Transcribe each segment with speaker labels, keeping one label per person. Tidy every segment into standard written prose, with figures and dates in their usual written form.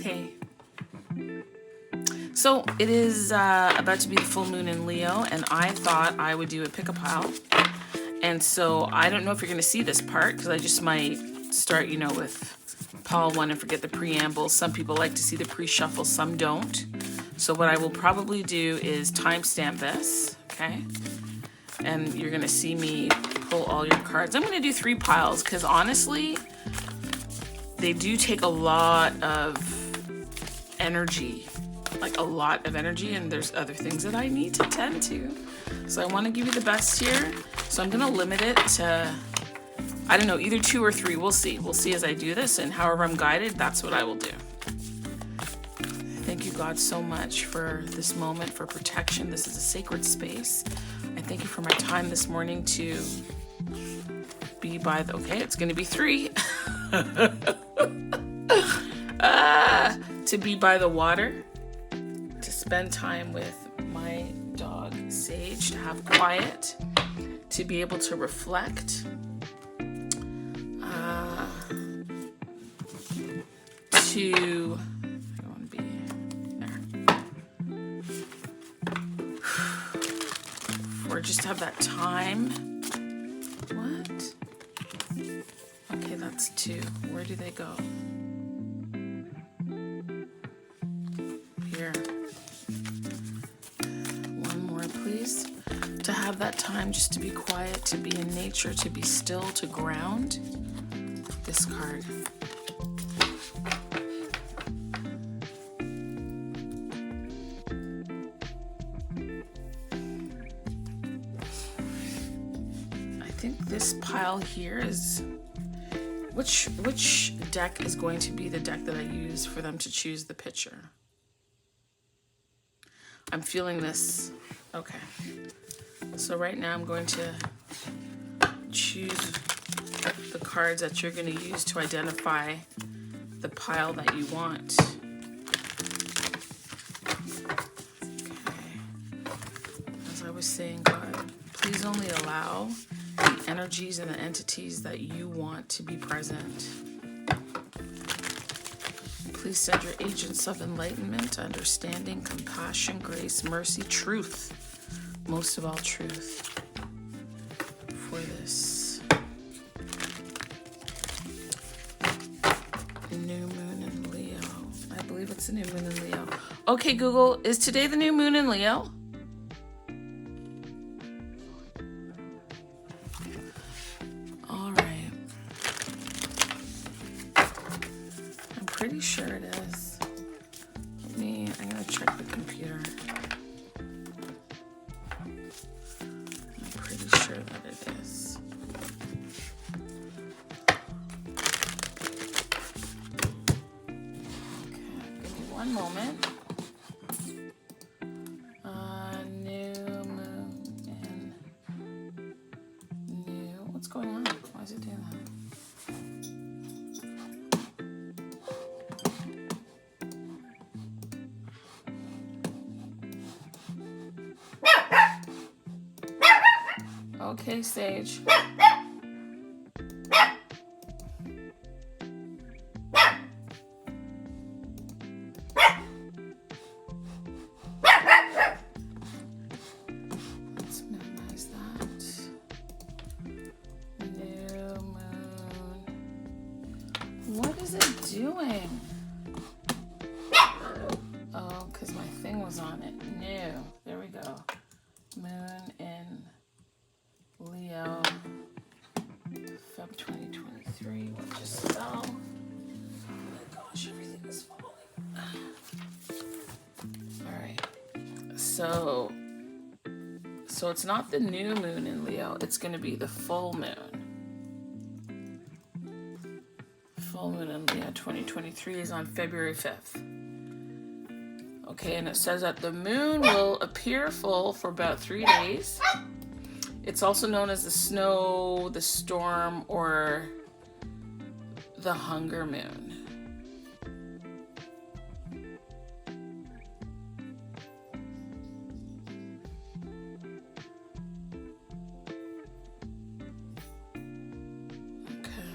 Speaker 1: Okay. So it is about to be the full moon in Leo, and I thought I would do a pick a pile. And so I don't know if you're going to see this part, because I just might start, with pile 1 and forget the preamble. Some people like to see the pre-shuffle, some don't. So what I will probably do is timestamp this, okay? And you're going to see me pull all your cards. I'm going to do 3 piles, because honestly, they do take a lot of energy. Like a lot of energy, and there's other things that I need to tend to. So I want to give you the best here. So I'm going to limit it to, I don't know, either 2 or 3. We'll see. We'll see as I do this, and however I'm guided, that's what I will do. Thank you, God, so much for this moment, for protection. This is a sacred space. I thank you for my time this morning to be by the, okay, it's going to be 3. To be by the water. Spend time with my dog Sage, to have quiet, to be able to reflect, to I want to be there, or just have that time. What? Okay, that's 2. Where do they go? Here. Please, to have that time just to be quiet, to be in nature, to be still, to ground. This card. I think this pile here is, which deck is going to be the deck that I use for them to choose the picture? I'm feeling this. Okay, so right now I'm going to choose the cards that you're going to use to identify the pile that you want. Okay, as I was saying, God, please only allow the energies and the entities that you want to be present. Please send your agents of enlightenment, understanding, compassion, grace, mercy, truth. Most of all, truth for this new moon in Leo. I believe it's a new moon in Leo. Okay, Google, is today the new moon in Leo? All right. I'm pretty sure it is. I'm gonna check the computer. Sure that it is. Okay, give me one moment. New moon and new. What's going on? Why is it doing that? Okay, Sage. Let's minimize that. New moon. What is it doing? Oh, because my thing was on it. New. There we go. Moon in Leo, Feb 2023. What just fell? Oh my gosh, everything is falling. All right. So it's not the new moon in Leo. It's going to be the full moon. Full moon in Leo 2023 is on February 5th. Okay, and it says that the moon will appear full for about 3 days. It's also known as the snow, the storm, or the hunger moon. Okay.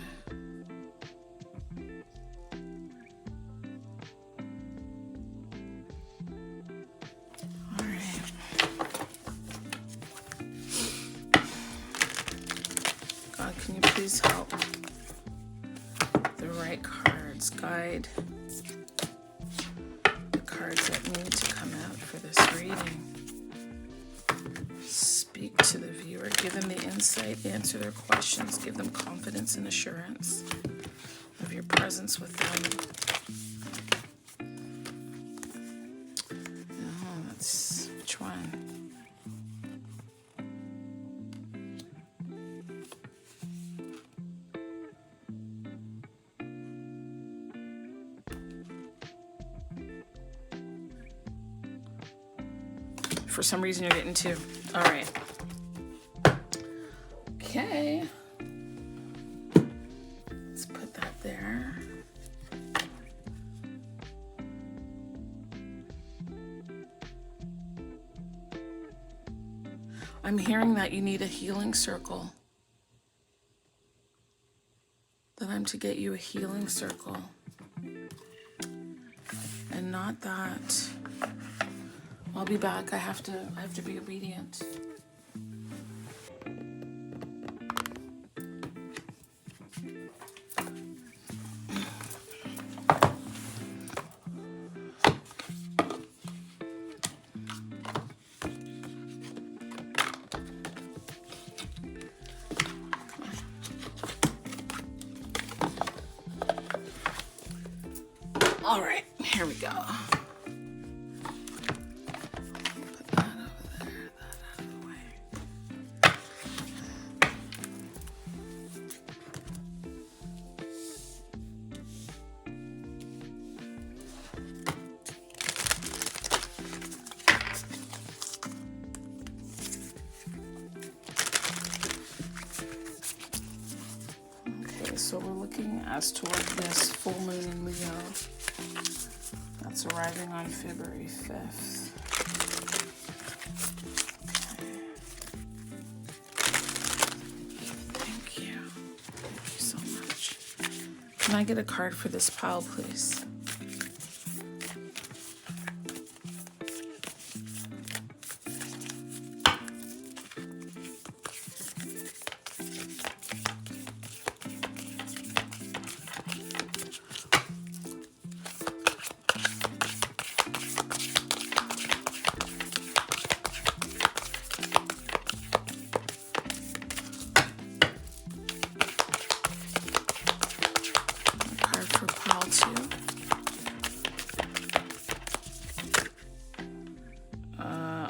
Speaker 1: please help. The right cards guide the cards that need to come out for this reading. Speak to the viewer, give them the insight, answer their questions, give them confidence and assurance of your presence with them. Oh, that's which one? For some reason, you're getting two. All right. Okay. Let's put that there. I'm hearing that you need a healing circle. That I'm to get you a healing circle. And not that. I'll be back. I have to be obedient. All right, here we go. So we're looking as toward this full moon in Leo that's arriving on February 5th. Okay. Thank you. Thank you so much. Can I get a card for this pile, please?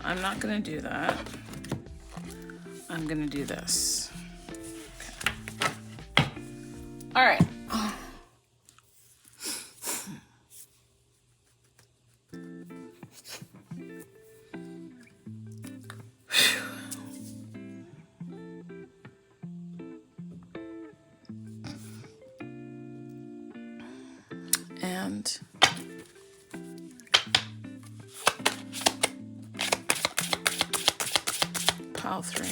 Speaker 1: I'm not going to do that. I'm going to do this. Okay. All right. And pile 3.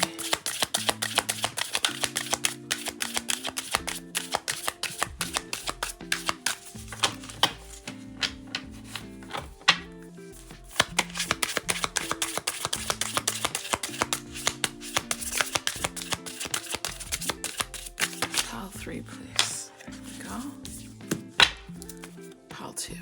Speaker 1: Pile 3, please. There we go. Pile 2.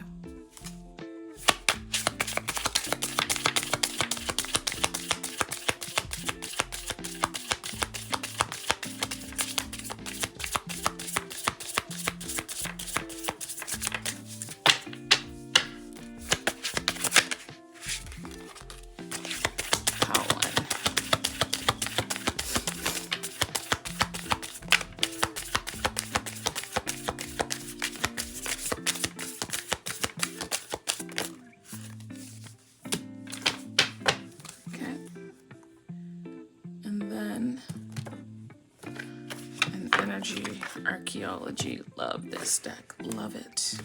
Speaker 1: Archaeology. Love this deck. Love it.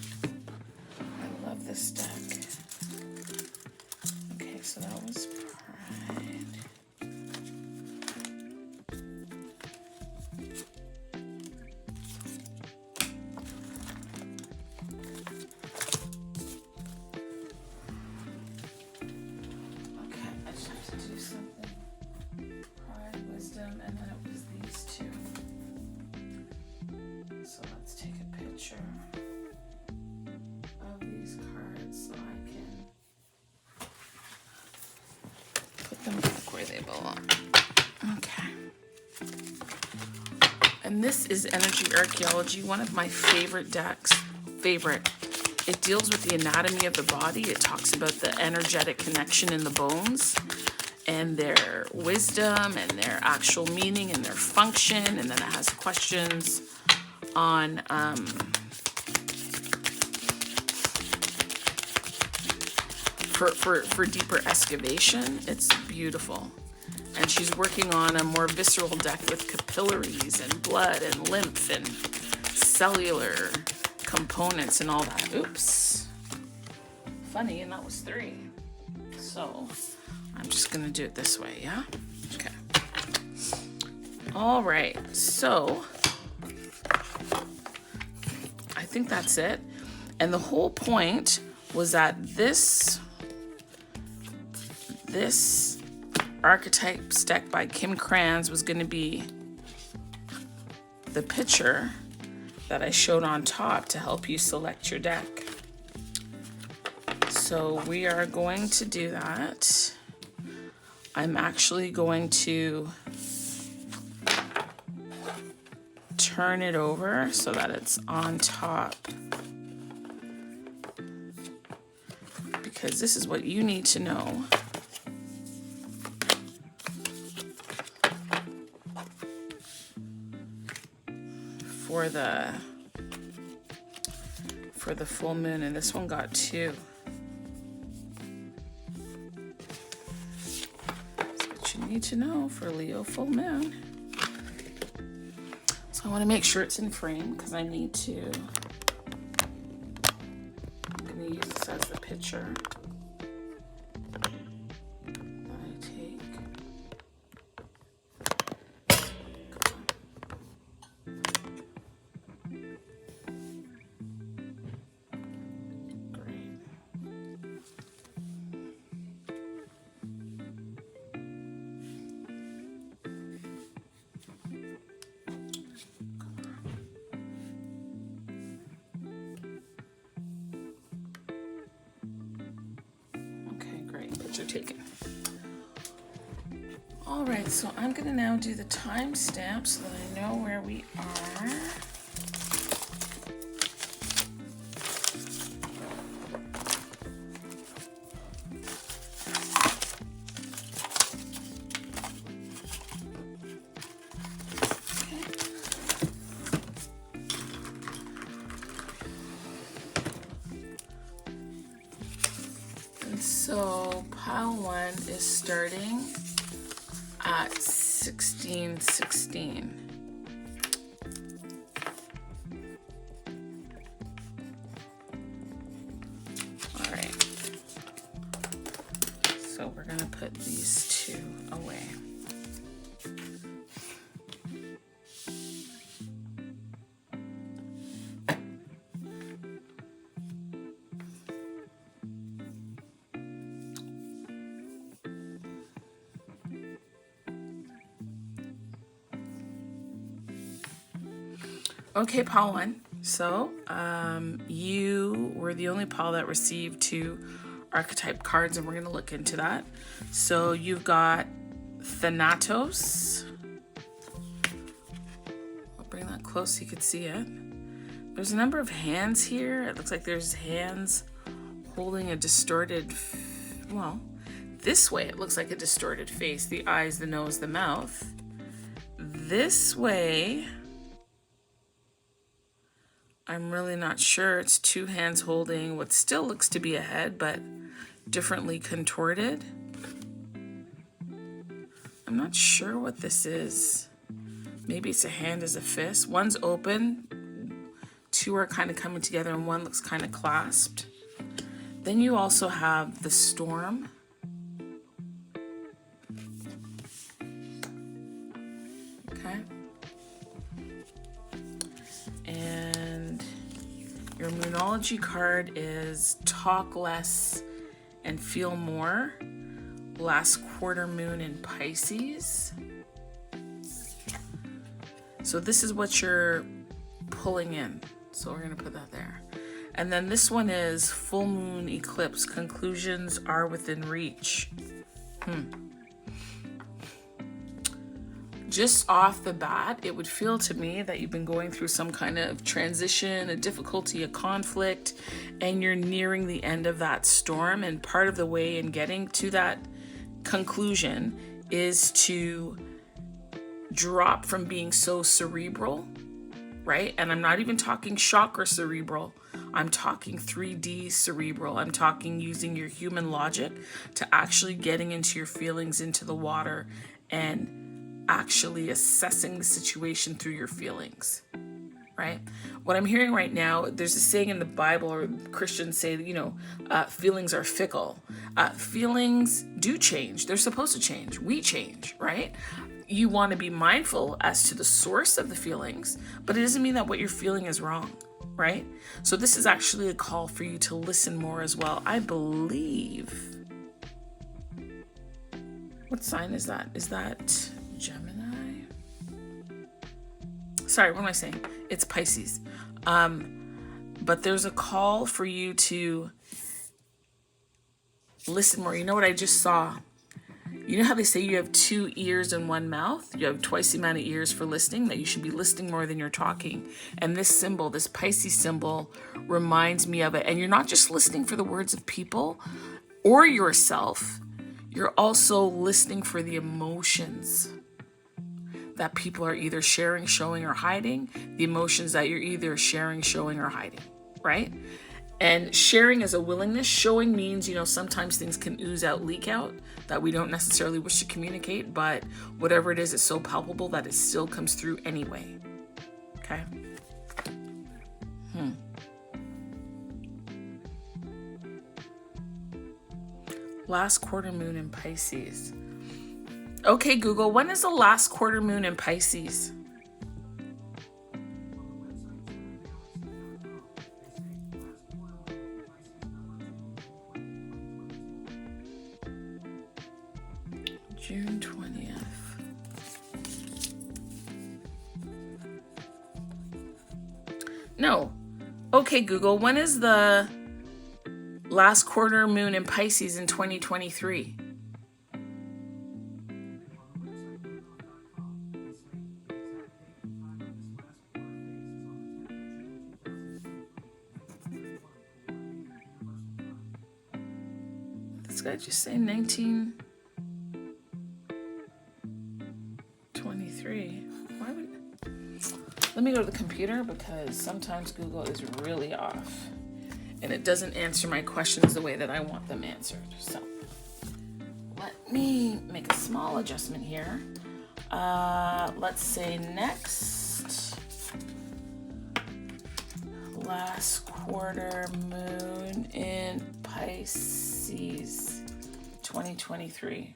Speaker 1: I love this deck. Okay, so that was Pride. Okay, I just have to do something. Pride, Wisdom, and then it was these two. they belong. Okay. And this is Energy Archaeology, one of my favorite decks. It deals with the anatomy of the body. It talks about the energetic connection in the bones and their wisdom and their actual meaning and their function. And then it has questions on for deeper excavation. It's beautiful. And she's working on a more visceral deck with capillaries and blood and lymph and cellular components and all that. Oops. Funny, and that was 3. So I'm just gonna do it this way, yeah? Okay. All right, so I think that's it. And the whole point was that this Archetypes deck by Kim Kranz was going to be the picture that I showed on top to help you select your deck. So we are going to do that. I'm actually going to turn it over so that it's on top, because this is what you need to know for the full moon, and this one got 2. That's what you need to know for Leo full moon. So I want to make sure it's in frame because I need to. I'm going to use this as the picture that I take. Taken. All right, so I'm going to now do the timestamp so that I know where we are. So pile 1 is starting at 1616. All right. So we're going to put these 2 away. Okay, pile 1. So you were the only pile that received 2 archetype cards, and we're going to look into that. So you've got Thanatos. I'll bring that close so you can see it. There's a number of hands here. It looks like there's hands holding a distorted, well, this way it looks like a distorted face. The eyes, the nose, the mouth. This way, I'm really not sure. It's 2 hands holding what still looks to be a head, but differently contorted. I'm not sure what this is. Maybe it's a hand as a fist. One's open, 2 are kind of coming together, and 1 looks kind of clasped. Then you also have the storm. Okay. And your Moonology card is Talk Less and Feel More. Last quarter moon in Pisces. So this is what you're pulling in. So we're going to put that there. And then this one is Full Moon Eclipse. Conclusions are within reach. just off the bat, it would feel to me that you've been going through some kind of transition, a difficulty, a conflict, and you're nearing the end of that storm. And part of the way in getting to that conclusion is to drop from being so cerebral, right? And I'm not even talking chakra cerebral. I'm talking 3D cerebral. I'm talking using your human logic to actually getting into your feelings, into the water, and actually assessing the situation through your feelings, right? What I'm hearing right now, there's a saying in the Bible, or Christians say that, feelings are fickle. Feelings do change. They're supposed to change. We change, right? You want to be mindful as to the source of the feelings, but it doesn't mean that what you're feeling is wrong, right? So this is actually a call for you to listen more as well. I believe, what sign is that? Is that Gemini? Sorry, what am I saying? It's Pisces. But there's a call for you to listen more. You know what I just saw? You know how they say you have 2 ears and 1 mouth? You have twice the amount of ears for listening, that you should be listening more than you're talking. And this symbol, this Pisces symbol, reminds me of it. And you're not just listening for the words of people or yourself. You're also listening for the emotions that people are either sharing, showing, or hiding. The emotions that you're either sharing, showing, or hiding, right? And sharing is a willingness. Showing means, sometimes things can ooze out, leak out, that we don't necessarily wish to communicate, but whatever it is, it's so palpable that it still comes through anyway. Okay? Last quarter moon in Pisces. Okay, Google, when is the last quarter moon in Pisces? June 20th. No. Okay, Google, when is the last quarter moon in Pisces in 2023? This guy just saying 1923. Why would... Let me go to the computer, because sometimes Google is really off and it doesn't answer my questions the way that I want them answered. So let me make a small adjustment here. Let's say next last quarter moon in Pisces 2023.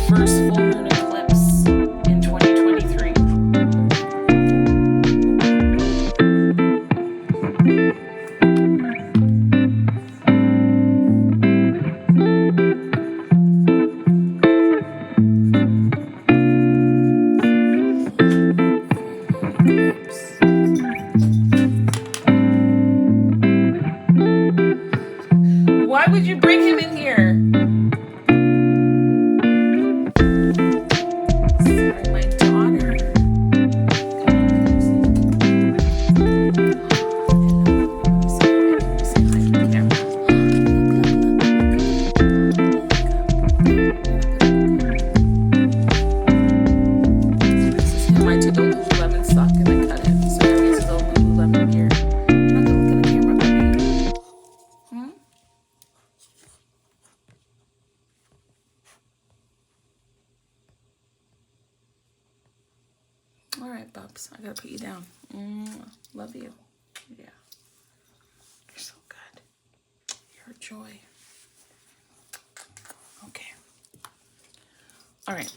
Speaker 1: First full moon eclipse in right, Bubs. I gotta put you down. Love you. Yeah. You're so good. You're a joy. Okay. All right.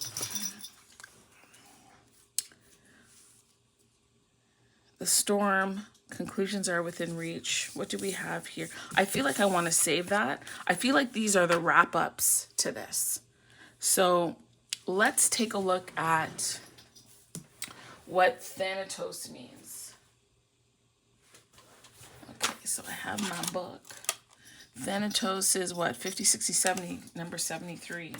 Speaker 1: The storm. Conclusions are within reach. What do we have here? I feel like I want to save that. I feel like these are the wrap-ups to this. So let's take a look at what Thanatos means. Okay, so I have my book. Thanatos is what? 50, 60, 70, number 73.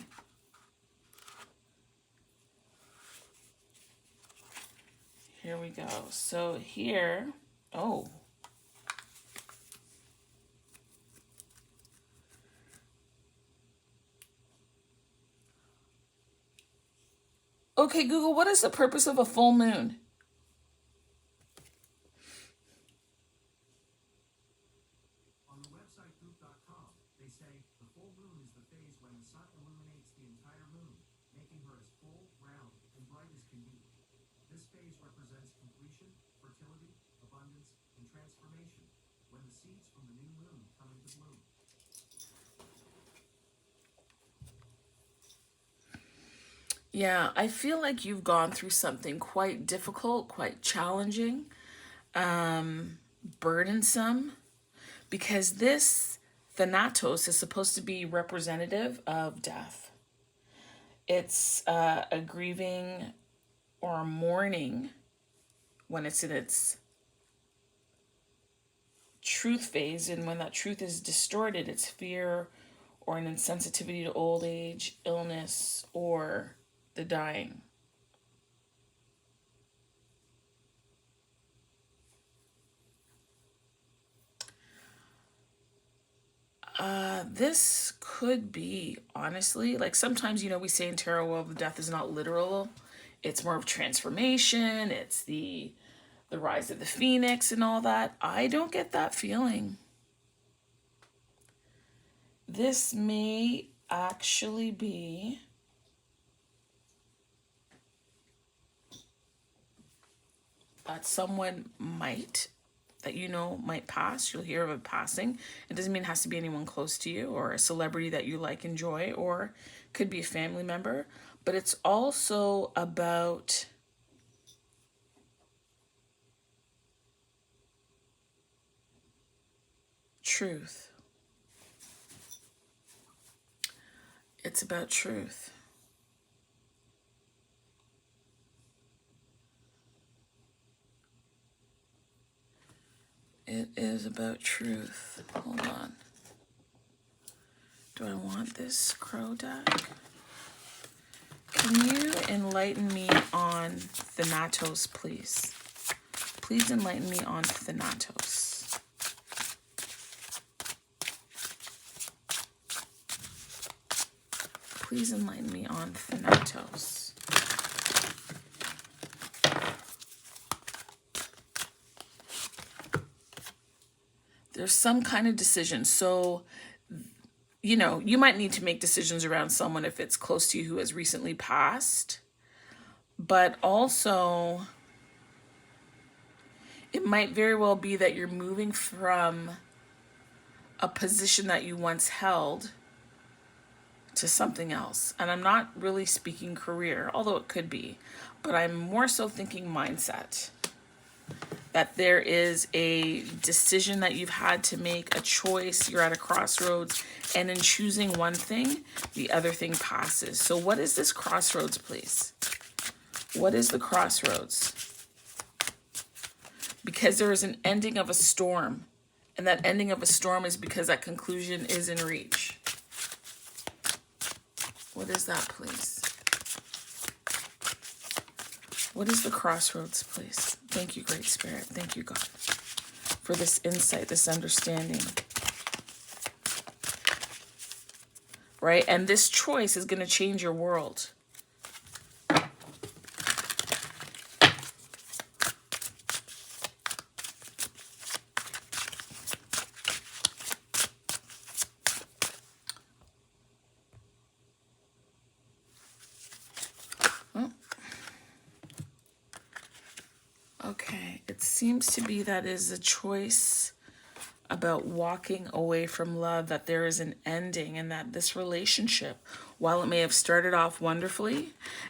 Speaker 1: Here we go. So here, oh. Okay, Google, what is the purpose of a full moon?
Speaker 2: On the website group.com, they say the full moon is the phase when the sun illuminates the entire moon, making her as full, round, and bright as can be. This phase represents completion, fertility, abundance, and transformation, when the seeds from the new moon come into bloom.
Speaker 1: Yeah, I feel like you've gone through something quite difficult, quite challenging, burdensome, because this Thanatos is supposed to be representative of death. It's a grieving or a mourning when it's in its truth phase, and when that truth is distorted, it's fear or an insensitivity to old age, illness, or the dying. This could be, honestly, like sometimes, we say in tarot, well, the death is not literal. It's more of transformation. It's the rise of the phoenix and all that. I don't get that feeling. This may actually be that someone might pass. You'll hear of it passing. It doesn't mean it has to be anyone close to you or a celebrity that you like, enjoy, or could be a family member. But it's also about truth. It's about truth. It is about truth. Hold on. Do I want this crow deck? Can you enlighten me on Thanatos, please? Please enlighten me on Thanatos. Please enlighten me on Thanatos. There's some kind of decision. So, you might need to make decisions around someone if it's close to you who has recently passed. But also, it might very well be that you're moving from a position that you once held to something else. And I'm not really speaking career, although it could be. But I'm more so thinking mindset. That there is a decision that you've had to make, a choice, you're at a crossroads, and in choosing one thing, the other thing passes. So what is this crossroads, please? What is the crossroads? Because there is an ending of a storm, and that ending of a storm is because that conclusion is in reach. What is that, please? What is the crossroads, please? Thank you, Great Spirit. Thank you, God, for this insight, this understanding. Right? And this choice is going to change your world. Okay, it seems to be that is a choice about walking away from love, that there is an ending, and that this relationship, while it may have started off wonderfully,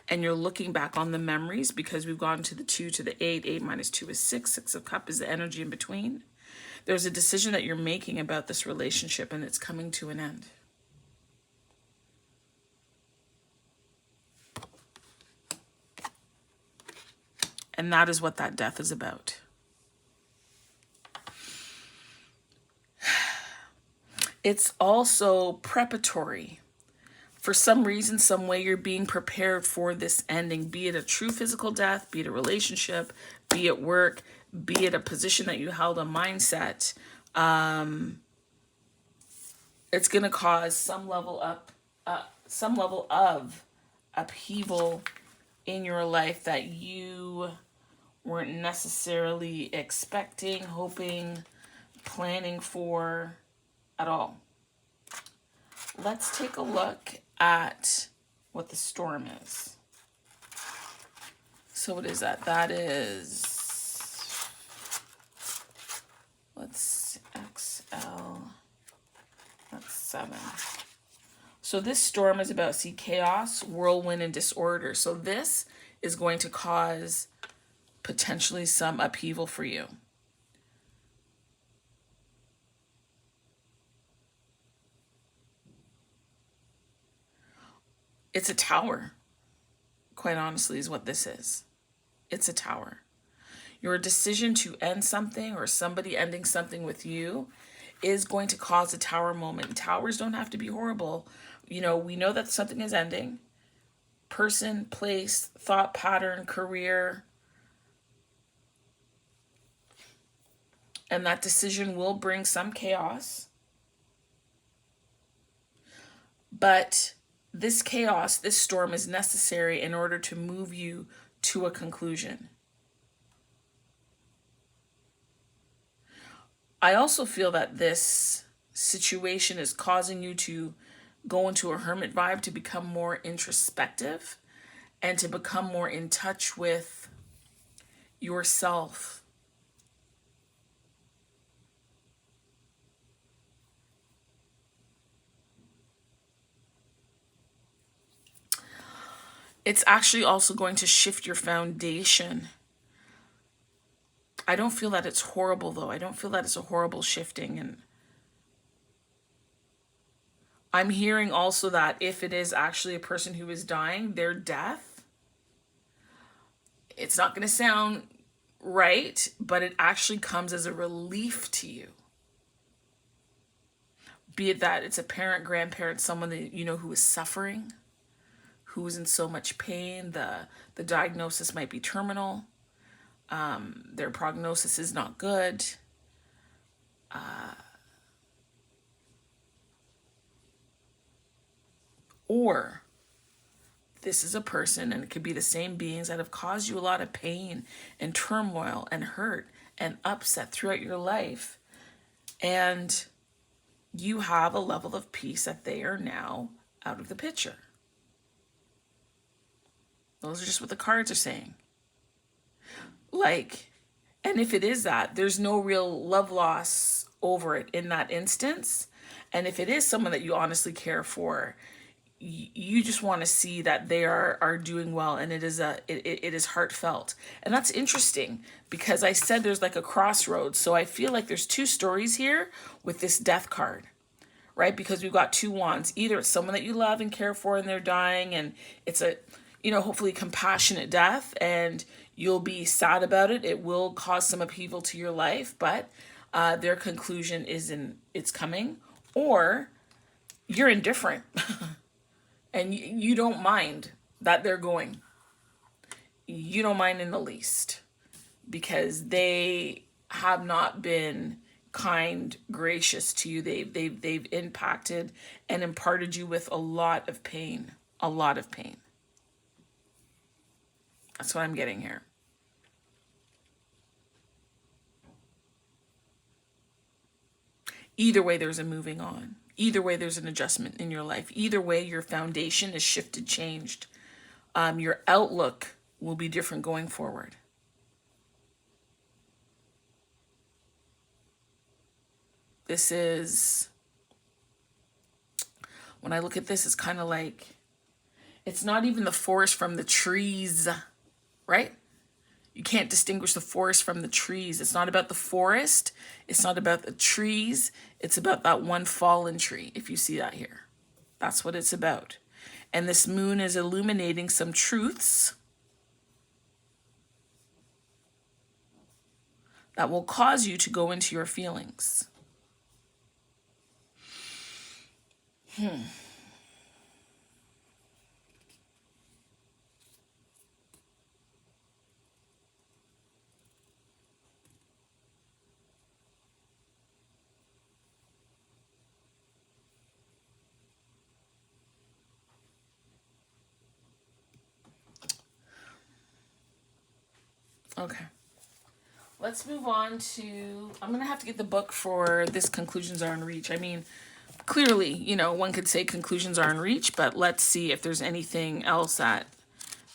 Speaker 1: and you're looking back on the memories, because we've gone to the 2 to the 8, 8 minus 2 is 6, 6 of cup is the energy in between. There's a decision that you're making about this relationship, and it's coming to an end. And that is what that death is about. It's also preparatory. For some reason, some way, you're being prepared for this ending, be it a true physical death, be it a relationship, be it work, be it a position that you held, a mindset. It's going to cause some level of upheaval in your life that you weren't necessarily expecting, hoping, planning for at all. Let's take a look at what the storm is. So what is that? That is, let's XL, that's 7. So this storm is about, see, chaos, whirlwind, and disorder. So this is going to cause potentially some upheaval for you. It's a tower, quite honestly, is what this is. It's a tower. Your decision to end something, or somebody ending something with you, is going to cause a tower moment. Towers don't have to be horrible. You know, we know that something is ending. Person, place, thought pattern, career. And that decision will bring some chaos. But this chaos, this storm is necessary in order to move you to a conclusion. I also feel that this situation is causing you to go into a hermit vibe, to become more introspective and to become more in touch with yourself. It's actually also going to shift your foundation. I don't feel that it's horrible, though. I don't feel that it's a horrible shifting. And I'm hearing also that if it is actually a person who is dying, their death, it's not going to sound right, but it actually comes as a relief to you. Be it that it's a parent, grandparent, someone that you know who is suffering, who is in so much pain. The diagnosis might be terminal. Their prognosis is not good. Or this is a person, and it could be the same beings that have caused you a lot of pain and turmoil and hurt and upset throughout your life. And you have a level of peace that they are now out of the picture. Those are just what the cards are saying. Like, and if it is that, there's no real love loss over it in that instance. And if it is someone that you honestly care for, you just want to see that they are doing well, and it is heartfelt. And that's interesting, because I said there's like a crossroads. So I feel like there's two stories here with this death card, right? Because we've got 2 wands. Either it's someone that you love and care for and they're dying, and it's a, you know, hopefully compassionate death, and you'll be sad about it. It will cause some upheaval to your life, but their conclusion it's coming. Or you're indifferent and you don't mind that they're going. You don't mind in the least, because they have not been kind, gracious to you. They've impacted and imparted you with a lot of pain. A lot of pain. That's what I'm getting here. Either way, there's a moving on. Either way, there's an adjustment in your life. Either way, your foundation is shifted, changed. Your outlook will be different going forward. This is, when I look at this, it's kind of like, it's not even the forest from the trees, right? You can't distinguish the forest from the trees. It's not about the forest. It's not about the trees. It's about that one fallen tree, if you see that here. That's what it's about. And this moon is illuminating some truths that will cause you to go into your feelings. Okay. Let's move on to, I'm going to have to get the book for this Conclusions Are in Reach. I mean, clearly, you know, one could say conclusions are in reach, but let's see if there's anything else that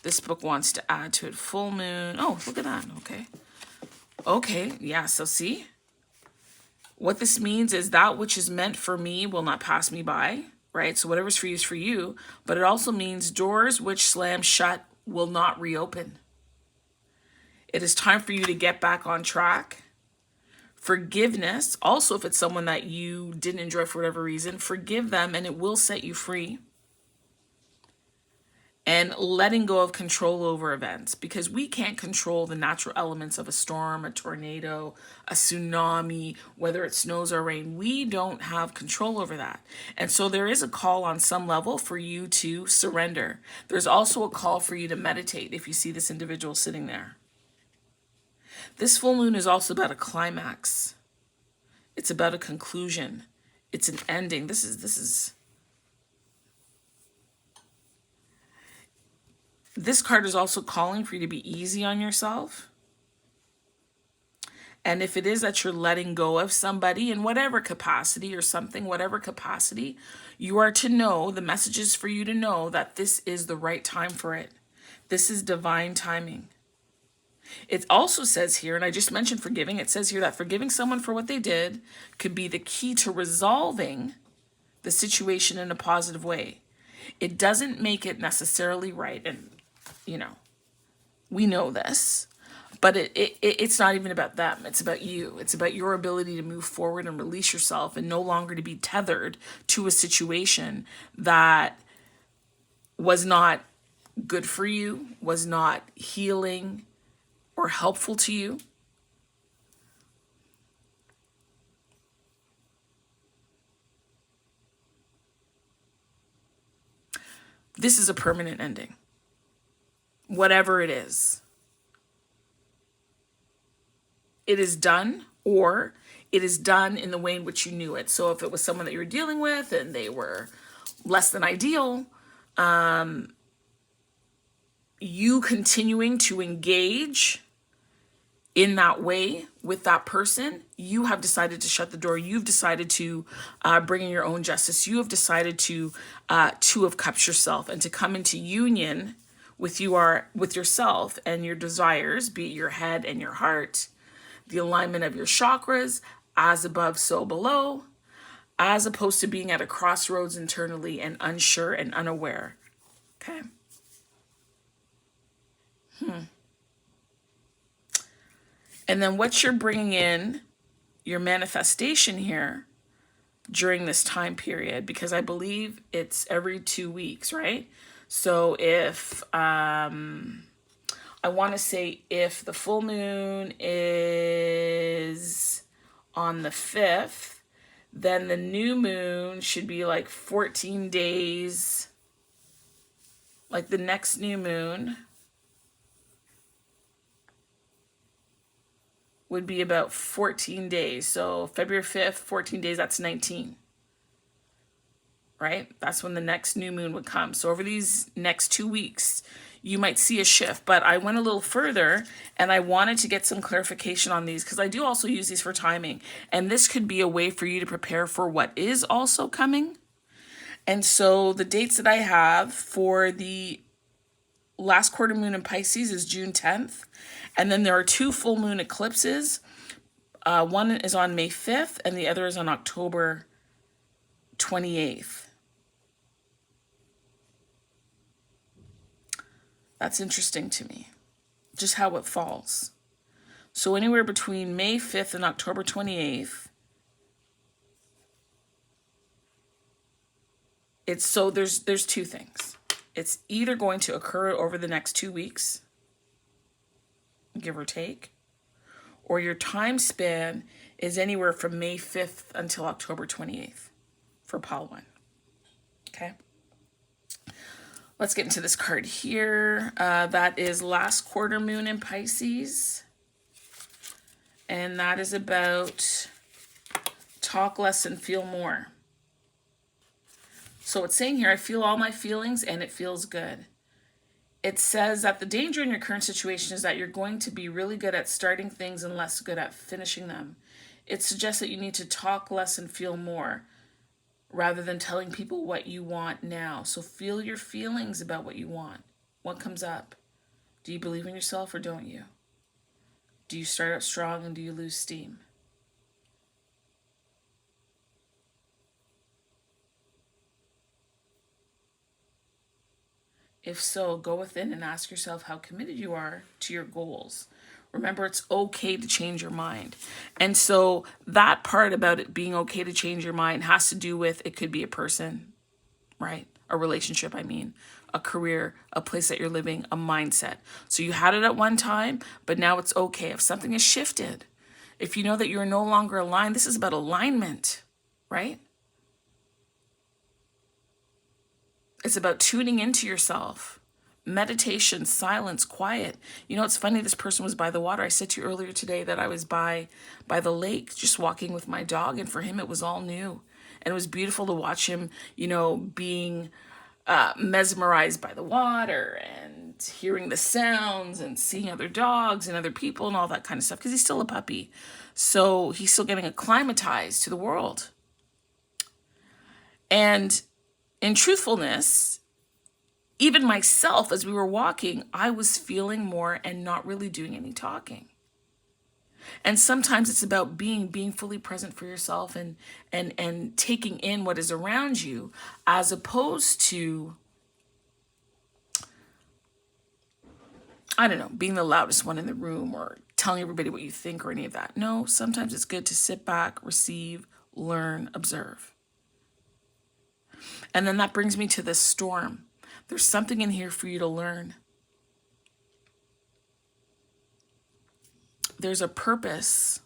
Speaker 1: this book wants to add to it. Full moon. Oh, look at that. Okay. Okay. Yeah. So see, what this means is that which is meant for me will not pass me by, right? So whatever's for you is for you. But it also means doors which slam shut will not reopen. It is time for you to get back on track. Forgiveness, also if it's someone that you didn't enjoy for whatever reason, forgive them and it will set you free. And letting go of control over events, because we can't control the natural elements of a storm, a tornado, a tsunami, whether it snows or rain. We don't have control over that. And so there is a call on some level for you to surrender. There's also a call for you to meditate if you see this individual sitting there. This full moon is also about a climax. It's about a conclusion. It's an ending. This card is also calling for you to be easy on yourself. And if it is that you're letting go of somebody in whatever capacity or something, whatever capacity, you are to know, the message is for you to know that this is the right time for it. This is divine timing. It also says here, and I just mentioned forgiving, it says here that forgiving someone for what they did could be the key to resolving the situation in a positive way. It doesn't make it necessarily right, and, you know, we know this, but it's not even about them. It's about you. It's about your ability to move forward and release yourself and no longer to be tethered to a situation that was not good for you, was not healing or helpful to you. This is a permanent ending. Whatever it is. It is done, or it is done in the way in which you knew it. So if it was someone that you were dealing with and they were less than ideal, you continuing to engage in that way with that person, you have decided to shut the door. You've decided to bring in your own justice. You have decided to Two of Cups yourself and to come into union with yourself and your desires, be it your head and your heart, the alignment of your chakras, as above, so below, as opposed to being at a crossroads internally and unsure and unaware. Okay. And then what you're bringing in, your manifestation here during this time period, because I believe it's every 2 weeks, right? So if, I want to say if the full moon is on the 5th, then the new moon should be like 14 days, like the next new moon would be about 14 days. So February 5th, 14 days, that's 19. Right? That's when the next new moon would come. So over these next 2 weeks, you might see a shift. But I went a little further and I wanted to get some clarification on these because I do also use these for timing. And this could be a way for you to prepare for what is also coming. And so the dates that I have for the last quarter moon in Pisces is June 10th. And then there are 2 full moon eclipses One is on May 5th and the other is on October 28th. That's interesting to me, just how it falls. So anywhere between May 5th and October 28th, there's two things. It's either going to occur over the next 2 weeks, give or take, or your time span is anywhere from May 5th until October 28th for pile 1. Okay? Let's get into this card here. That is last quarter moon in Pisces. And that is about talk less and feel more. So it's saying here, I feel all my feelings and it feels good. It says that the danger in your current situation is that you're going to be really good at starting things and less good at finishing them. It suggests that you need to talk less and feel more rather than telling people what you want now. So feel your feelings about what you want. What comes up? Do you believe in yourself or don't you? Do you start out strong and do you lose steam? If so, go within and ask yourself how committed you are to your goals. Remember, it's okay to change your mind. And so that part about it being okay to change your mind has to do with, it could be a person, right? A relationship, I mean, a career, a place that you're living, a mindset. So you had it at one time, but now it's okay. If something has shifted, if you know that you're no longer aligned, this is about alignment, right? It's about tuning into yourself. Meditation, silence, quiet. You know, it's funny, this person was by the water. I said to you earlier today that I was by the lake, just walking with my dog, and for him it was all new. And it was beautiful to watch him, you know, being mesmerized by the water and hearing the sounds and seeing other dogs and other people and all that kind of stuff, because he's still a puppy. So he's still getting acclimatized to the world. And in truthfulness, even myself, as we were walking, I was feeling more and not really doing any talking. And sometimes it's about being fully present for yourself and taking in what is around you, as opposed to, I don't know, being the loudest one in the room or telling everybody what you think or any of that. No, sometimes it's good to sit back, receive, learn, observe. And then that brings me to this storm. There's something in here for you to learn. There's a purpose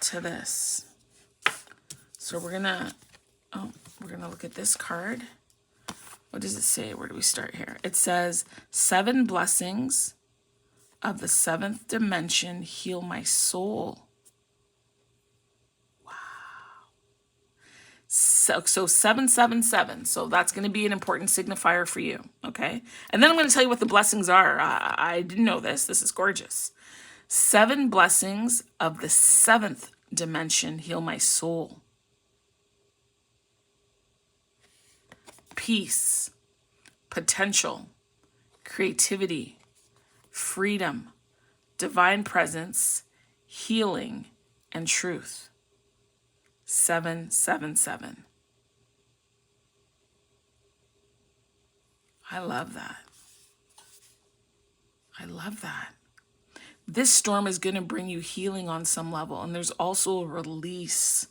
Speaker 1: to this. So we're gonna look at this card. What does it say? Where do we start here? It says, 7 blessings of the 7th dimension heal my soul. So 777. So that's going to be an important signifier for you. Okay. And then I'm going to tell you what the blessings are. I didn't know this. This is gorgeous. 7 blessings of the 7th dimension heal my soul. Peace, potential, creativity, freedom, divine presence, healing, and truth. 777. I love that. I love that. This storm is going to bring you healing on some level, and there's also a release.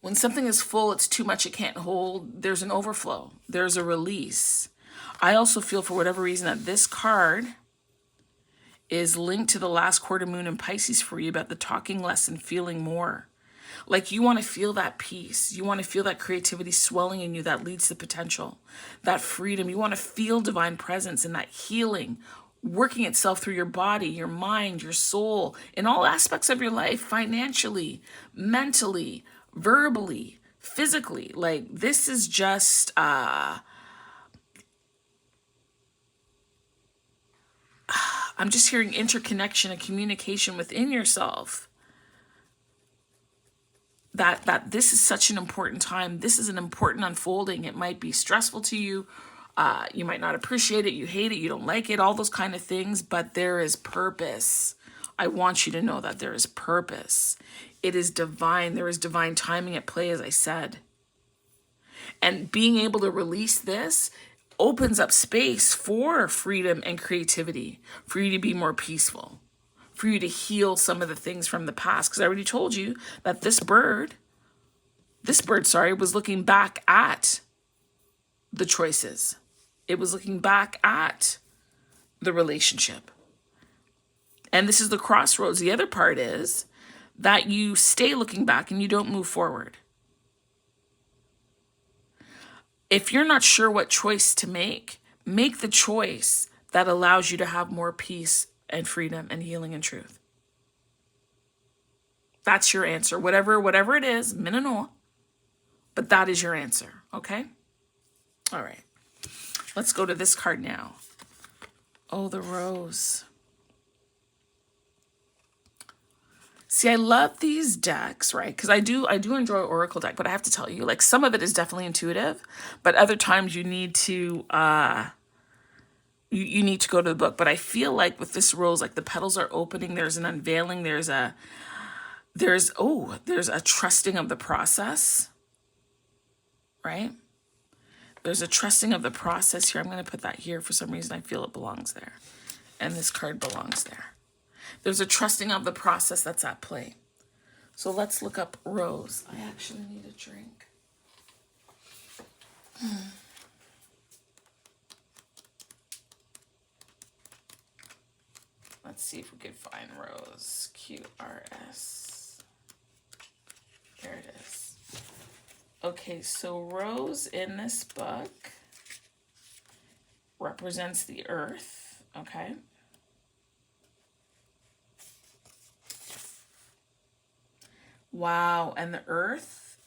Speaker 1: When something is full, it's too much, it can't hold, there's an overflow. There's a release. I also feel, for whatever reason, that this card is linked to the last quarter moon in Pisces for you, about the talking less and feeling more. Like, you want to feel that peace. You want to feel that creativity swelling in you that leads to potential, that freedom. You want to feel divine presence and that healing working itself through your body, your mind, your soul, in all aspects of your life, financially, mentally, verbally, physically. Like, this is just I'm just hearing interconnection and communication within yourself. That this is such an important time. This is an important unfolding. It might be stressful to you. You might not appreciate it. You hate it. You don't like it. All those kind of things. But there is purpose I want you to know that there is purpose. It is divine. There is divine timing at play, as I said. And being able to release this opens up space for freedom and creativity, for you to be more peaceful, for you to heal some of the things from the past. Because I already told you that this bird, was looking back at the choices. It was looking back at the relationship. And this is the crossroads. The other part is that you stay looking back and you don't move forward. If you're not sure what choice to make the choice that allows you to have more peace and freedom and healing and truth. That's your answer. Whatever it is, minano, but that is your answer, okay? All right. Let's go to this card now. Oh, the rose. See, I love these decks, right? Because I do enjoy Oracle deck, but I have to tell you, like, some of it is definitely intuitive, but other times you need to you need to go to the book. But I feel like with this rose, like the petals are opening, there's an unveiling, there's a trusting of the process, right? There's a trusting of the process here. I'm going to put that here. For some reason, I feel it belongs there. And this card belongs there. There's a trusting of the process that's at play. So let's look up rose. I actually need a drink. Let's see if we can find rose. QRS. There it is. Okay, so rose in this book represents the earth, okay? Wow, and the earth.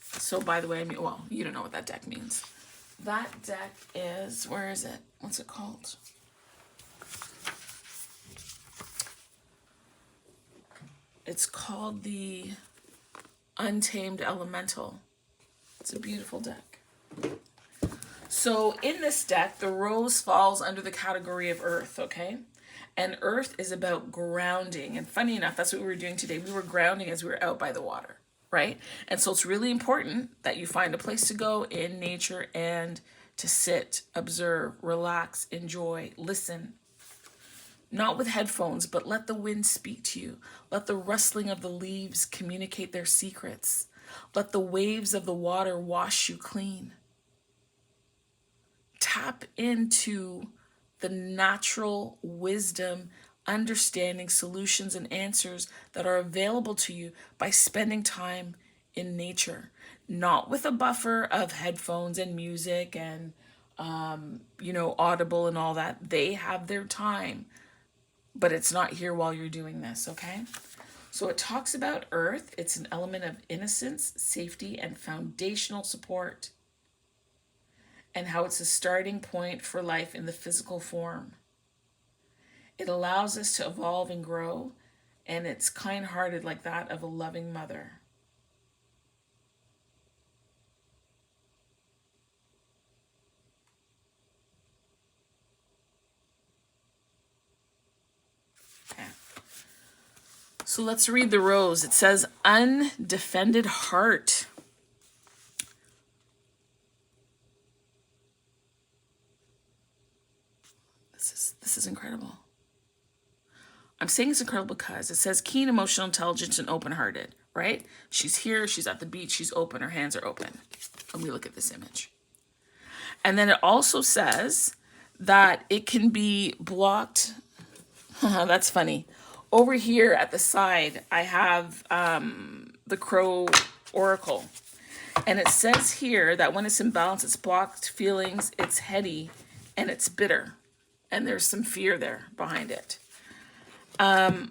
Speaker 1: So by the way, well, you don't know what that deck means. That deck is, where is it? What's it called? It's called the Untamed Elemental. It's a beautiful deck. So in this deck, the rose falls under the category of earth, okay? And earth is about grounding. And funny enough, that's what we were doing today. We were grounding as we were out by the water, right? And so it's really important that you find a place to go in nature and to sit, observe, relax, enjoy, listen. Not with headphones, but let the wind speak to you. Let the rustling of the leaves communicate their secrets. Let the waves of the water wash you clean. Tap into the natural wisdom, understanding, solutions, and answers that are available to you by spending time in nature, not with a buffer of headphones and music and, Audible and all that. They have their time, but it's not here while you're doing this, okay? So it talks about earth. It's an element of innocence, safety, and foundational support, and how it's a starting point for life in the physical form. It allows us to evolve and grow, and it's kind-hearted like that of a loving mother. Okay. So let's read the rose. It says, undefended heart. This is incredible. I'm saying it's incredible because it says keen emotional intelligence and open-hearted, right? She's here, she's at the beach, she's open, her hands are open. Let me look at this image. And then it also says that it can be blocked. That's funny. Over here at the side, I have the Crow Oracle. And it says here that when it's in balance, it's blocked feelings, it's heady, and it's bitter. And there's some fear there behind it.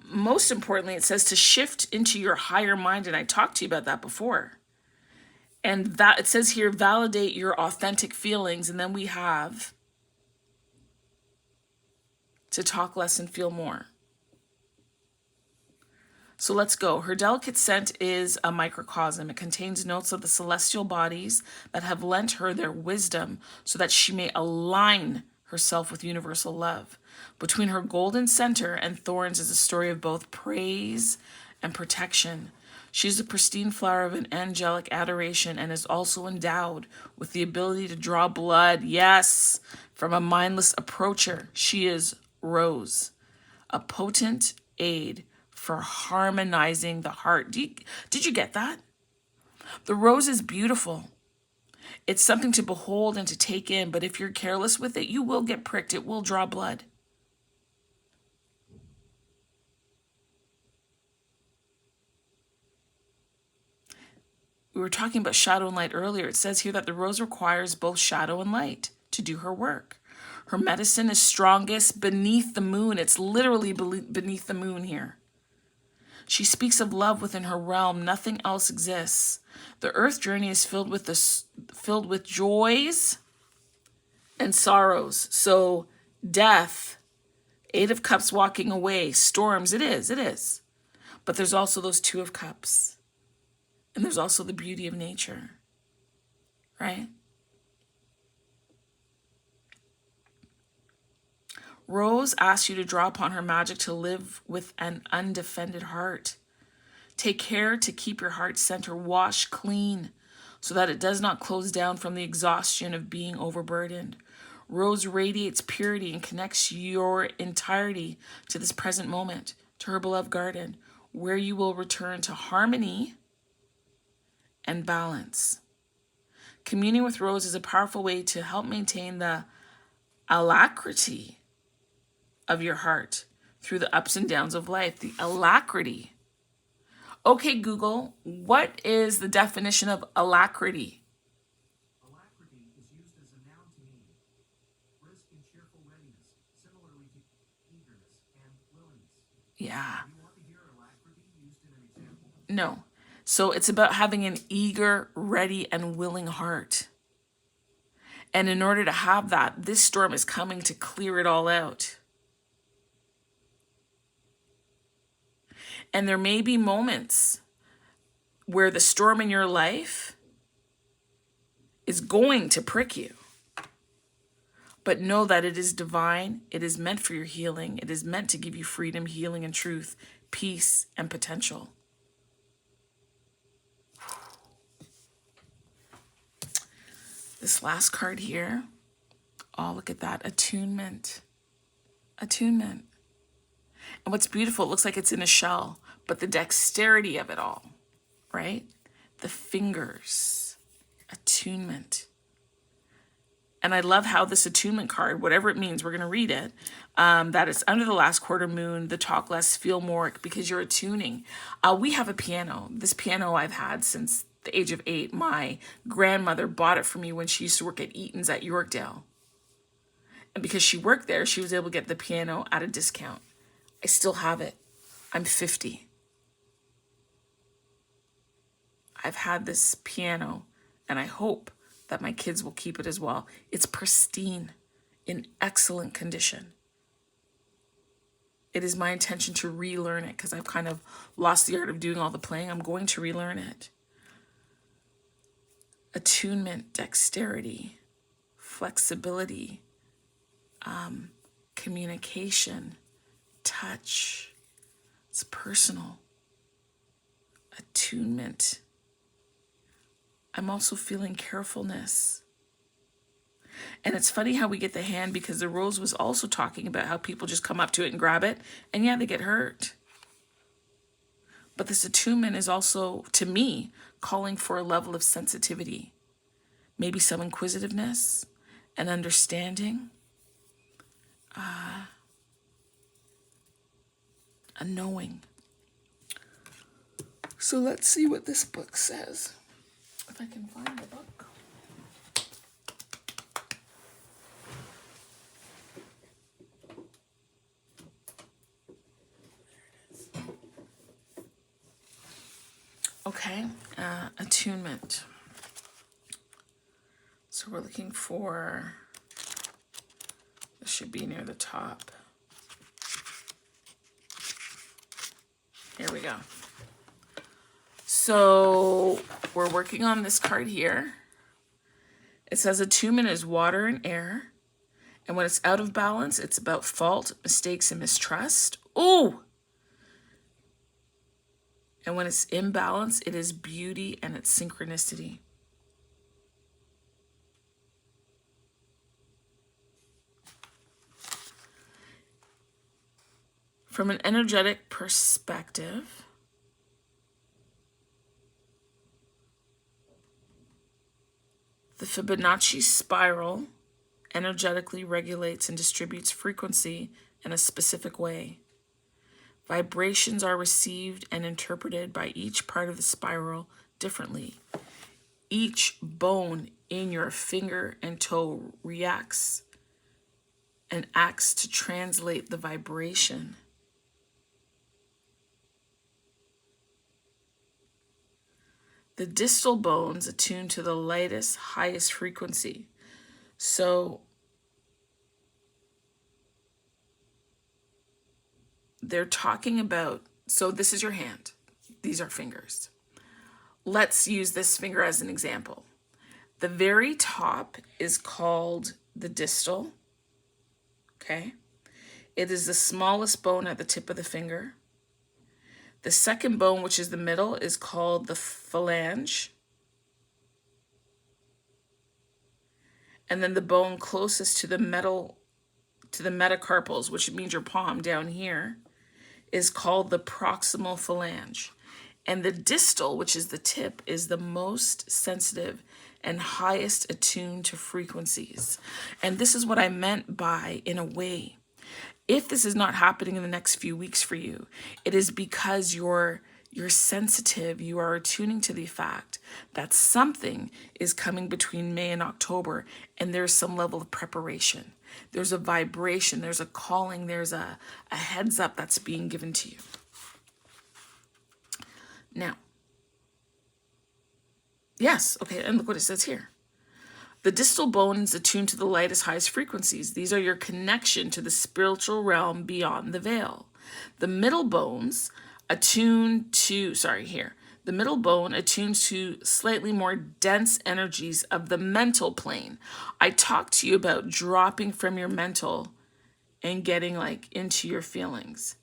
Speaker 1: Most importantly, it says to shift into your higher mind. And I talked to you about that before. And that it says here, validate your authentic feelings. And then we have to talk less and feel more. So let's go. Her delicate scent is a microcosm. It contains notes of the celestial bodies that have lent her their wisdom so that she may align herself with universal love. Between her golden center and thorns is a story of both praise and protection. She is a pristine flower of an angelic adoration and is also endowed with the ability to draw blood, yes, from a mindless approacher. She is Rose, a potent aid for harmonizing the heart. Did you get that? The rose is beautiful. It's something to behold and to take in, but if you're careless with it, you will get pricked. It will draw blood. We were talking about shadow and light earlier. It says here that the rose requires both shadow and light to do her work. Her medicine is strongest beneath the moon. It's literally beneath the moon here. She speaks of love within her realm. Nothing else exists. The earth journey is filled with joys and sorrows. So death, 8 of Cups walking away, storms, it is. But there's also those 2 of Cups. And there's also the beauty of nature, right? Rose asks you to draw upon her magic to live with an undefended heart. Take care to keep your heart center washed clean so that it does not close down from the exhaustion of being overburdened. Rose radiates purity and connects your entirety to this present moment, to her beloved garden, where you will return to harmony and balance. Communing with Rose is a powerful way to help maintain the alacrity of your heart through the ups and downs of life. The alacrity. Okay, Google, what is the definition of alacrity?
Speaker 2: Alacrity is used as a noun to mean brisk and cheerful readiness, similarly to eagerness and willingness.
Speaker 1: Yeah.
Speaker 2: Do you want to hear alacrity used in an example?
Speaker 1: No. So it's about having an eager, ready, and willing heart. And in order to have that, this storm is coming to clear it all out. And there may be moments where the storm in your life is going to prick you. But know that it is divine. It is meant for your healing. It is meant to give you freedom, healing, and truth, peace, and potential. This last card here. Oh, look at that. Attunement. Attunement. And what's beautiful, it looks like it's in a shell, but the dexterity of it all, right? The fingers. Attunement. And I love how this attunement card, whatever it means, we're going to read it, that it's under the last quarter moon, the talk less, feel more, because you're attuning. We have a piano. This piano I've had since the age of 8. My grandmother bought it for me when she used to work at Eaton's at Yorkdale. And because she worked there, she was able to get the piano at a discount. I still have it. I'm 50. I've had this piano, and I hope that my kids will keep it as well. It's pristine, in excellent condition. It is my intention to relearn it because I've kind of lost the art of doing all the playing. I'm going to relearn it. Attunement, dexterity, flexibility, communication, touch. It's personal. Attunement. I'm also feeling carefulness. And it's funny how we get the hand because the rose was also talking about how people just come up to it and grab it. And yeah, they get hurt. But this attunement is also, to me, calling for a level of sensitivity. Maybe some inquisitiveness and understanding. A knowing. So let's see what this book says. If I can find the book. Okay, attunement. So we're looking for, this should be near the top. Here we go. So we're working on this card here. It says attunement is water and air, And when it's out of balance, it's about fault, mistakes, and mistrust. Ooh! And when it's in balance, it is beauty and it's synchronicity. From an energetic perspective, the Fibonacci spiral energetically regulates and distributes frequency in a specific way. Vibrations are received and interpreted by each part of the spiral differently. Each bone in your finger and toe reacts and acts to translate the vibration. The distal bones attune to the lightest, highest frequency. So they're talking about, so this is your hand. These are fingers. Let's use this finger as an example. The very top is called the distal. Okay. It is the smallest bone at the tip of the finger. The second bone, which is the middle, is called the phalange. And then the bone closest to the metacarpals, which means your palm down here, is called the proximal phalange. And the distal, which is the tip, is the most sensitive and highest attuned to frequencies. And this is what I meant by, in a way, if this is not happening in the next few weeks for you, it is because you're sensitive, you are attuning to the fact that something is coming between May and October, and there's some level of preparation. There's a vibration, there's a calling, there's a heads up that's being given to you. Now, yes, okay, and look what it says here. The distal bone is attuned to the lightest, highest frequencies. These are your connection to the spiritual realm beyond the veil. The middle bones attune to, the middle bone attunes to slightly more dense energies of the mental plane. I talked to you about dropping from your mental and getting like into your feelings.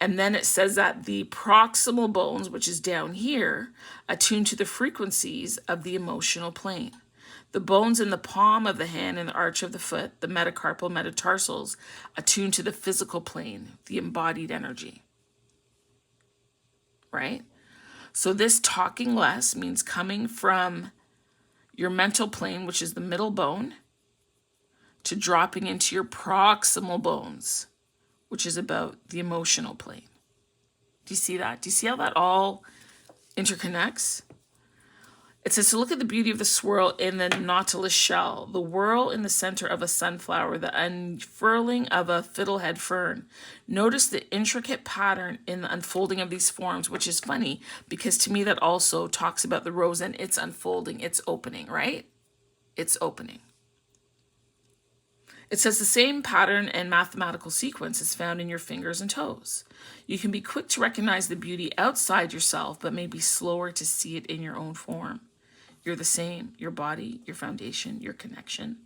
Speaker 1: And then it says that the proximal bones, which is down here, attune to the frequencies of the emotional plane. The bones in the palm of the hand and the arch of the foot, the metacarpal metatarsals, attune to the physical plane, the embodied energy. Right? So this talking less means coming from your mental plane, which is the middle bone, to dropping into your proximal bones, which is about the emotional plane. Do you see that? Do you see how that all interconnects? It says to look at the beauty of the swirl in the nautilus shell, the whirl in the center of a sunflower, the unfurling of a fiddlehead fern. Notice the intricate pattern in the unfolding of these forms, which is funny because to me that also talks about the rose and its unfolding, its opening, right? It's opening. It says the same pattern and mathematical sequence is found in your fingers and toes. You can be quick to recognize the beauty outside yourself, but may be slower to see it in your own form. You're the same. Your body, your foundation, your connection,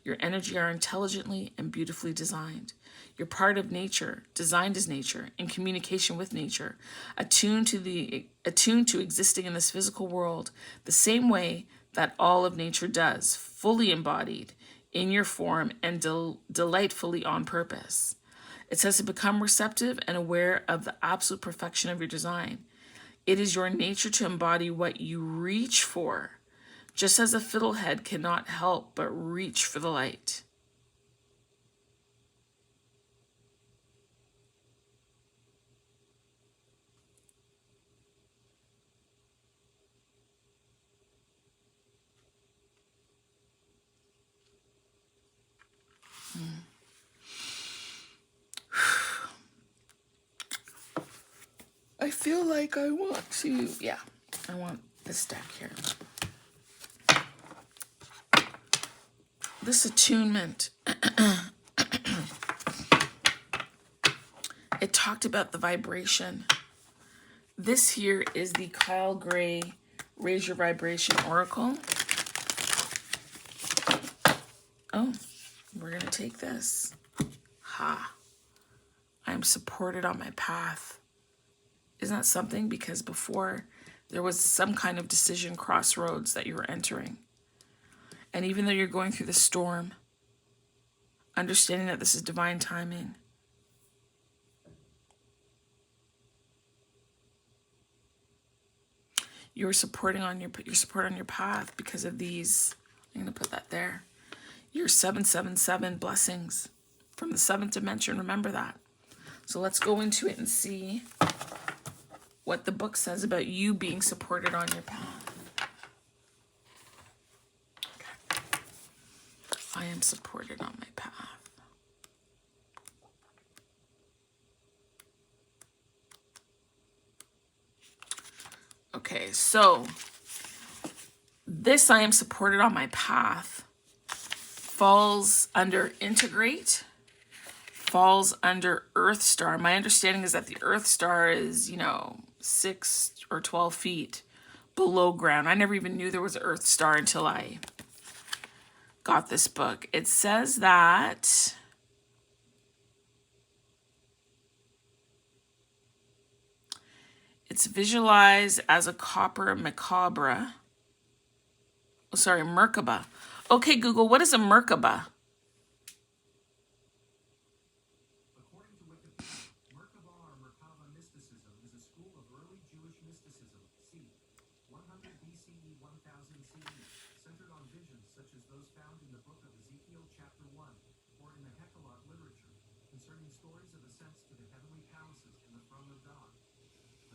Speaker 1: your energy are intelligently and beautifully designed. You're part of nature, designed as nature, in communication with nature, attuned to existing in this physical world the same way that all of nature does, fully embodied in your form and delightfully on purpose. It says to become receptive and aware of the absolute perfection of your design. It is your nature to embody what you reach for, just as a fiddlehead cannot help but reach for the light. I feel like I want I want this deck here. This attunement, it talked about the vibration. This here is the Kyle Gray Raise Your Vibration Oracle. Oh, We're going to take this. Ha. I am supported on my path. Isn't that something? Because before there was some kind of decision crossroads that you were entering. And even though you're going through the storm, understanding that this is divine timing. You're supporting on your path because of these. I'm going to put that there. Your 777 blessings from the seventh dimension. Remember that. So let's go into it and see what the book says about you being supported on your path. Okay. I am supported on my path. Okay, so this I am supported on my path falls under integrate, falls under Earth Star. My understanding is that the Earth Star is, 6 or 12 feet below ground. I never even knew there was an Earth Star until I got this book. It says that it's visualized as a copper Merkaba. Okay, Google, what is a Merkaba?
Speaker 2: According to Wikipedia, Merkaba or Merkaba mysticism is a school of early Jewish mysticism, c. 100 BCE, 1000 CE, centered on visions such as those found in the book of Ezekiel chapter 1, or in the Pickacard literature, concerning stories of ascents to the heavenly palaces and the throne of God.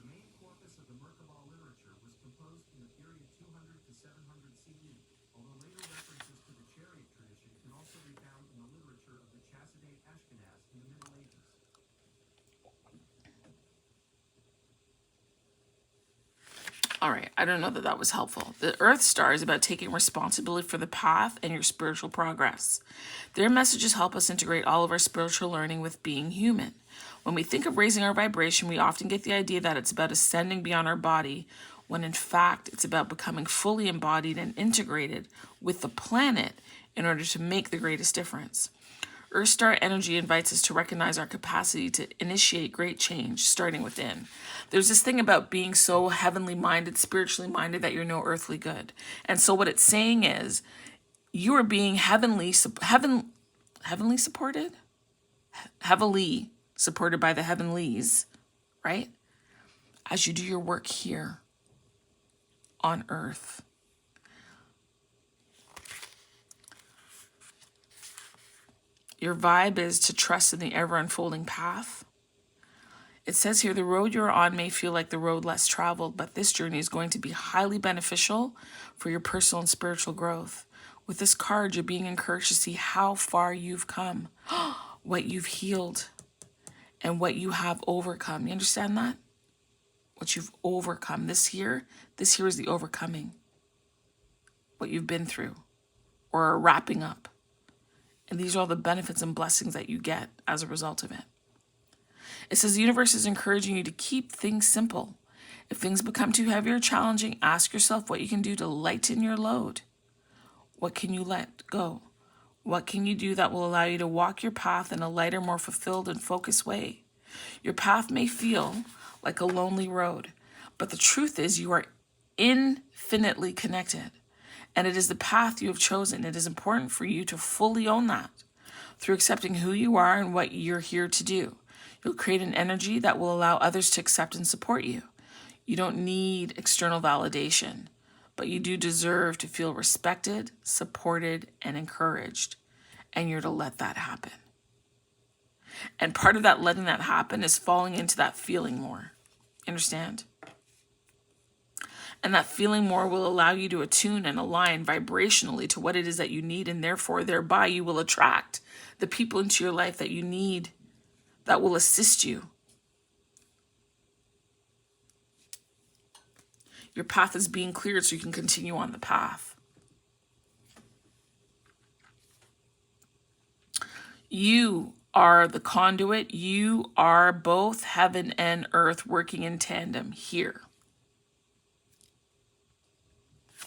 Speaker 2: The main corpus of the Merkaba literature was composed in the period 200 to 700 CE, although later references to the chariot tradition can also be found in the literature of the Chassidate Ashkenaz in the Middle Ages.
Speaker 1: All right, I don't know that that was helpful. The Earth Star is about taking responsibility for the path and your spiritual progress. Their messages help us integrate all of our spiritual learning with being human. When we think of raising our vibration, we often get the idea that it's about ascending beyond our body, when in fact it's about becoming fully embodied and integrated with the planet in order to make the greatest difference. Earth Star energy invites us to recognize our capacity to initiate great change, starting within. There's this thing about being so heavenly minded, spiritually minded, that you're no earthly good. And so what it's saying is, you are being heavily supported by the heavenlies, right? As you do your work here on earth. Your vibe is to trust in the ever-unfolding path. It says here, the road you're on may feel like the road less traveled, but this journey is going to be highly beneficial for your personal and spiritual growth. With this card, you're being encouraged to see how far you've come, what you've healed, and what you have overcome. You understand that? What you've overcome. This here is the overcoming. What you've been through or are wrapping up. And these are all the benefits and blessings that you get as a result of it. It says the universe is encouraging you to keep things simple. If things become too heavy or challenging, ask yourself what you can do to lighten your load. What can you let go? What can you do that will allow you to walk your path in a lighter, more fulfilled and focused way? Your path may feel like a lonely road, but the truth is you are infinitely connected. And it is the path you have chosen. It is important for you to fully own that. Through accepting who you are and what you're here to do, you'll create an energy that will allow others to accept and support you. You don't need external validation, but you do deserve to feel respected, supported, and encouraged. And you're to let that happen. And part of that letting that happen is falling into that feeling more. Understand? And that feeling more will allow you to attune and align vibrationally to what it is that you need, and therefore, thereby, you will attract the people into your life that you need, that will assist you. Your path is being cleared so you can continue on the path. You are the conduit. You are both heaven and earth working in tandem here.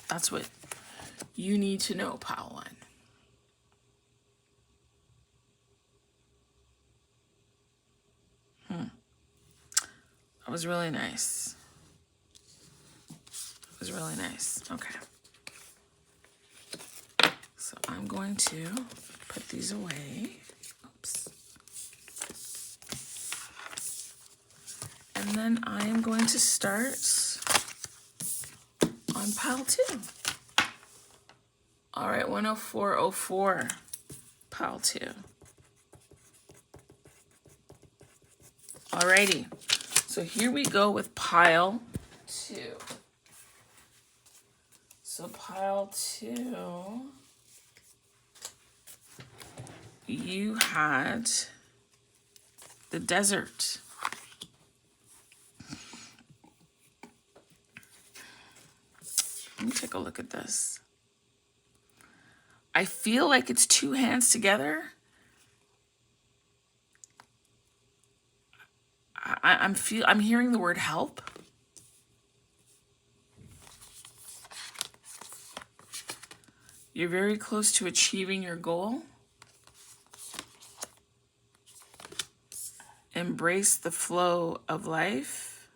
Speaker 1: That's what you need to know, Padawan. That was really nice. It was really nice. Okay. So I'm going to put these away. Oops. And then I am going to start on pile 2. All right, 10404, pile 2. Alrighty, so here we go with pile 2. So pile 2, you had the desert. Let me take a look at this. I feel like it's 2 hands together. I'm hearing the word help. You're very close to achieving your goal. Embrace the flow of life.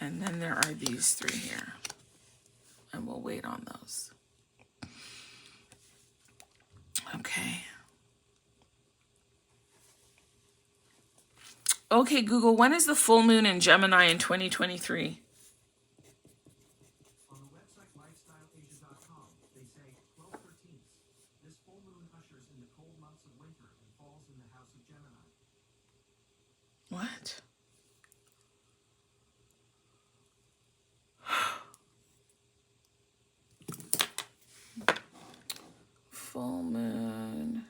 Speaker 1: And then there are these 3 here. And we'll wait on those. Okay. Okay, Google, when is the full moon in Gemini in 2023?
Speaker 2: On the website lifestyleasia.com, they say 12/13. This full moon ushers in the cold months of winter and falls in the house of Gemini.
Speaker 1: What? Full moon.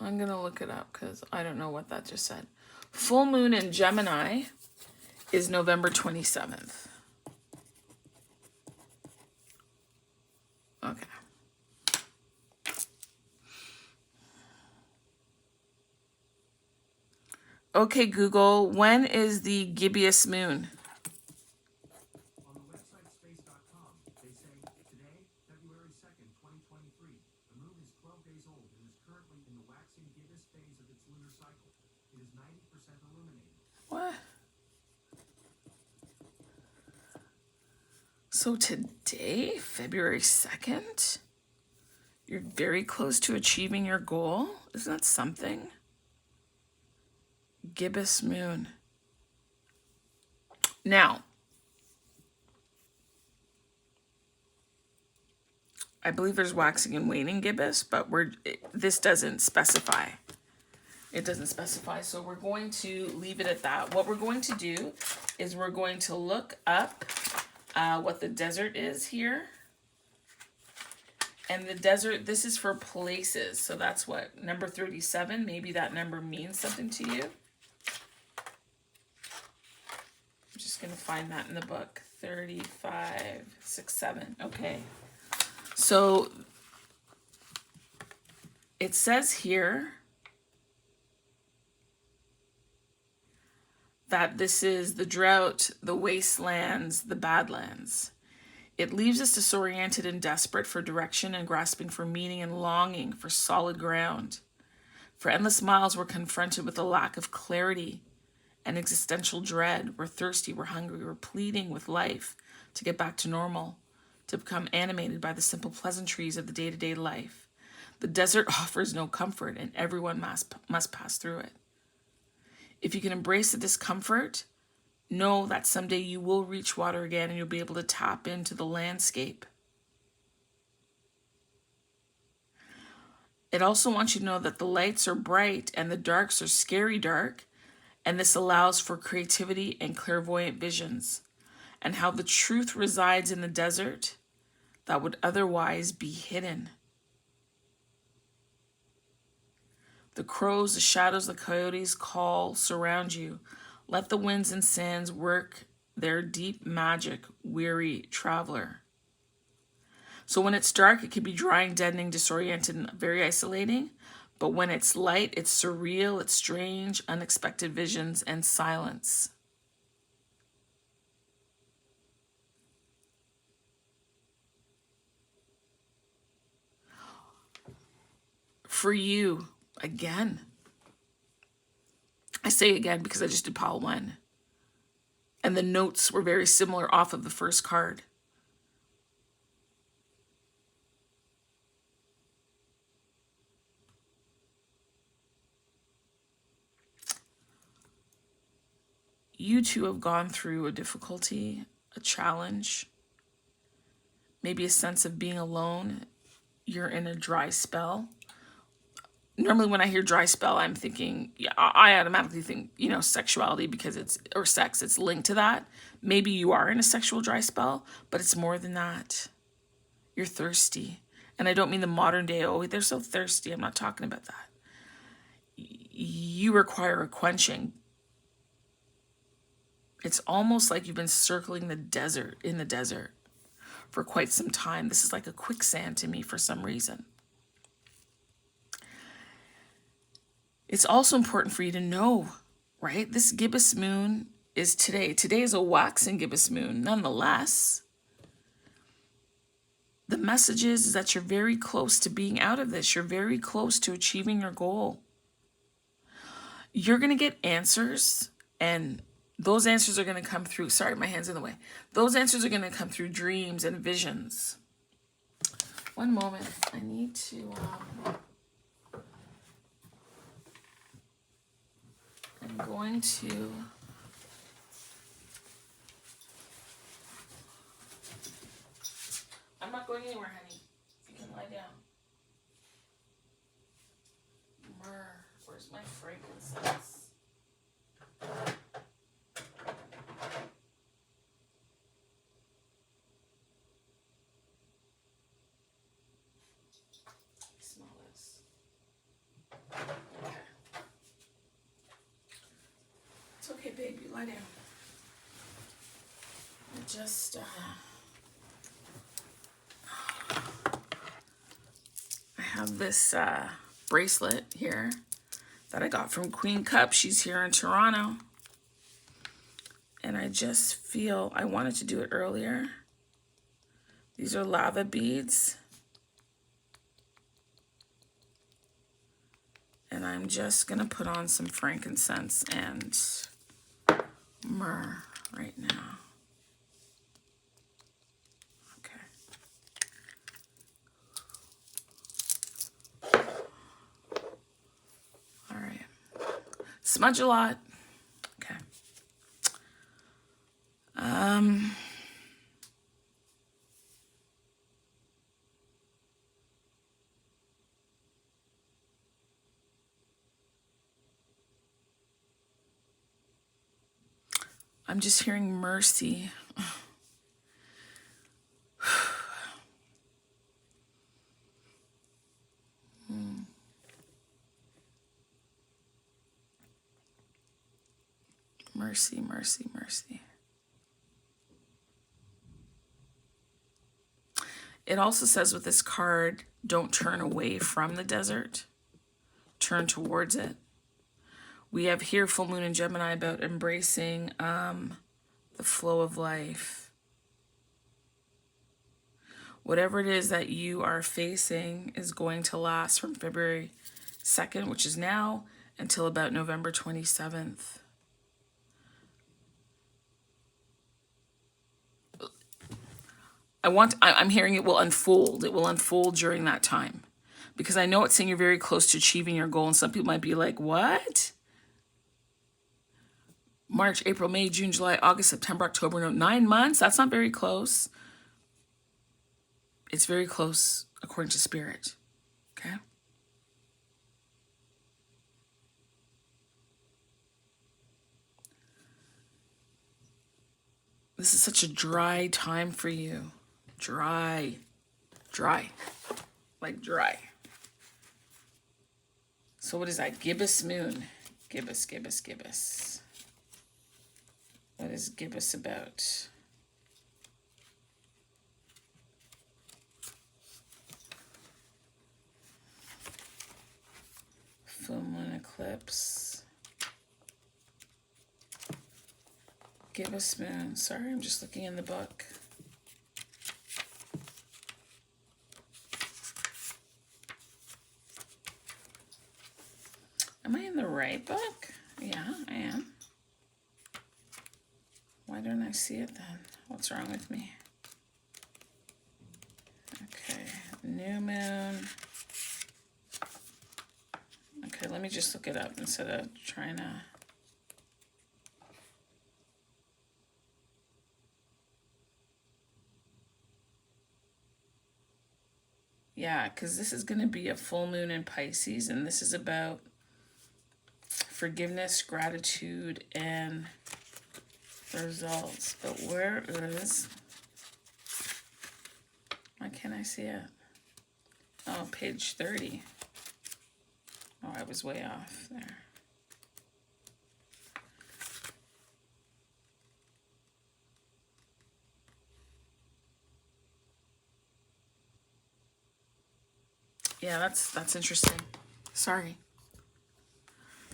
Speaker 1: I'm going to look it up because I don't know what that just said. Full moon in Gemini is November 27th. Okay. Okay, Google, when is the gibbous moon?
Speaker 2: On the website space.com, they say today, February 2nd, 2023, the moon is 12 days old and is currently in the waxing gibbous phase of its lunar cycle. It is 90% illuminated.
Speaker 1: What? So today, February 2nd, you're very close to achieving your goal. Isn't that something? Gibbous moon. Now, I believe there's waxing and waning gibbous, but this doesn't specify. It doesn't specify, so we're going to leave it at that. What we're going to do is we're going to look up what the desert is here. And the desert, this is for places, so that's what, number 37, maybe that number means something to you. I'm just going to find that in the book. 3567. Okay. So it says here that this is the drought, the wastelands, the badlands. It leaves us disoriented and desperate for direction and grasping for meaning and longing for solid ground. For endless miles, we're confronted with a lack of clarity and existential dread. We're thirsty, we're hungry, we're pleading with life to get back to normal, to become animated by the simple pleasantries of the day-to-day life. The desert offers no comfort, and everyone must pass through it. If you can embrace the discomfort, know that someday you will reach water again and you'll be able to tap into the landscape. It also wants you to know that the lights are bright and the darks are scary dark, and this allows for creativity and clairvoyant visions, and how the truth resides in the desert that would otherwise be hidden. The crows, the shadows, the coyotes call, surround you. Let the winds and sands work their deep magic, weary traveler. So when it's dark, it can be drying, deadening, disoriented, and very isolating. But when it's light, it's surreal, it's strange, unexpected visions, and silence. For you, again, I say again because I just did pile 1. And the notes were very similar off of the first card. You two have gone through a difficulty, a challenge, maybe a sense of being alone. You're in a dry spell. Normally when I hear dry spell, I'm thinking, yeah, I automatically think, you know, sexuality because or sex, it's linked to that. Maybe you are in a sexual dry spell, but it's more than that. You're thirsty. And I don't mean the modern day, oh, they're so thirsty. I'm not talking about that. You require a quenching. It's almost like you've been circling the desert, in the desert, for quite some time. This is like a quicksand to me for some reason. It's also important for you to know, right? This gibbous moon is today. Today is a waxing gibbous moon. Nonetheless, the message is that you're very close to being out of this. You're very close to achieving your goal. You're going to get answers, and those answers are going to come through. Sorry, my hand's in the way. Those answers are going to come through dreams and visions. One moment. I need to... I'm going to... I'm not going anywhere, honey. You can lie down. Myrrh. Where's my frankincense? Smell this. Okay. It's okay, babe. You lie down. I just, I have this bracelet here that I got from Queen Cup. She's here in Toronto. And I just feel I wanted to do it earlier. These are lava beads. And I'm just going to put on some frankincense and myrrh right now. Okay. All right. Smudge a lot. Okay. I'm just hearing mercy. Mercy, mercy, mercy. It also says with this card, don't turn away from the desert. Turn towards it. We have here full moon in Gemini about embracing the flow of life. Whatever it is that you are facing is going to last from February 2nd, which is now, until about November 27th. I'm hearing it will unfold. It will unfold during that time. Because I know it's saying you're very close to achieving your goal, and some people might be like, what? March, April, May, June, July, August, September, October, no, 9 months? That's not very close. It's very close according to Spirit. Okay? This is such a dry time for you. Dry. Dry. Like dry. So what is that? Gibbous moon. Gibbous, gibbous, gibbous. What is gibbous about? Full moon eclipse. Gibbous moon. Sorry, I'm just looking in the book. Am I in the right book? Yeah, I am. Why don't I see it then? What's wrong with me? Okay, new moon. Okay, let me just look it up instead of trying to... Yeah, because this is going to be a full moon in Pisces, and this is about forgiveness, gratitude, and results. But where is... Why can't I see it? Oh, page 30. Oh, I was way off there. Yeah, that's interesting. Sorry.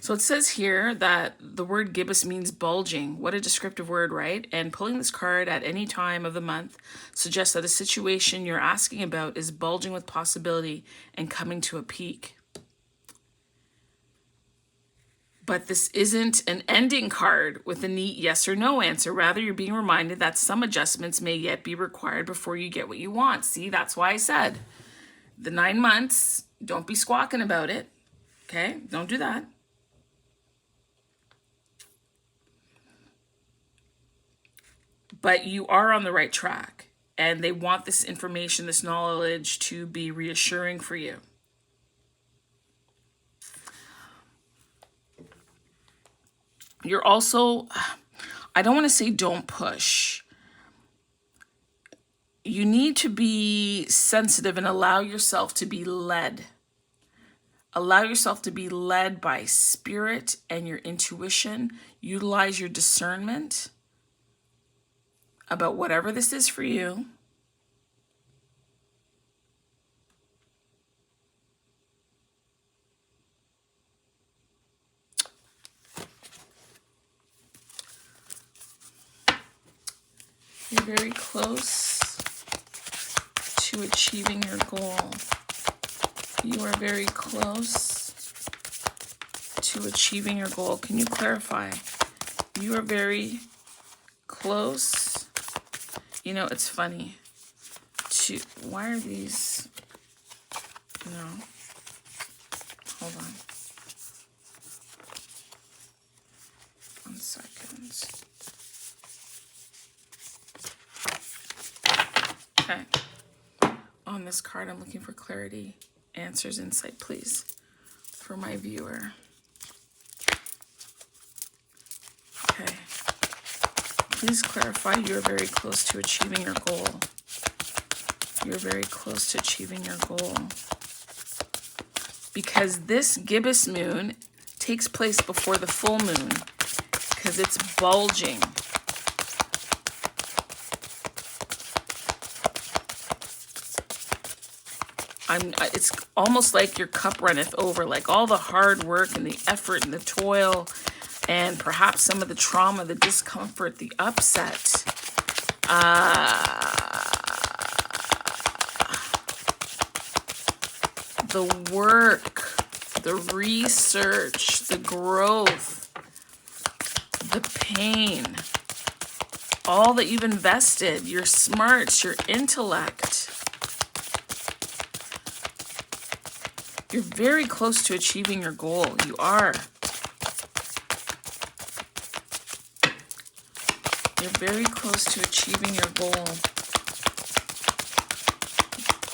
Speaker 1: So it says here that the word gibbous means bulging. What a descriptive word, right? And pulling this card at any time of the month suggests that a situation you're asking about is bulging with possibility and coming to a peak. But this isn't an ending card with a neat yes or no answer. Rather, you're being reminded that some adjustments may yet be required before you get what you want. See, that's why I said the 9 months, don't be squawking about it. Okay? Don't do that. But you are on the right track. And they want this information, this knowledge to be reassuring for you. You're also, I don't want to say don't push. You need to be sensitive and allow yourself to be led. Allow yourself to be led by spirit and your intuition. Utilize your discernment about whatever this is for you. You're very close to achieving your goal. You are very close to achieving your goal. Can you clarify? You are very close. You know, it's funny. Why are these? No. Hold on. 1 second. Okay. On this card, I'm looking for clarity, answers, insight, please, for my viewer. Okay. Please clarify you're very close to achieving your goal. You're very close to achieving your goal. Because this gibbous moon takes place before the full moon, because it's bulging. It's almost like your cup runneth over, like all the hard work and the effort and the toil and perhaps some of the trauma, the discomfort, the upset. The work, the research, the growth, the pain, all that you've invested, your smarts, your intellect. You're very close to achieving your goal. You are. You're very close to achieving your goal.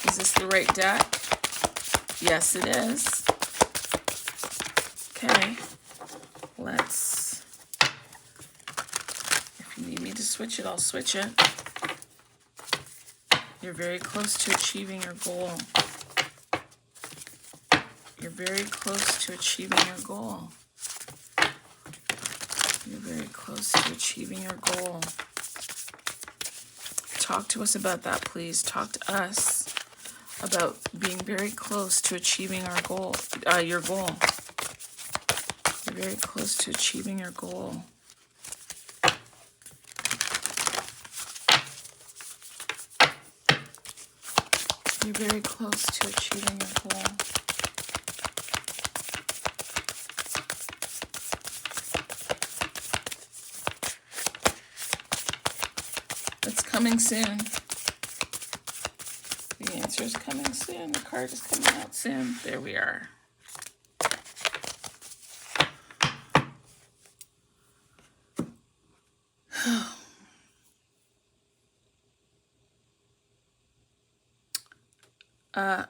Speaker 1: Is this the right deck? Yes, it is. Okay. Let's... If you need me to switch it, I'll switch it. You're very close to achieving your goal. You're very close to achieving your goal. You're very close to achieving your goal. Talk to us about that, please. Talk to us about being very close to achieving our goal, your goal. You're very close to achieving your goal. You're very close to achieving your goal. It's coming soon. The answer is coming soon. The card is coming out soon. There we are.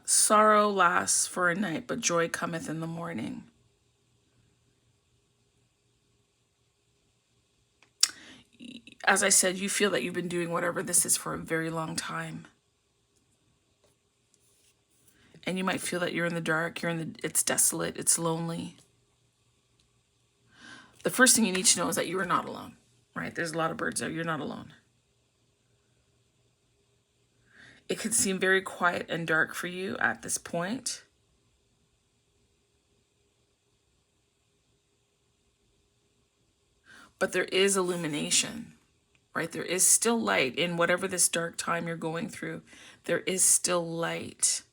Speaker 1: Sorrow lasts for a night, but joy cometh in the morning. As I said, you feel that you've been doing whatever this is for a very long time. And you might feel that you're in the dark, it's desolate, it's lonely. The first thing you need to know is that you are not alone, right? There's a lot of birds there. You're not alone. It could seem very quiet and dark for you at this point. But there is illumination, right? There is still light in whatever this dark time you're going through. There is still light.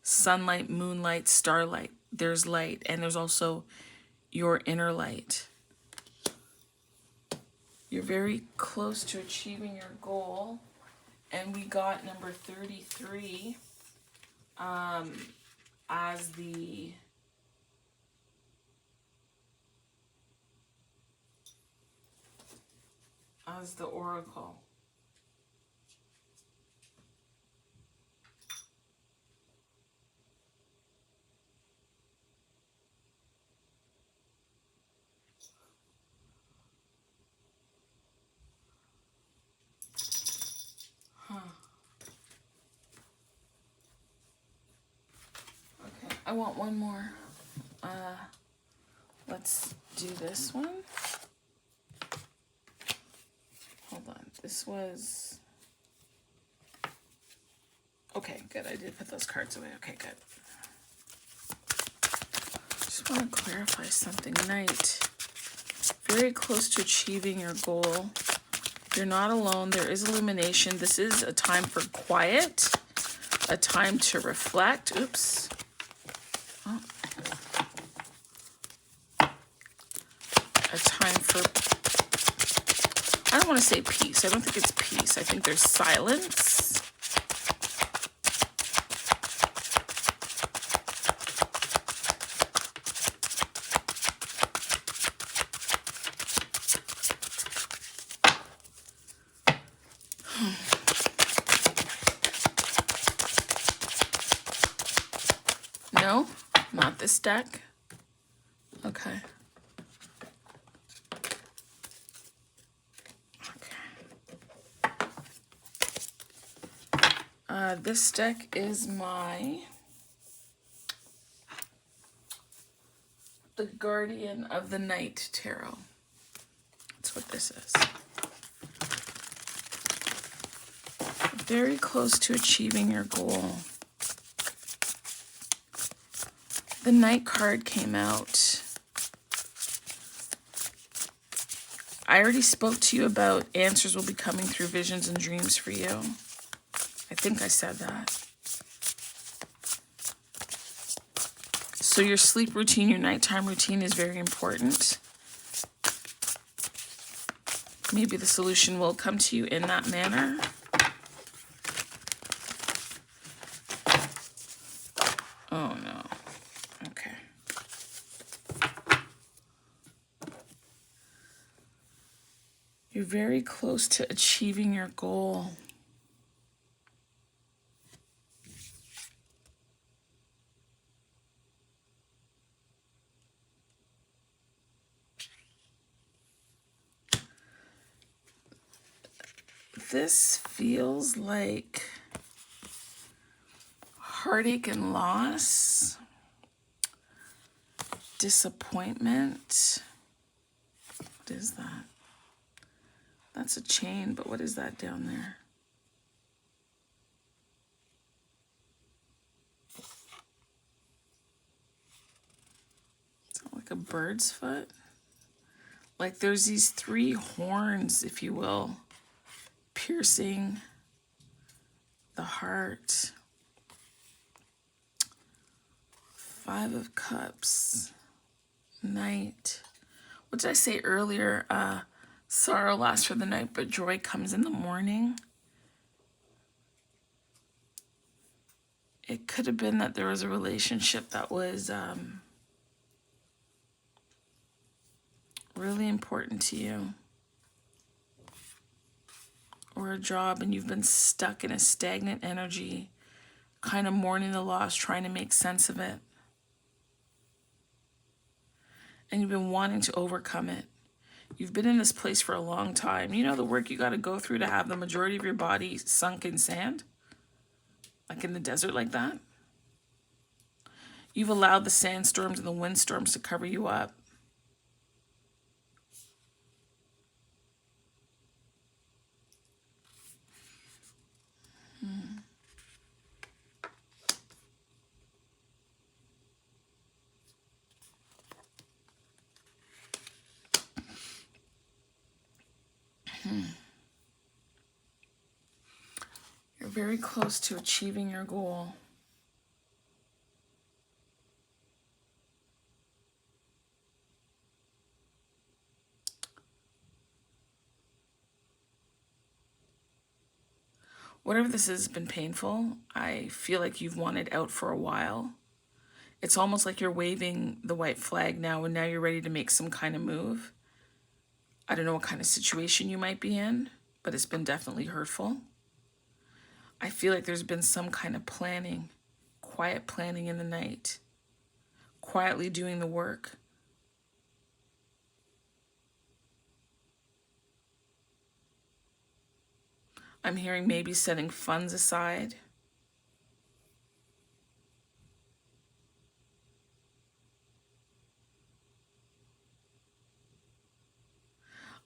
Speaker 1: Sunlight, moonlight, starlight. There's light. And there's also your inner light. You're very close to achieving your goal. And we got number 33 as the oracle. Okay, I want one more. Let's do this one. Hold on. This was... Okay, good. I did put those cards away. Okay, good. Just want to clarify something. Night. Very close to achieving your goal. You're not alone. There is illumination. This is a time for quiet, a time to reflect. Oops. Oh. A time for, I don't want to say peace. I don't think it's peace. I think there's silence. No, not this deck. Okay. This deck is the Guardian of the Night Tarot. That's what this is. Very close to achieving your goal. The Night card came out. I already spoke to you about answers will be coming through visions and dreams for you. I think I said that. So your sleep routine, your nighttime routine is very important. Maybe the solution will come to you in that manner. Oh no. Okay. You're very close to achieving your goal. This feels like heartache and loss, disappointment. What is that? That's a chain, but what is that down there? Is that like a bird's foot? Like there's these three horns, if you will, piercing the heart. 5 of Cups. Night. What did I say earlier? Sorrow lasts for the night, but joy comes in the morning. It could have been that there was a relationship that was really important to you, or a job, and you've been stuck in a stagnant energy, kind of mourning the loss, trying to make sense of it. And you've been wanting to overcome it. You've been in this place for a long time. You know the work you got to go through to have the majority of your body sunk in sand? Like in the desert like that? You've allowed the sandstorms and the windstorms to cover you up. You're very close to achieving your goal. Whatever this has been painful. I feel like you've wanted out for a while. It's almost like you're waving the white flag now, and now you're ready to make some kind of move. I don't know what kind of situation you might be in, but it's been definitely hurtful. I feel like there's been some kind of planning, quiet planning in the night, quietly doing the work. I'm hearing maybe setting funds aside.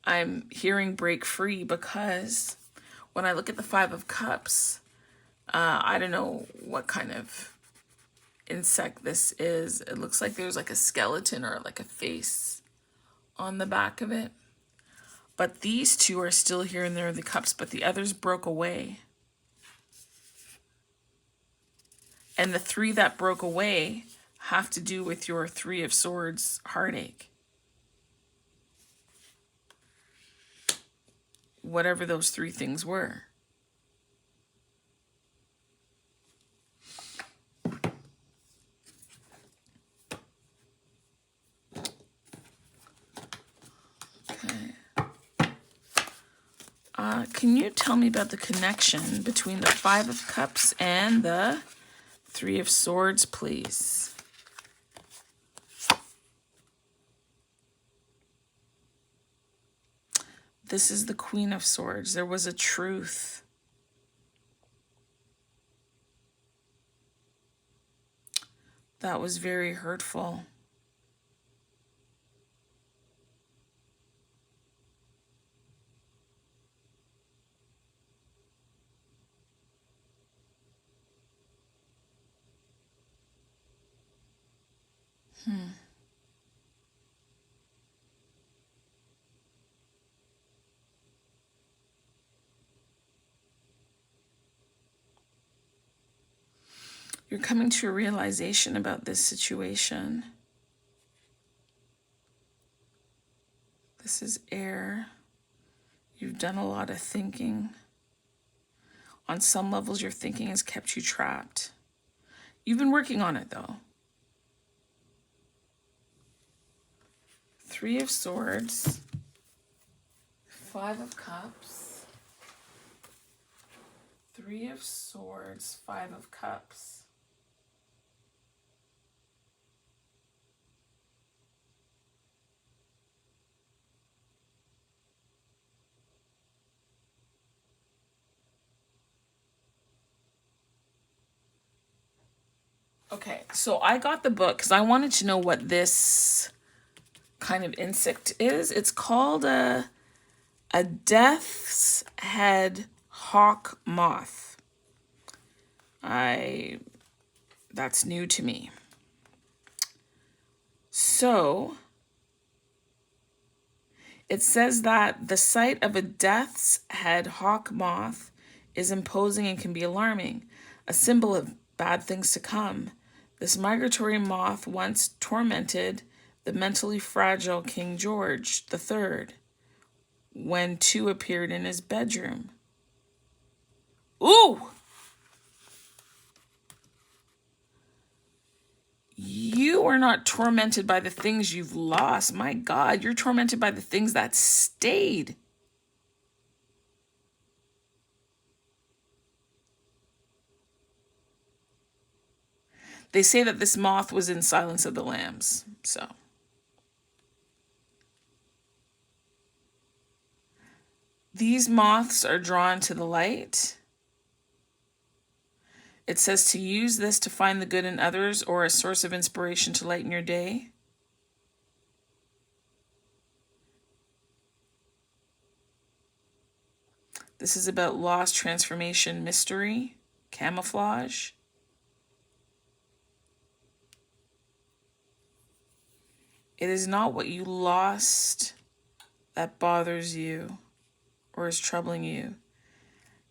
Speaker 1: I'm hearing break free, because when I look at the Five of Cups, I don't know what kind of insect this is. It looks like there's like a skeleton or like a face on the back of it. But these two are still here and there in the cups, but the others broke away. And the three that broke away have to do with your Three of Swords heartache. Whatever those three things were. Can you tell me about the connection between the Five of Cups and the Three of Swords, please? This is the Queen of Swords. There was a truth. That was very hurtful. You're coming to a realization about this situation. This is air. You've done a lot of thinking. On some levels, your thinking has kept you trapped. You've been working on it, though. Three of Swords. Five of Cups. Three of Swords. Five of Cups. Okay, so I got the book because I wanted to know what this kind of insect is. It's called a death's head hawk moth. That's new to me. So it says that the sight of a death's head hawk moth is imposing and can be alarming, a symbol of bad things to come. This migratory moth once tormented the mentally fragile King George III. when two appeared in his bedroom. Ooh! You are not tormented by the things you've lost. My God, you're tormented by the things that stayed. They say that this moth was in Silence of the Lambs. So these moths are drawn to the light. It says to use this to find the good in others or a source of inspiration to lighten your day. This is about loss, transformation, mystery, camouflage. It is not what you lost that bothers you or is troubling you.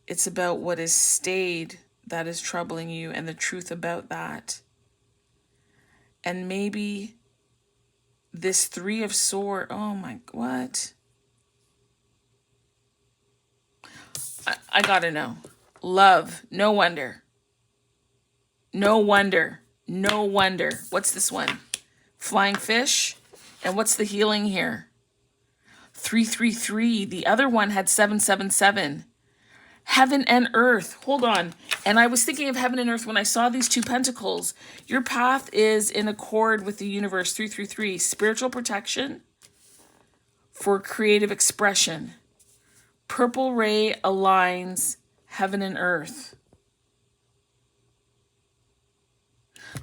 Speaker 1: It's about what has stayed that is troubling you and the truth about that. And maybe this Three of Swords, oh my, what? I gotta know. Love, no wonder. No wonder. No wonder. What's this one? Flying fish? And what's the healing here? 333. The other one had 777. Heaven and earth. Hold on. And I was thinking of heaven and earth when I saw these two pentacles. Your path is in accord with the universe. 333. Spiritual protection for creative expression. Purple ray aligns heaven and earth.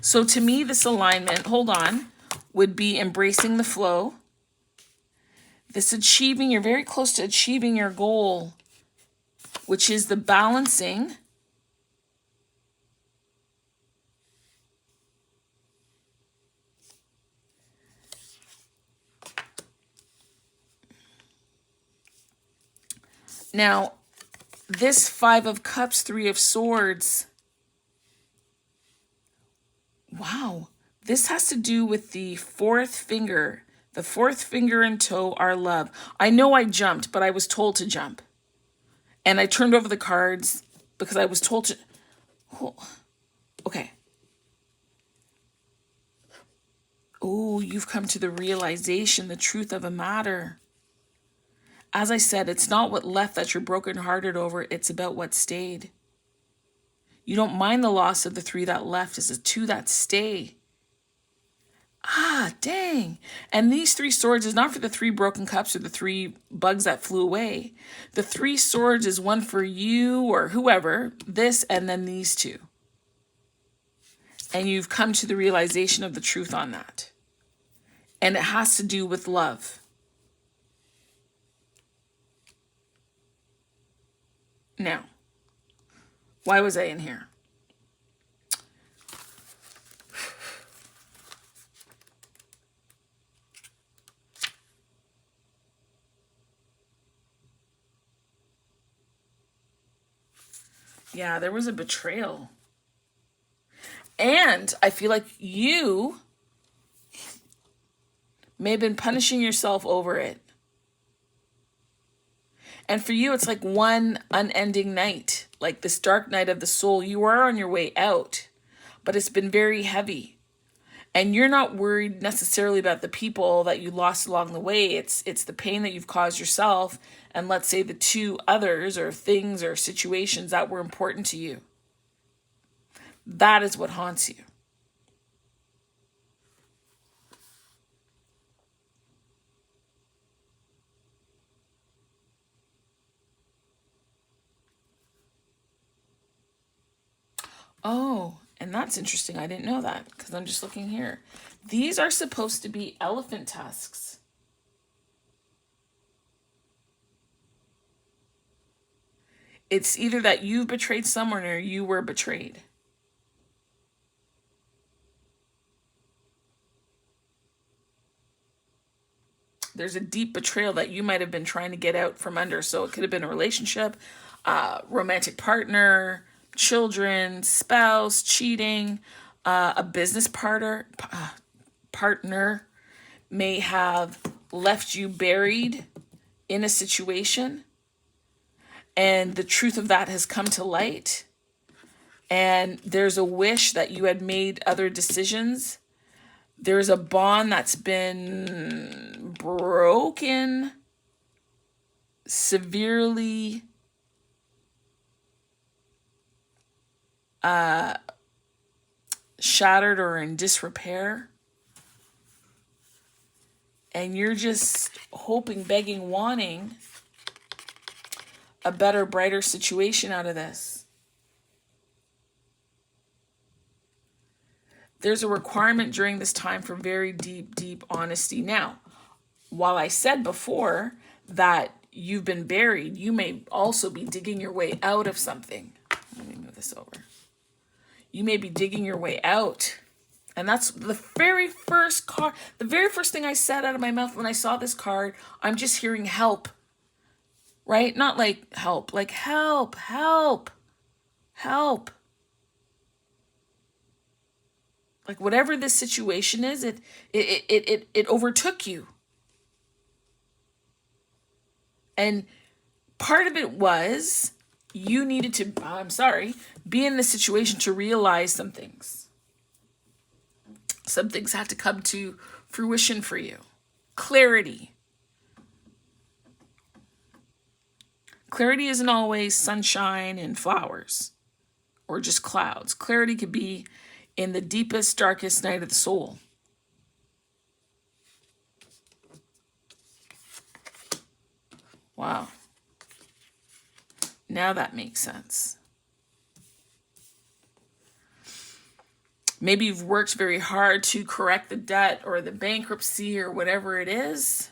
Speaker 1: So to me, this alignment, hold on, would be embracing the flow. This achieving, you're very close to achieving your goal, which is the balancing. Now, this Five of Cups, Three of Swords, wow, this has to do with the fourth finger. The fourth finger and toe are love. I know I jumped, but I was told to jump. And I turned over the cards because I was told to. Oh, okay. Oh, you've come to the realization, the truth of a matter. As I said, it's not what left that you're brokenhearted over. It's about what stayed. You don't mind the loss of the three that left. It's the two that stay. Ah, dang. And these three swords is not for the three broken cups or the three bugs that flew away. The three swords is one for you or whoever, this and then these two. And you've come to the realization of the truth on that. And it has to do with love. Now, why was I in here? Yeah, there was a betrayal. And I feel like you may have been punishing yourself over it. And for you, it's like one unending night, like this dark night of the soul. You are on your way out, but it's been very heavy. And you're not worried necessarily about the people that you lost along the way. It's the pain that you've caused yourself. And let's say the two others or things or situations that were important to you. That is what haunts you. Oh, and that's interesting. I didn't know that because I'm just looking here. These are supposed to be elephant tusks. It's either that you've betrayed someone or you were betrayed. There's a deep betrayal that you might have been trying to get out from under. So it could have been a relationship, romantic partner, children, spouse, cheating, a business partner may have left you buried in a situation, and the truth of that has come to light, and there's a wish that you had made other decisions. There's a bond that's been broken, severely shattered or in disrepair. And you're just hoping, begging, wanting a better, brighter situation out of this. There's a requirement during this time for very deep, deep honesty. Now, while I said before that you've been buried, you may also be digging your way out of something. Let me move this over. You may be digging your way out. And that's the very first card. The very first thing I said out of my mouth when I saw this card, I'm just hearing help. Right? Not like help, like help, help, help. Like whatever this situation is, it overtook you. And part of it was you needed to, be in the situation to realize some things. Some things had to come to fruition for you. Clarity. Clarity isn't always sunshine and flowers or just clouds. Clarity could be in the deepest, darkest night of the soul. Wow. Now that makes sense. Maybe you've worked very hard to correct the debt or the bankruptcy or whatever it is,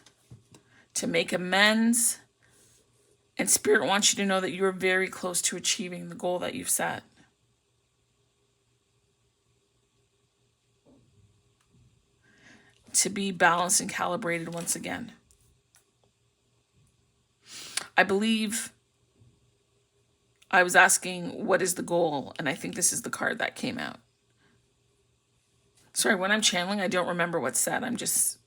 Speaker 1: to make amends. And Spirit wants you to know that you are very close to achieving the goal that you've set. To be balanced and calibrated once again. I believe I was asking, what is the goal? And I think this is the card that came out. Sorry, when I'm channeling, I don't remember what's said. I'm just,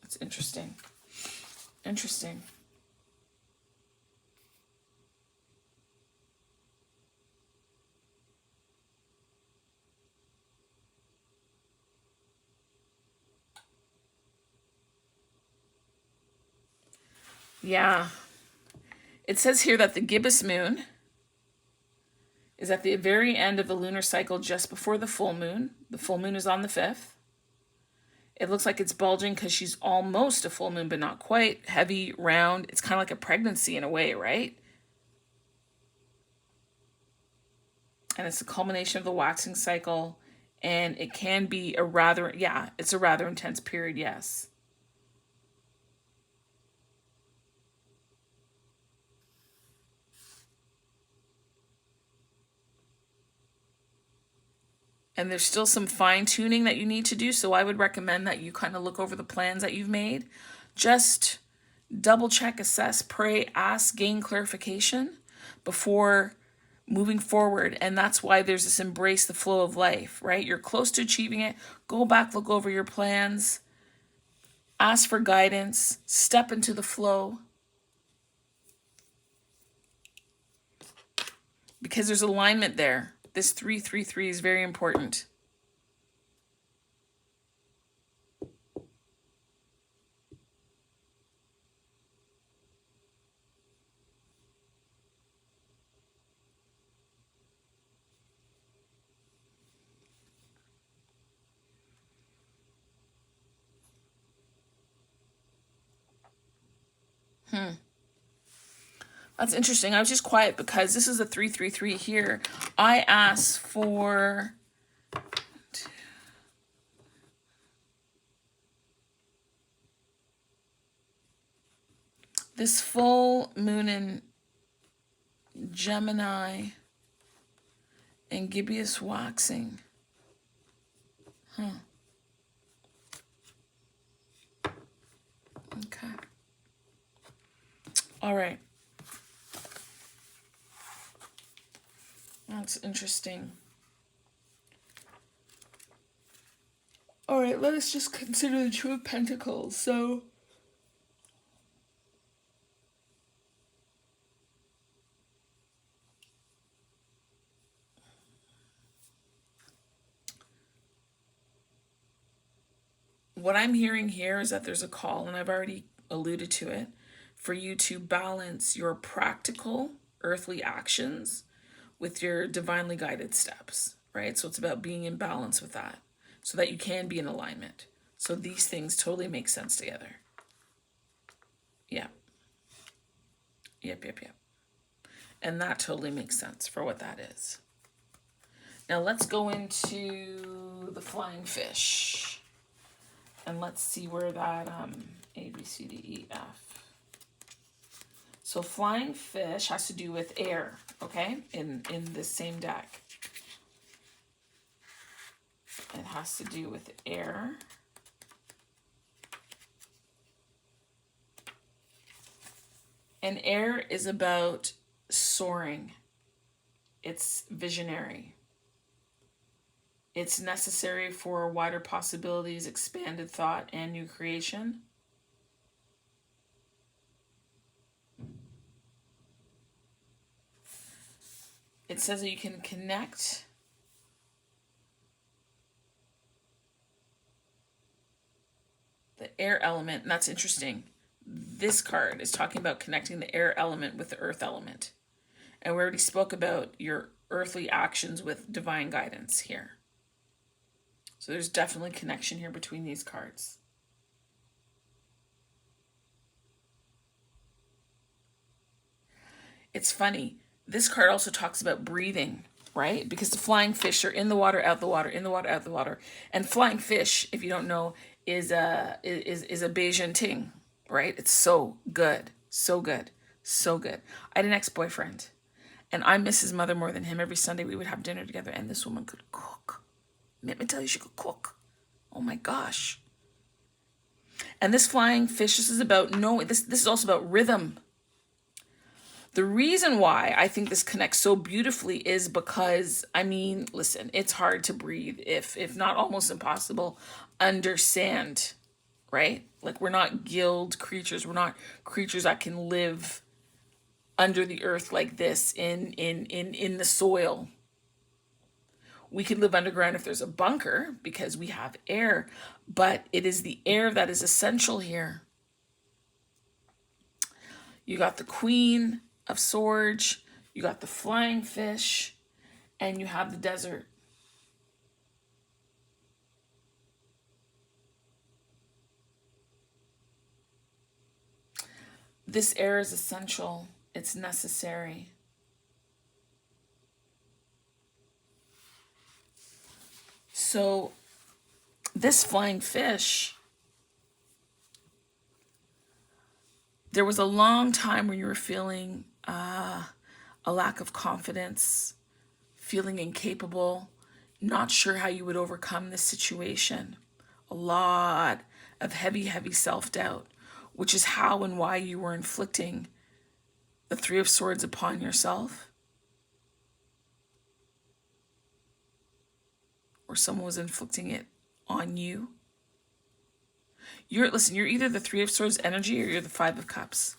Speaker 1: That's interesting. Interesting. Yeah. It says here that the gibbous moon is at the very end of the lunar cycle just before the full moon. The full moon is on the 5th. It looks like it's bulging because she's almost a full moon, but not quite. Heavy, round. It's kind of like a pregnancy in a way, right? And it's the culmination of the waxing cycle. And it can be it's a rather intense period, yes. And there's still some fine tuning that you need to do. So I would recommend that you kind of look over the plans that you've made. Just double check, assess, pray, ask, gain clarification before moving forward. And that's why there's this embrace the flow of life, right? You're close to achieving it. Go back, look over your plans, ask for guidance, step into the flow. Because there's alignment there. This 333 is very important. That's interesting. I was just quiet because this is a 333 here. I asked for this full moon in Gemini and gibbous waxing. Okay. All right. That's interesting. All right, let us just consider the Two of Pentacles. So what I'm hearing here is that there's a call, and I've already alluded to it, for you to balance your practical earthly actions with your divinely guided steps, right? So it's about being in balance with that so that you can be in alignment. So these things totally make sense together. Yeah. Yep. And that totally makes sense for what that is. Now let's go into the flying fish. And let's see where that A, B, C, D, E, F. So flying fish has to do with air, okay? In the same deck. It has to do with air. And air is about soaring. It's visionary. It's necessary for wider possibilities, expanded thought, and new creation. It says that you can connect the air element, and that's interesting. This card is talking about connecting the air element with the earth element. And we already spoke about your earthly actions with divine guidance here. So there's definitely connection here between these cards. It's funny. This card also talks about breathing, right? Because the flying fish are in the water, out the water, in the water, out the water. And flying fish, if you don't know, is a Bayesian ting, right? It's so good. So good. So good. I had an ex-boyfriend, and I miss his mother more than him. Every Sunday we would have dinner together, and this woman could cook. Let me tell you, she could cook. Oh my gosh. And this flying fish, this is about knowing, this is also about rhythm. The reason why I think this connects so beautifully is because, I mean, listen, it's hard to breathe, if not almost impossible, under sand, right? Like, we're not gilled creatures. We're not creatures that can live under the earth like this in the soil. We can live underground if there's a bunker because we have air, but it is the air that is essential here. You got the Queen of Swords, you got the flying fish, and you have the desert. This air is essential. It's necessary. So this flying fish, there was a long time where you were feeling a lack of confidence, feeling incapable, not sure how you would overcome this situation. A lot of heavy self-doubt, which is how and why you were inflicting the Three of Swords upon yourself. Or someone was inflicting it on you. You're either the Three of Swords energy or you're the Five of Cups.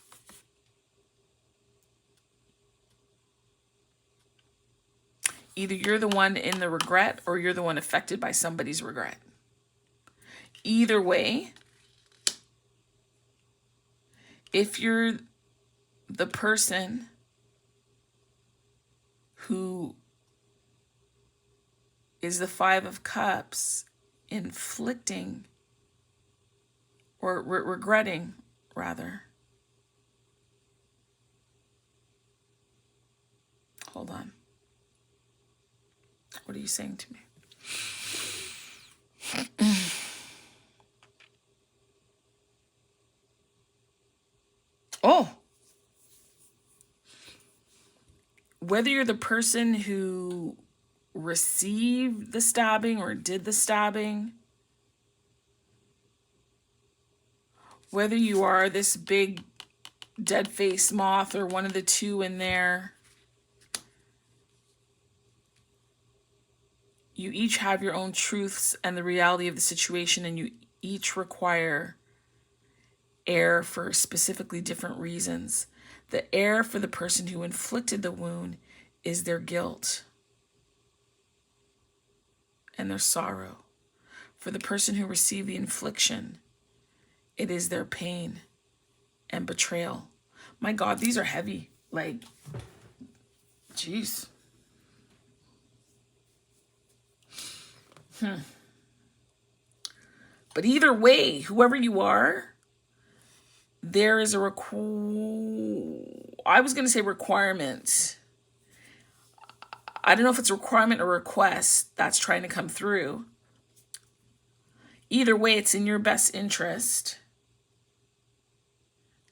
Speaker 1: Either you're the one in the regret or you're the one affected by somebody's regret. Either way, if you're the person who is the Five of Cups inflicting or regretting, rather. Hold on. What are you saying to me? Oh. Whether you're the person who received the stabbing or did the stabbing, whether you are this big dead face moth or one of the two in there, You each have your own truths and the reality of the situation, and you each require air for specifically different reasons. The air for the person who inflicted the wound is their guilt and their sorrow. For the person who received the infliction, it is their pain and betrayal. My God, these are heavy. Like, jeez. But either way, whoever you are, there is a I was going to say requirement. I don't know if it's a requirement or request that's trying to come through. Either way, it's in your best interest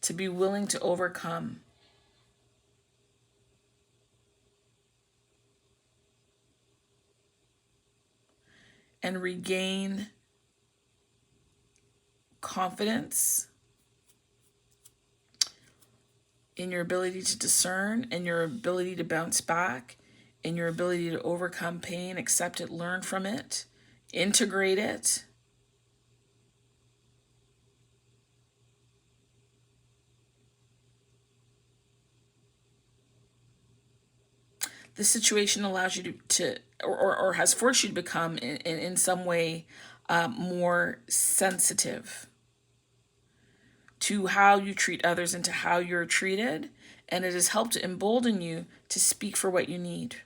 Speaker 1: to be willing to overcome. And regain confidence in your ability to discern and your ability to bounce back and your ability to overcome pain, accept it, learn from it, integrate it. This situation allows you or has forced you to become in some way more sensitive to how you treat others and to how you're treated. And it has helped to embolden you to speak for what you need.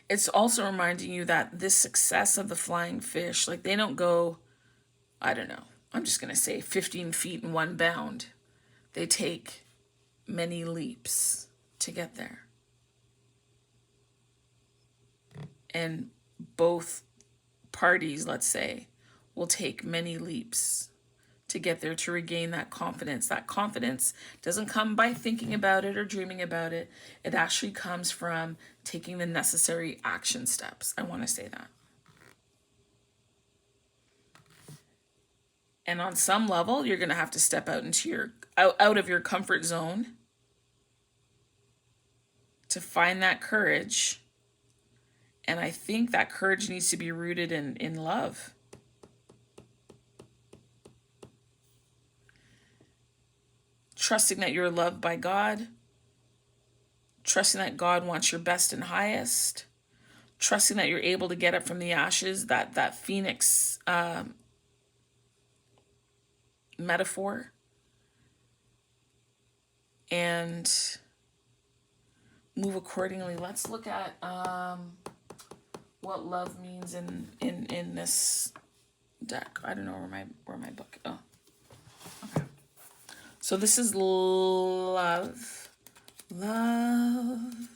Speaker 1: It's also reminding you that this success of the flying fish, like they don't go, I don't know, I'm just going to say 15 feet in one bound. They take many leaps to get there. And both parties, let's say, will take many leaps to get there, to regain that confidence. That confidence doesn't come by thinking about it or dreaming about it. It actually comes from taking the necessary action steps. I want to say that. And on some level, you're going to have to step out into out of your comfort zone to find that courage. And I think that courage needs to be rooted in love. Trusting that you're loved by God. Trusting that God wants your best and highest. Trusting that you're able to get up from the ashes, that phoenix metaphor. And move accordingly. Let's look at what love means in this deck. I don't know where my book. Oh, okay. So this is love. Love,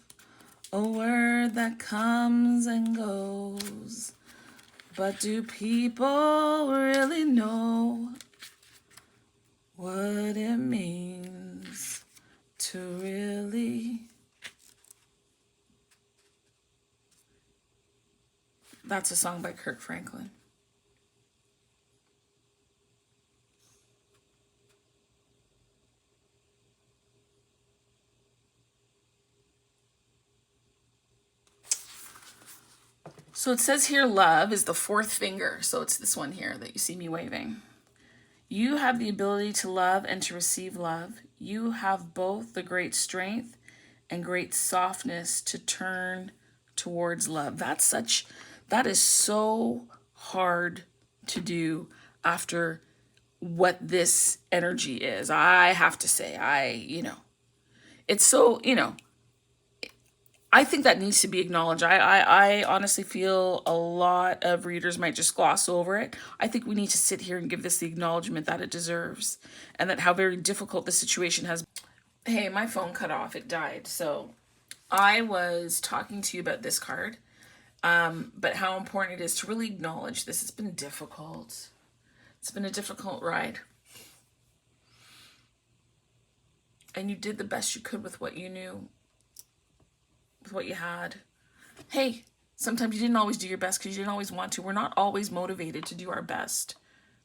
Speaker 1: a word that comes and goes. But do people really know what it means to really? That's a song by Kirk Franklin. So it says here, love is the fourth finger. So it's this one here that you see me waving. You have the ability to love and to receive love. You have both the great strength and great softness to turn towards love. That is so hard to do after what this energy is. I have to say, it's so, I think that needs to be acknowledged. I honestly feel a lot of readers might just gloss over it. I think we need to sit here and give this the acknowledgement that it deserves, and that how very difficult the situation has. Hey, my phone cut off. It died. So I was talking to you about this card, But how important it is to really acknowledge this. It's been difficult. It's been a difficult ride. And you did the best you could with what you knew, with what you had. Hey, sometimes you didn't always do your best because you didn't always want to. We're not always motivated to do our best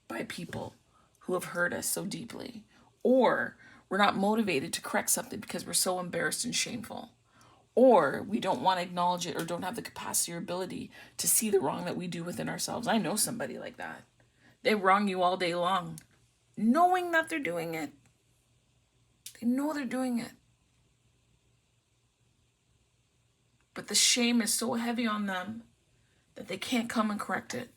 Speaker 1: by people who have hurt us so deeply. Or we're not motivated to correct something because we're so embarrassed and shameful. Or we don't want to acknowledge it or don't have the capacity or ability to see the wrong that we do within ourselves. I know somebody like that. They wrong you all day long, knowing that they're doing it. They know they're doing it. But the shame is so heavy on them that they can't come and correct it.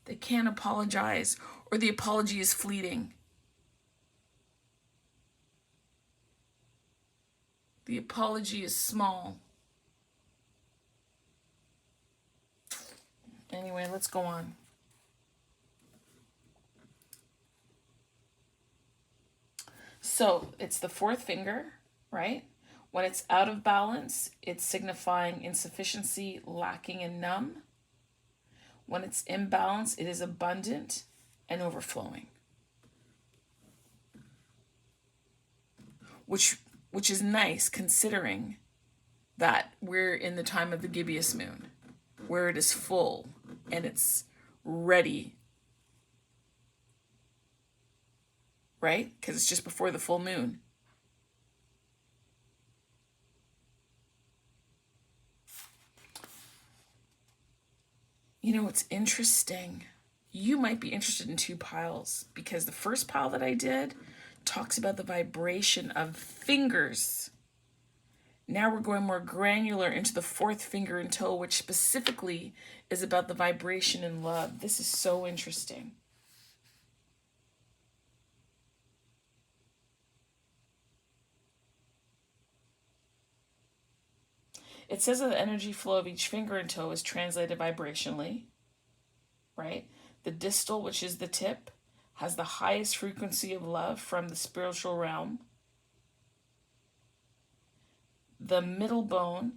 Speaker 1: They can't apologize, or the apology is fleeting. The apology is small. Anyway, let's go on. So it's the fourth finger, right? When it's out of balance, it's signifying insufficiency, lacking, and numb. When it's in balance, it is abundant and overflowing. Which is nice considering that we're in the time of the gibbous moon, where it is full and it's ready, right? Because it's just before the full moon. You know, it's interesting. You might be interested in two piles because the first pile that I did talks about the vibration of fingers. Now we're going more granular into the fourth finger and toe, which specifically is about the vibration in love. This is so interesting. It says that the energy flow of each finger and toe is translated vibrationally, right? The distal, which is the tip, has the highest frequency of love from the spiritual realm. The middle bone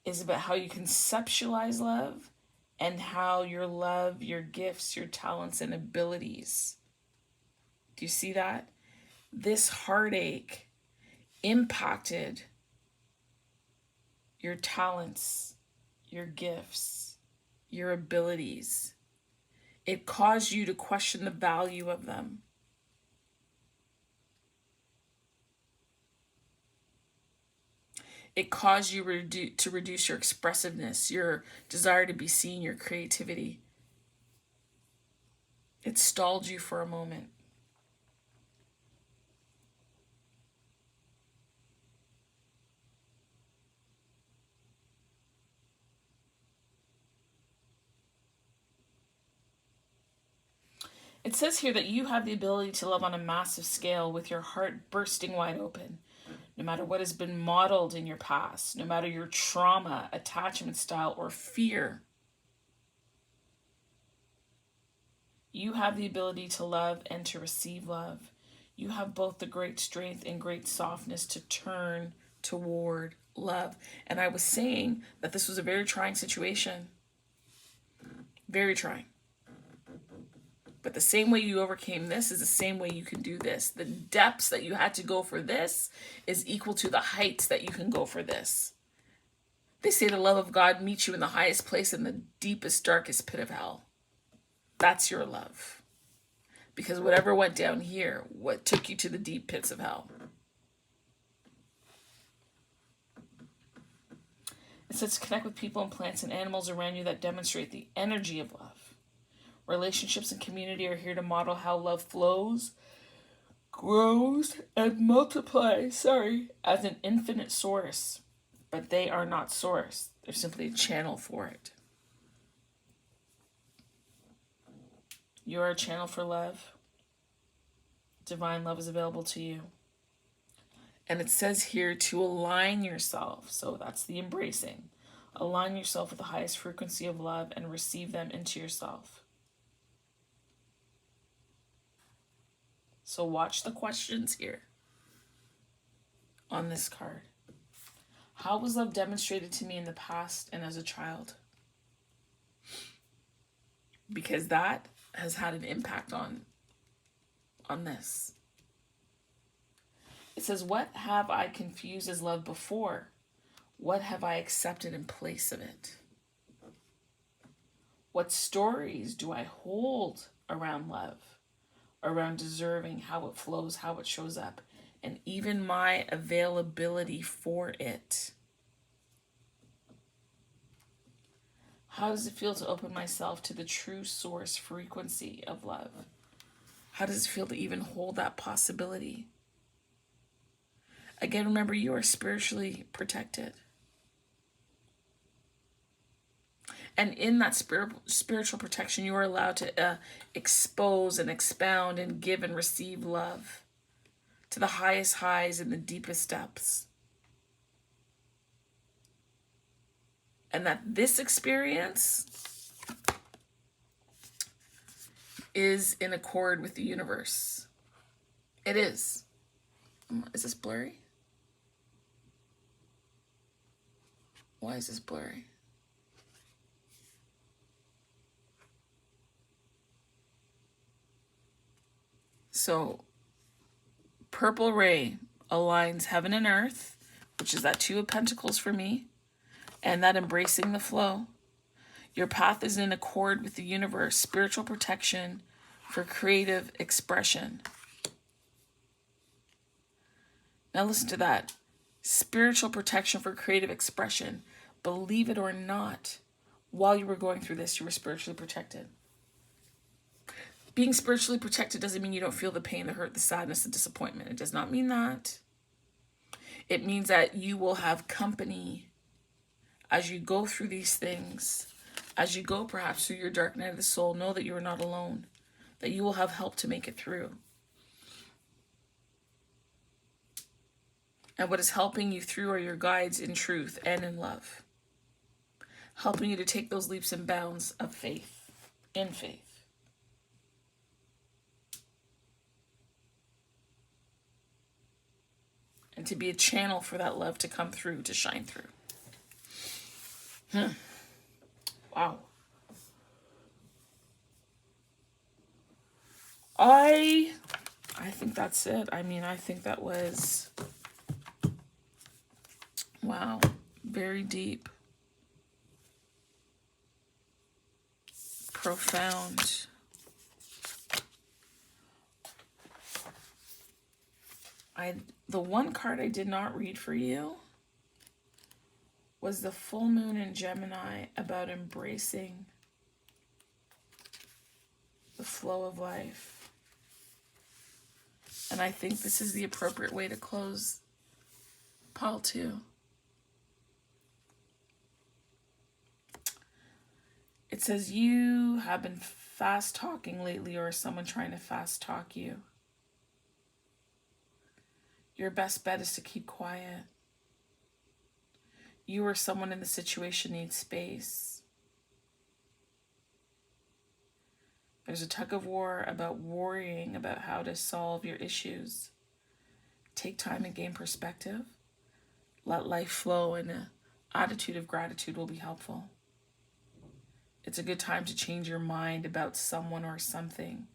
Speaker 1: is about how you conceptualize love and how your love, your gifts, your talents, and abilities. Do you see that? This heartache impacted your talents, your gifts, your abilities. It caused you to question the value of them. It caused you to reduce your expressiveness, your desire to be seen, your creativity. It stalled you for a moment. It says here that you have the ability to love on a massive scale with your heart bursting wide open. No matter what has been modeled in your past, no matter your trauma, attachment style, or fear, you have the ability to love and to receive love. You have both the great strength and great softness to turn toward love. And I was saying that this was a very trying situation. Very trying. But the same way you overcame this is the same way you can do this. The depths that you had to go for this is equal to the heights that you can go for this. They say the love of God meets you in the highest place in the deepest, darkest pit of hell. That's your love. Because whatever went down here, what took you to the deep pits of hell? It says to connect with people and plants and animals around you that demonstrate the energy of love. Relationships and community are here to model how love flows, grows, and multiplies, as an infinite source. But they are not source. They're simply a channel for it. You are a channel for love. Divine love is available to you. And it says here to align yourself. So that's the embracing. Align yourself with the highest frequency of love and receive them into yourself. So watch the questions here on this card. How was love demonstrated to me in the past and as a child? Because that has had an impact on this. It says, what have I confused as love before? What have I accepted in place of it? What stories do I hold around love, around deserving, how it flows, how it shows up, and even my availability for it? How does it feel to open myself to the true source frequency of love? How does it feel to even hold that possibility? Again, remember, you are spiritually protected. And in that spiritual protection, you are allowed to expose and expound and give and receive love to the highest highs and the deepest depths. And that this experience is in accord with the universe. It is. Is this blurry? Why is this blurry? So, purple ray aligns heaven and earth, which is that 2 of Pentacles for me, and that embracing the flow. Your path is in accord with the universe, spiritual protection for creative expression. Now listen to that. Spiritual protection for creative expression. Believe it or not, while you were going through this, you were spiritually protected. Being spiritually protected doesn't mean you don't feel the pain, the hurt, the sadness, the disappointment. It does not mean that. It means that you will have company as you go through these things, as you go perhaps through your dark night of the soul. Know that you are not alone, that you will have help to make it through. And what is helping you through are your guides in truth and in love, helping you to take those leaps and bounds of faith, in faith. And to be a channel for that love to come through, to shine through. Wow. I think that's it. I mean, I think that was, wow, very deep. Profound. The one card I did not read for you was the full moon in Gemini, about embracing the flow of life. And I think this is the appropriate way to close pile 2. It says you have been fast talking lately, or someone trying to fast talk you. Your best bet is to keep quiet. You or someone in the situation needs space. There's a tug of war about worrying about how to solve your issues. Take time and gain perspective. Let life flow, and an attitude of gratitude will be helpful. It's a good time to change your mind about someone or something.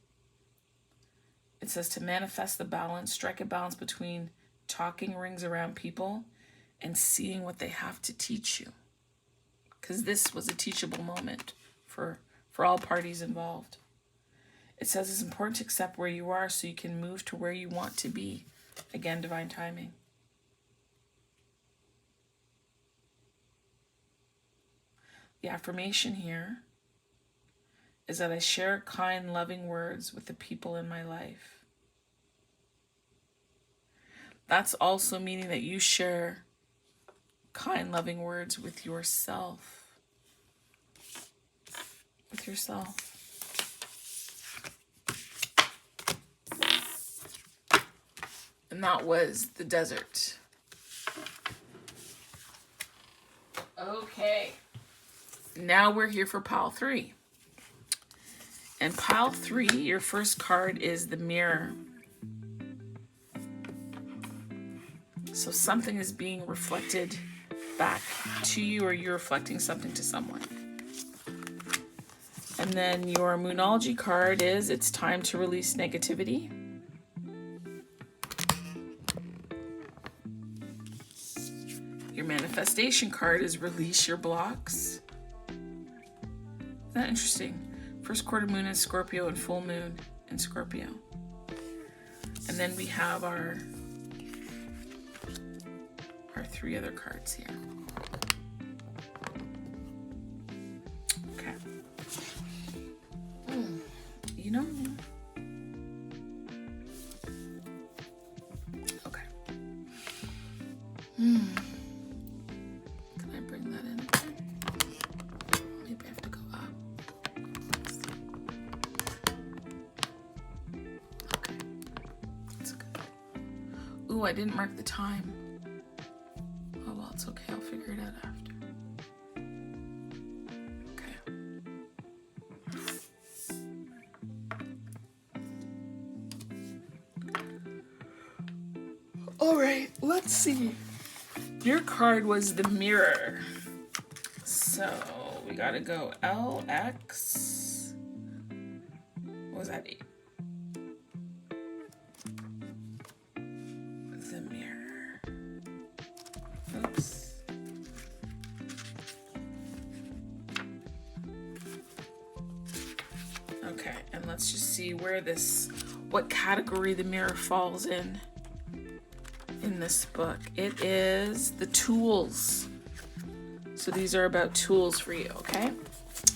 Speaker 1: It says to manifest the balance, strike a balance between talking rings around people and seeing what they have to teach you. Because this was a teachable moment for all parties involved. It says it's important to accept where you are so you can move to where you want to be. Again, divine timing. The affirmation here is that I share kind, loving words with the people in my life. That's also meaning that you share kind, loving words with yourself. With yourself. And that was the desert. Okay. Now we're here for pile 3. And pile 3, your first card is the mirror. So something is being reflected back to you, or you're reflecting something to someone. And then your Moonology card is it's time to release negativity. Your manifestation card is release your blocks. Isn't that interesting? First quarter moon in Scorpio and full moon in Scorpio. And then we have our 3 other cards here. Okay. You know. Okay. Can I bring that in again? Maybe I have to go up. Okay. That's good. Ooh, I didn't mark the time. Oh, well, it's okay. I'll figure it out after. Okay. All right, let's see. Your card was the Mirror. So we gotta go LX. What was that? The Mirror. Oops. Okay, and let's just see what category the Mirror falls in this book. It is the tools. So these are about tools for you, okay?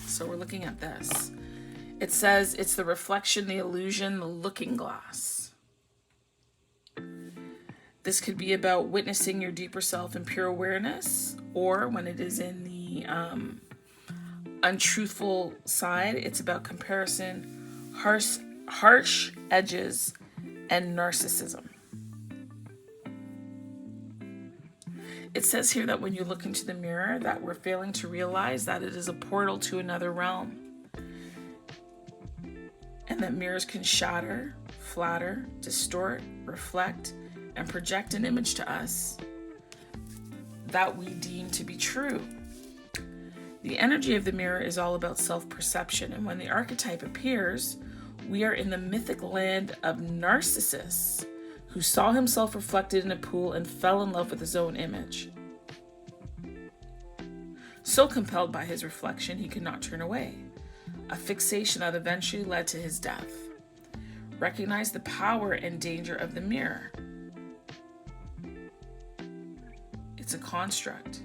Speaker 1: So we're looking at this. It says it's the reflection, the illusion, the looking glass. This could be about witnessing your deeper self and pure awareness, or when it is in the untruthful side, it's about comparison, harsh edges, and narcissism. It says here that when you look into the mirror, that we're failing to realize that it is a portal to another realm. And that mirrors can shatter, flatter, distort, reflect, and project an image to us that we deem to be true. The energy of the mirror is all about self-perception, and when the archetype appears, we are in the mythic land of Narcissus, who saw himself reflected in a pool and fell in love with his own image. So compelled by his reflection, he could not turn away, a fixation that eventually led to his death. Recognize the power and danger of the mirror. It's a construct,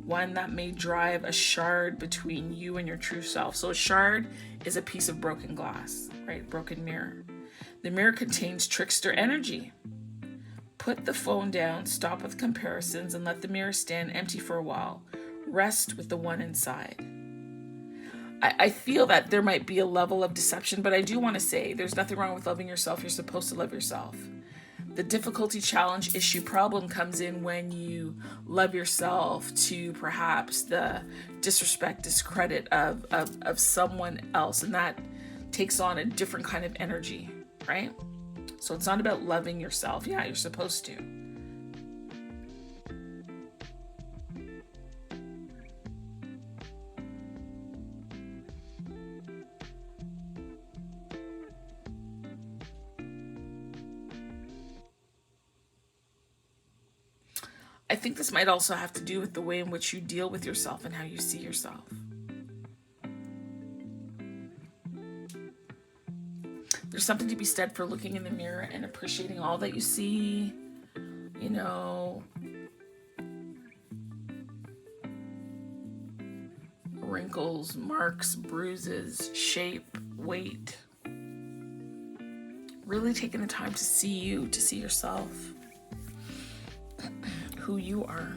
Speaker 1: one that may drive a shard between you and your true self. So a shard is a piece of broken glass, right? Broken mirror. The mirror contains trickster energy. Put the phone down, stop with comparisons, and let the mirror stand empty for a while. Rest with the one inside. I feel that there might be a level of deception, but I do want to say there's nothing wrong with loving yourself. You're supposed to love yourself. The difficulty, challenge, issue, problem comes in when you love yourself to perhaps the disrespect, discredit of someone else, and that takes on a different kind of energy. Right? So it's not about loving yourself. Yeah, you're supposed to. I think this might also have to do with the way in which you deal with yourself and how you see yourself. There's something to be said for looking in the mirror and appreciating all that you see, you know, wrinkles, marks, bruises, shape, weight. Really taking the time to see you, to see yourself, who you are.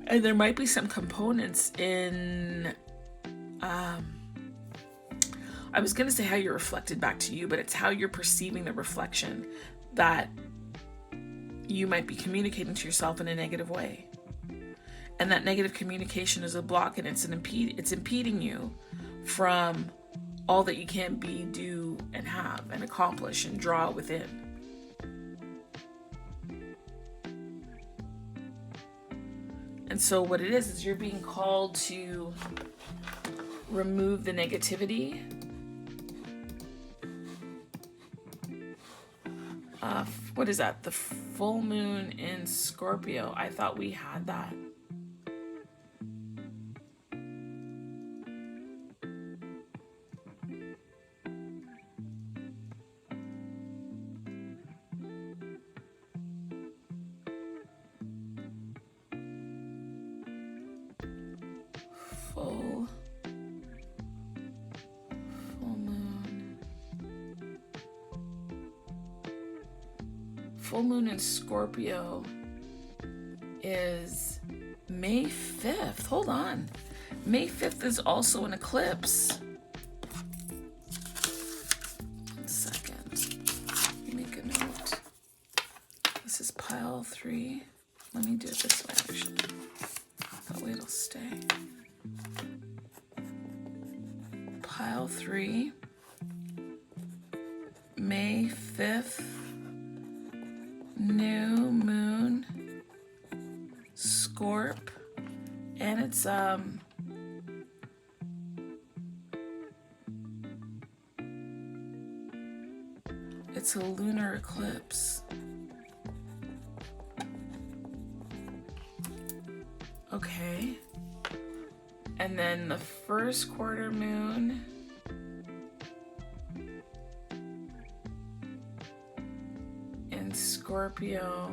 Speaker 1: And there might be some components in, I was going to say how you're reflected back to you, but it's how you're perceiving the reflection that you might be communicating to yourself in a negative way. And that negative communication is a block, and it's impeding you from all that you can be, do, and have, and accomplish, and draw within. And so what it is you're being called to remove the negativity. What is that? The full moon in Scorpio. I thought we had that. Full moon. Full moon in Scorpio is May 5th. Hold on. May 5th is also an eclipse. 1 second. Make a note. This is pile 3. Let me do it this way, actually. That way it'll stay. Pile 3. May 5th. New moon. Scorp. And it's a lunar eclipse. Okay. And then the first quarter moon in Scorpio.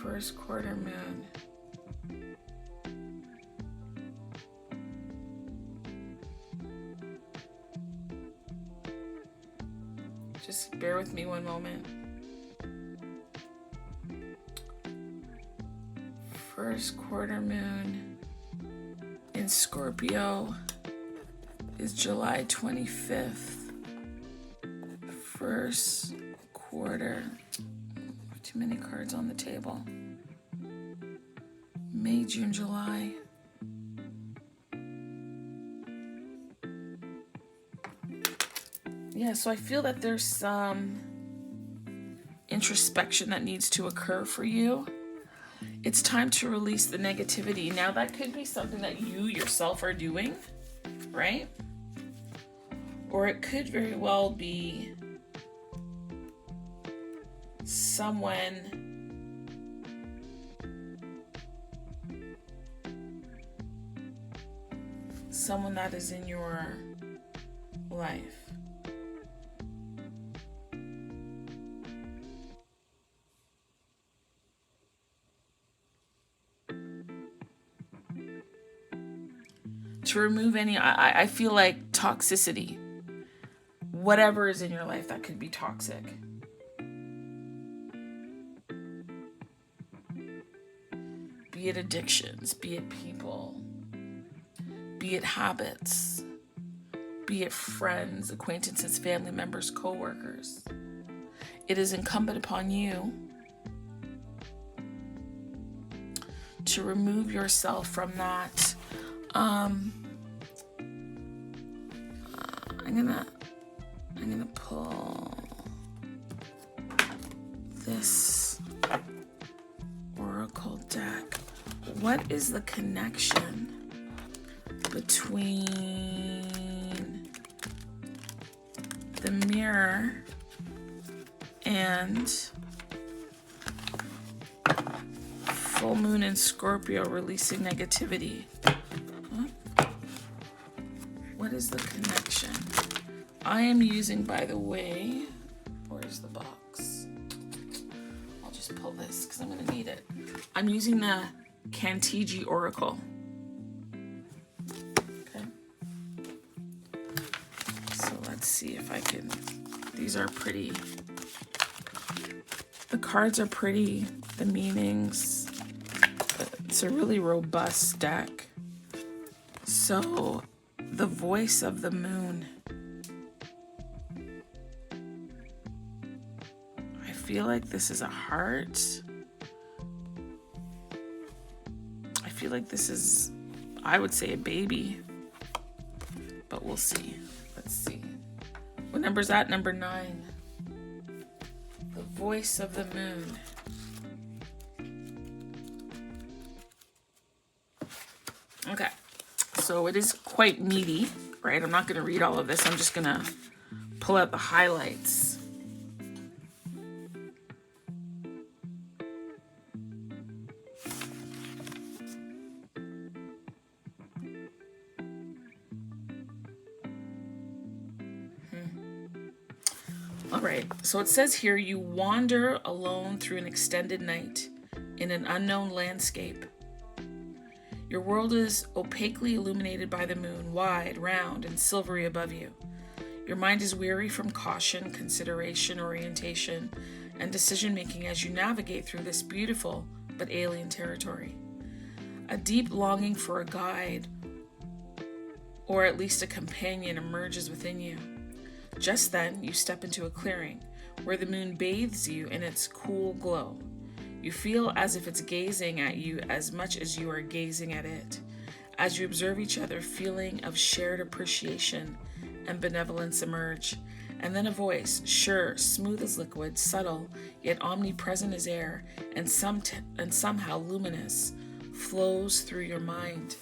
Speaker 1: First quarter moon. Just bear with me one moment. First quarter moon in Scorpio is July 25th. First quarter. Too many cards on the table. May, June, July. Yeah, so I feel that there's some introspection that needs to occur for you. It's time to release the negativity. Now, that could be something that you yourself are doing, right? Or it could very well be someone that is in your life. To remove any, I feel like toxicity. Whatever is in your life that could be toxic. Be it addictions, be it people, be it habits, be it friends, acquaintances, family members, co-workers. It is incumbent upon you to remove yourself from that. I'm gonna pull this oracle deck. What is the connection between the mirror and full moon in Scorpio releasing negativity? What is the connection? I am using, by the way, where's the box? I'll just pull this because I'm going to need it. I'm using the Cantigi Oracle. Okay. So let's see if I can, these are pretty. The cards are pretty, the meanings. It's a really robust deck. So, the voice of the moon. I feel like this is a heart. I feel like this is, I would say, a baby. But we'll see. Let's see. What number is that? Number 9. The voice of the moon. Okay, so it is quite meaty, right? I'm not going to read all of this. I'm just going to pull out the highlights. All right, so it says here, you wander alone through an extended night in an unknown landscape. Your world is opaquely illuminated by the moon, wide, round, and silvery above you. Your mind is weary from caution, consideration, orientation, and decision-making as you navigate through this beautiful but alien territory. A deep longing for a guide, or at least a companion, emerges within you. Just then, you step into a clearing where the moon bathes you in its cool glow. You feel as if it's gazing at you as much as you are gazing at it. As you observe each other, feeling of shared appreciation and benevolence emerge. And then a voice, sure, smooth as liquid, subtle, yet omnipresent as air, and somehow luminous, flows through your mind.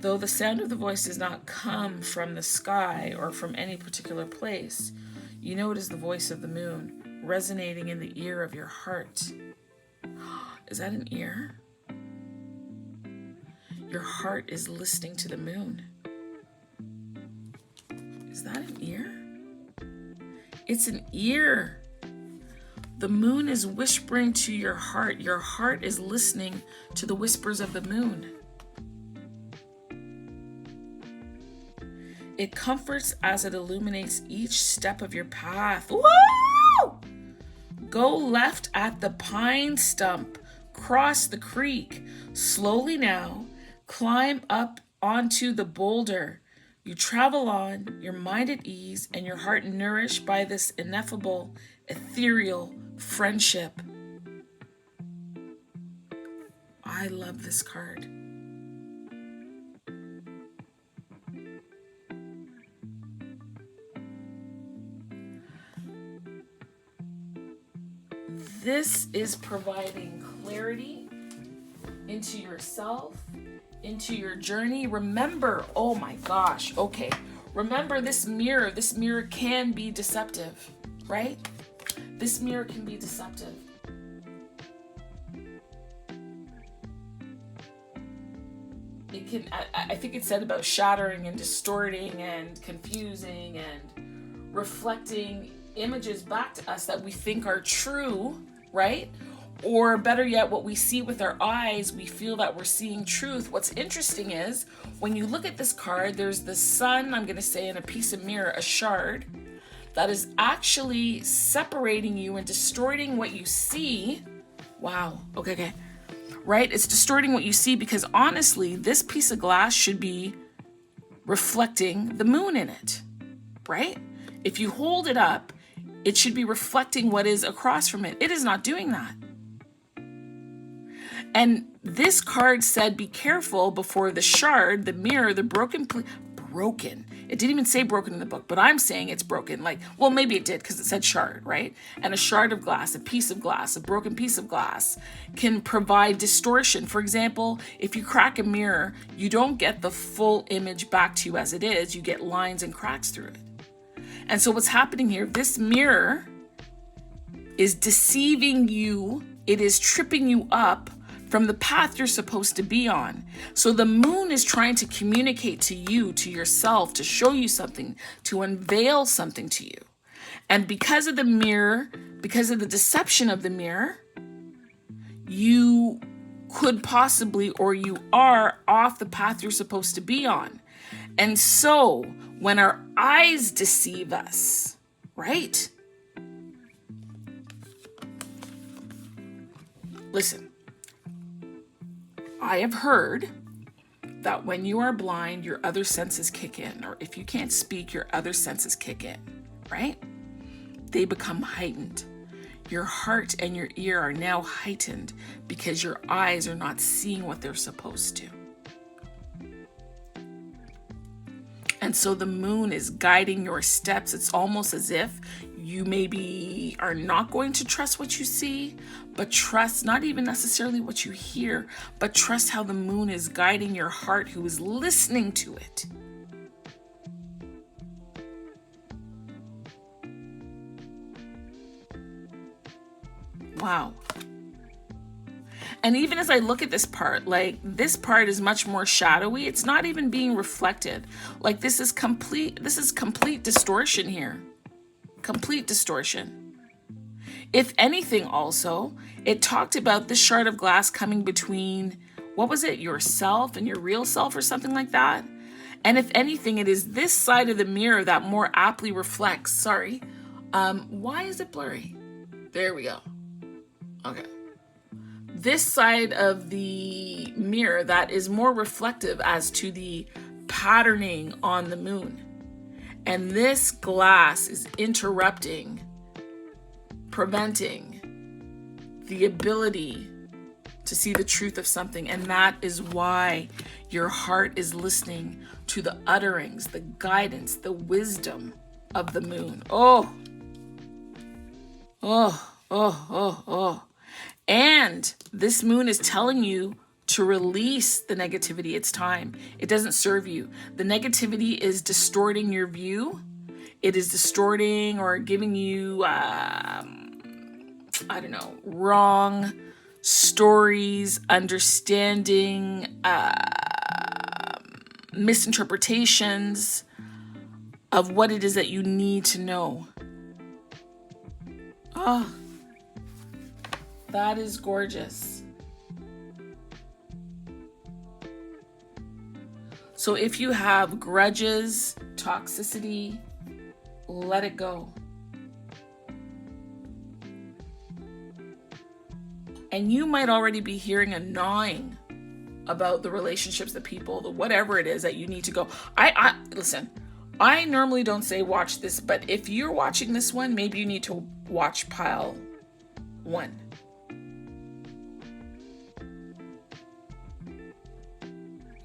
Speaker 1: Though the sound of the voice does not come from the sky or from any particular place, you know it is the voice of the moon, resonating in the ear of your heart. Is that an ear? Your heart is listening to the moon. Is that an ear? It's an ear. The moon is whispering to your heart. Your heart is listening to the whispers of the moon. It comforts as it illuminates each step of your path. Woo! Go left at the pine stump. Cross the creek. Slowly now. Climb up onto the boulder. You travel on, your mind at ease, and your heart nourished by this ineffable, ethereal friendship. I love this card. This is providing clarity into yourself, into your journey. Remember, oh my gosh, okay. Remember this mirror can be deceptive, right? This mirror can be deceptive. It can, I think it said about shattering and distorting and confusing and reflecting images back to us that we think are true, right? Or better yet, what we see with our eyes, we feel that we're seeing truth. What's interesting is when you look at this card, there's the sun, I'm going to say, in a piece of mirror, a shard, that is actually separating you and distorting what you see. Wow. Okay. Right? It's distorting what you see because honestly, this piece of glass should be reflecting the moon in it, right? If you hold it up, it should be reflecting what is across from it. It is not doing that. And this card said, be careful before the shard, the mirror, the broken. It didn't even say broken in the book, but I'm saying it's broken. Like, well, maybe it did because it said shard, right? And a shard of glass, a piece of glass, a broken piece of glass can provide distortion. For example, if you crack a mirror, you don't get the full image back to you as it is. You get lines and cracks through it. And so what's happening here, this mirror is deceiving you. It is tripping you up from the path you're supposed to be on. So the moon is trying to communicate to you, to yourself, to show you something, to unveil something to you. And because of the mirror, because of the deception of the mirror, you could possibly, or you are off the path you're supposed to be on. And so when our eyes deceive us, right? Listen. I have heard that when you are blind, your other senses kick in, or if you can't speak, your other senses kick in, right? They become heightened. Your heart and your ear are now heightened because your eyes are not seeing what they're supposed to. And so the moon is guiding your steps. It's almost as if you maybe are not going to trust what you see, but trust not even necessarily what you hear, but trust how the moon is guiding your heart, who is listening to it. Wow. And even as I look at this part, like this part is much more shadowy. It's not even being reflected. Like this is complete distortion here. Complete distortion. If anything also, it talked about this shard of glass coming between, what was it, yourself and your real self or something like that? And if anything, it is this side of the mirror that more aptly reflects, sorry. Why is it blurry? There we go. Okay. This side of the mirror that is more reflective as to the patterning on the moon. And this glass is interrupting, preventing the ability to see the truth of something. And that is why your heart is listening to the utterings, the guidance, the wisdom of the moon. Oh. And this moon is telling you to release the negativity. It's time. It doesn't serve you. The negativity is distorting your view. It is distorting or giving you, wrong stories, understanding, misinterpretations of what it is that you need to know. Oh. That is gorgeous. So if you have grudges, toxicity, let it go. And you might already be hearing a gnawing about the relationships, the people, the whatever it is that you need to go. Listen, I normally don't say watch this, but if you're watching this one, maybe you need to watch pile 1.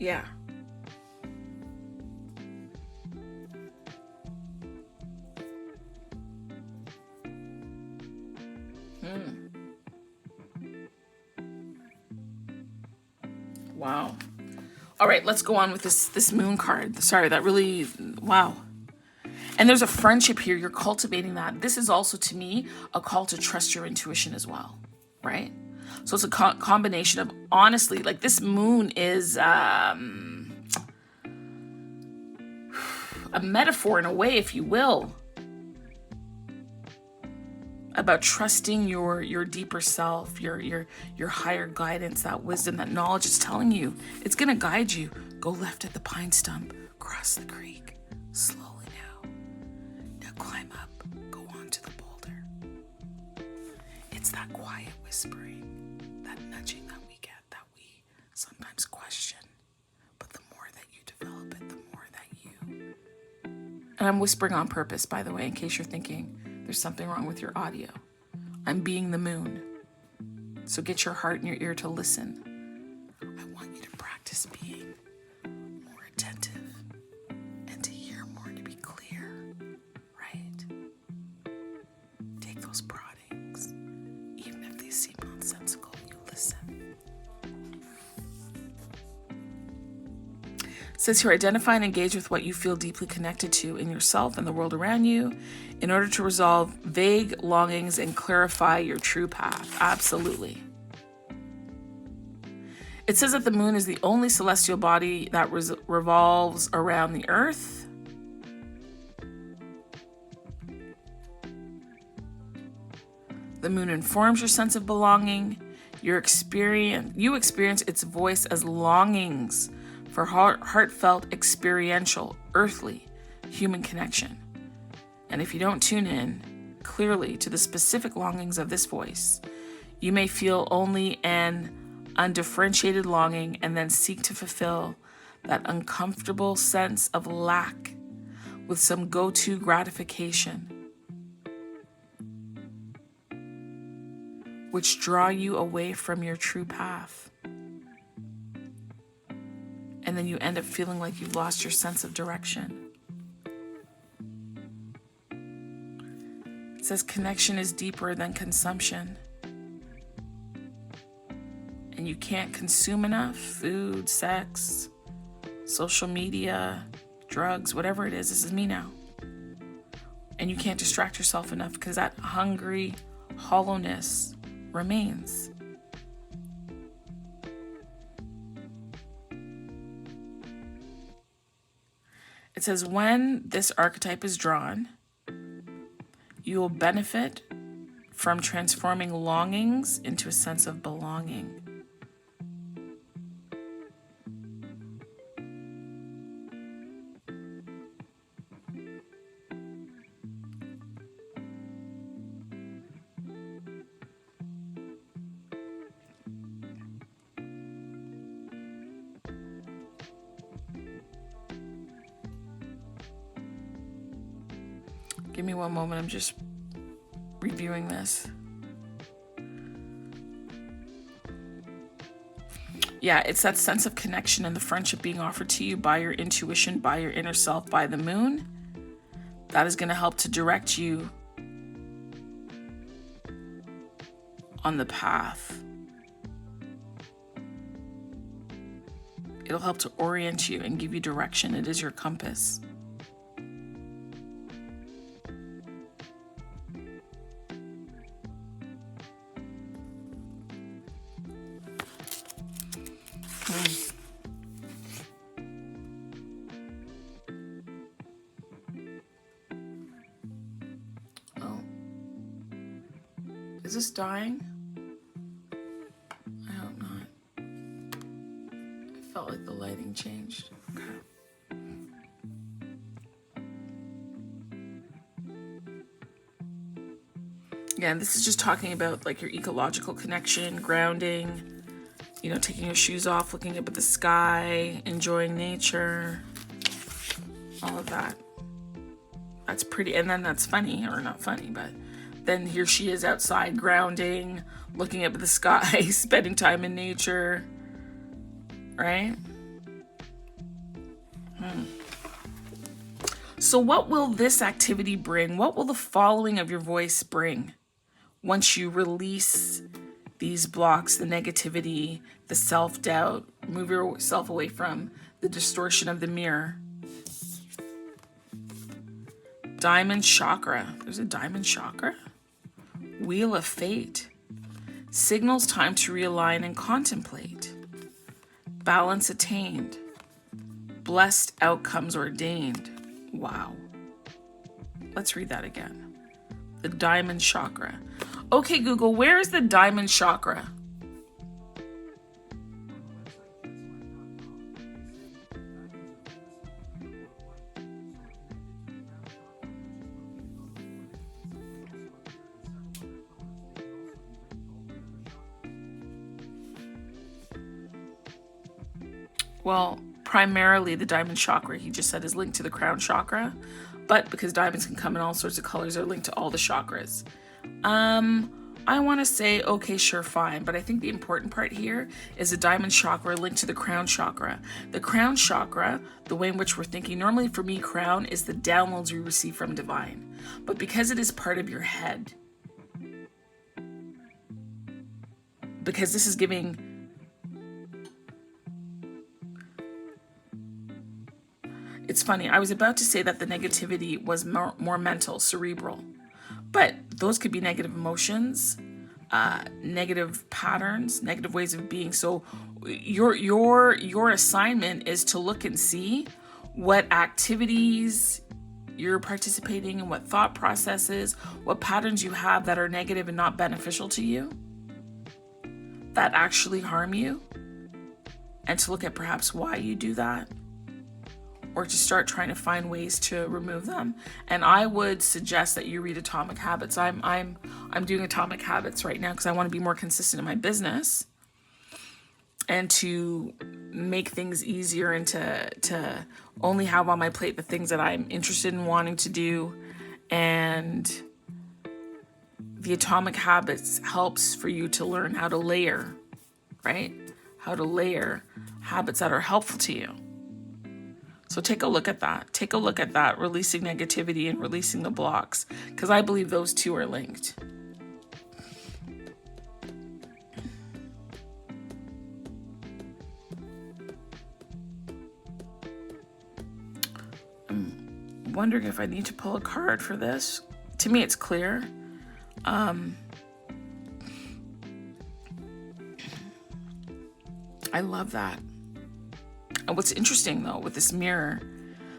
Speaker 1: Yeah. Wow. All right, let's go on with this moon card. Sorry, that really, wow. And there's a friendship here. You're cultivating that. This is also, to me, a call to trust your intuition as well, right? So it's a combination of, honestly, like this moon is a metaphor in a way, if you will, about trusting your deeper self, your higher guidance, that wisdom, that knowledge. It's telling you, it's going to guide you. Go left at the pine stump, cross the creek, slowly now. Now climb up, go on to the boulder. It's that quiet whispering, that nudging that we get, that we sometimes question. But the more that you develop it, the more that you... And I'm whispering on purpose, by the way, in case you're thinking there's something wrong with your audio. I'm being the moon. So get your heart and your ear to listen. I want you to practice being more attentive and to hear more, to be clear, right? Take those proddings. Even if they seem nonsensical, you listen. It says here, identify and engage with what you feel deeply connected to in yourself and the world around you in order to resolve vague longings and clarify your true path. Absolutely. It says that the moon is the only celestial body that revolves around the earth. The moon informs your sense of belonging. You experience its voice as longings for heartfelt, experiential, earthly, human connection. And if you don't tune in clearly to the specific longings of this voice, you may feel only an undifferentiated longing and then seek to fulfill that uncomfortable sense of lack with some go-to gratification, which draw you away from your true path. And then you end up feeling like you've lost your sense of direction. says connection is deeper than consumption. And you can't consume enough food, sex, social media, drugs, whatever it is. This is me now. And you can't distract yourself enough because that hungry hollowness remains. It says when this archetype is drawn, you will benefit from transforming longings into a sense of belonging. Give me one moment, I'm just reviewing this. Yeah, it's that sense of connection and the friendship being offered to you by your intuition, by your inner self, by the moon. That is going to help to direct you on the path. It'll help to orient you and give you direction. It is your compass. Oh. Is this dying? I hope not. I felt like the lighting changed. Okay. Yeah, this is just talking about like your ecological connection, grounding, you know, taking your shoes off, looking up at the sky, enjoying nature, all of that. That's pretty, and then that's funny, or not funny, but then here she is outside grounding, looking up at the sky, spending time in nature, right? So what will this activity bring? What will the following of your voice bring once you release these blocks, the negativity, the self-doubt, move yourself away from the distortion of the mirror? Diamond chakra. There's a diamond chakra. Wheel of fate. Signals time to realign and contemplate. Balance attained. Blessed outcomes ordained. Wow. Let's read that again. The diamond chakra. Okay, Google, where is the diamond chakra? Well, primarily the diamond chakra, he just said, is linked to the crown chakra, but because diamonds can come in all sorts of colors, they're linked to all the chakras. I want to say, okay, sure, fine, but I think the important part here is the diamond chakra linked to the crown chakra. The crown chakra, the way in which we're thinking, normally for me, crown is the downloads we receive from divine, but because it is part of your head, because this is giving, it's funny, I was about to say that the negativity was more mental, cerebral, but those could be negative emotions, negative patterns, negative ways of being. So your assignment is to look and see what activities you're participating in, what thought processes, what patterns you have that are negative and not beneficial to you, that actually harm you, and to look at perhaps why you do that, or to start trying to find ways to remove them. And I would suggest that you read Atomic Habits. I'm doing Atomic Habits right now because I want to be more consistent in my business and to make things easier and to only have on my plate the things that I'm interested in wanting to do. And the Atomic Habits helps for you to learn how to layer, right? How to layer habits that are helpful to you. So take a look at that. Take a look at that, releasing negativity and releasing the blocks, because I believe those two are linked. I'm wondering if I need to pull a card for this. To me, it's clear. I love that. And what's interesting though with this mirror,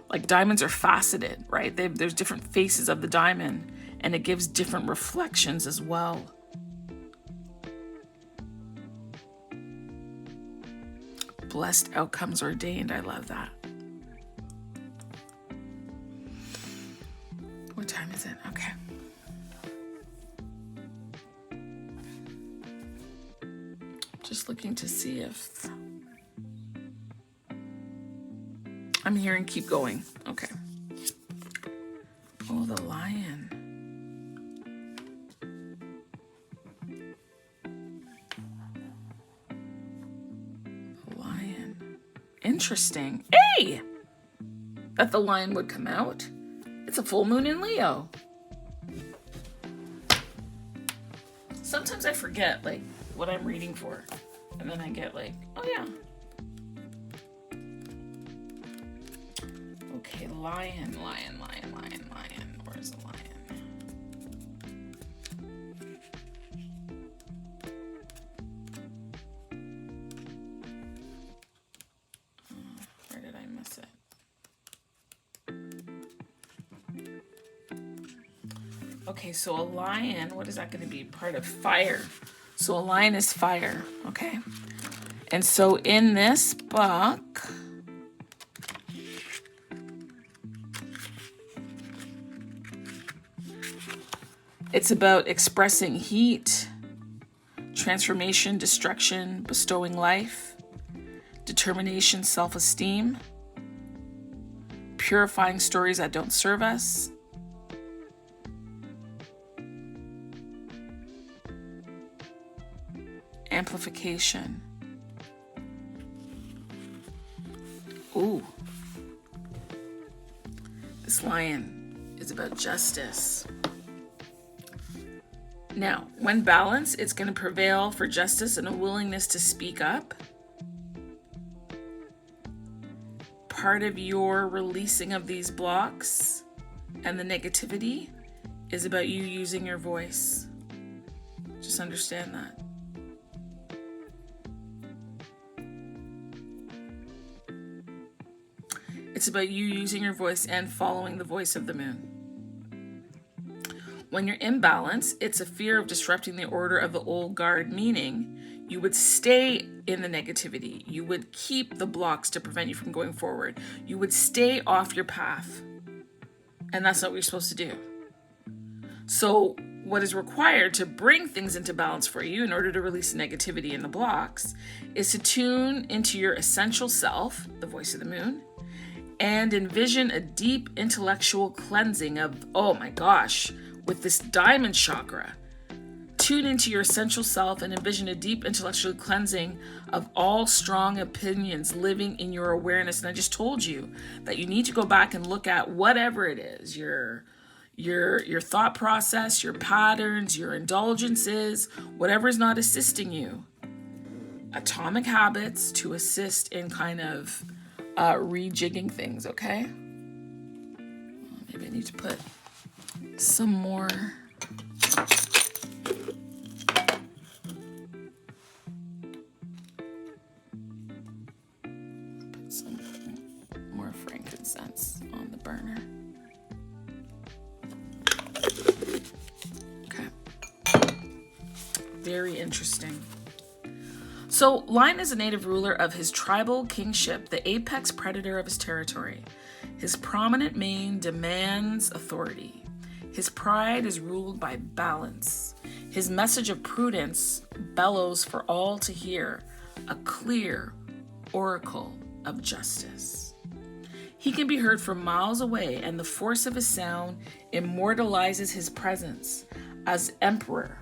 Speaker 1: like diamonds are faceted, right? There's different faces of the diamond, and it gives different reflections as well. Blessed outcomes ordained. I love that. What time is it? Okay. Just looking to see if I'm hearing keep going. Okay. Oh, the lion. The lion. Interesting. Hey! That the lion would come out. It's a full moon in Leo. Sometimes I forget, like, what I'm reading for. And then I get like, oh yeah. Okay, lion. Where's the lion? Where did I miss it? Okay, so a lion, what is that going to be? Part of fire. So a lion is fire, okay? And so in this book, it's about expressing heat, transformation, destruction, bestowing life, determination, self-esteem, purifying stories that don't serve us, amplification. Ooh. This lion is about justice. Now, when balanced, it's going to prevail for justice and a willingness to speak up. Part of your releasing of these blocks and the negativity is about you using your voice. Just understand that. It's about you using your voice and following the voice of the moon. When you're in balance, it's a fear of disrupting the order of the old guard, meaning you would stay in the negativity. You would keep the blocks to prevent you from going forward. You would stay off your path. And that's not what you're supposed to do. So what is required to bring things into balance for you in order to release negativity in the blocks is to tune into your essential self, the voice of the moon, and envision a deep intellectual cleansing of, oh my gosh, with this diamond chakra. Tune into your essential self and envision a deep intellectual cleansing of all strong opinions living in your awareness. And I just told you that you need to go back and look at whatever it is, your thought process, your patterns, your indulgences, whatever is not assisting you. Atomic habits to assist in kind of rejigging things, okay? Maybe I need to put some more. Put some more frankincense on the burner. Okay. Very interesting. So, lion is a native ruler of his tribal kingship, the apex predator of his territory. His prominent mane demands authority. His pride is ruled by balance. His message of prudence bellows for all to hear, a clear oracle of justice. He can be heard from miles away, and the force of his sound immortalizes his presence as emperor.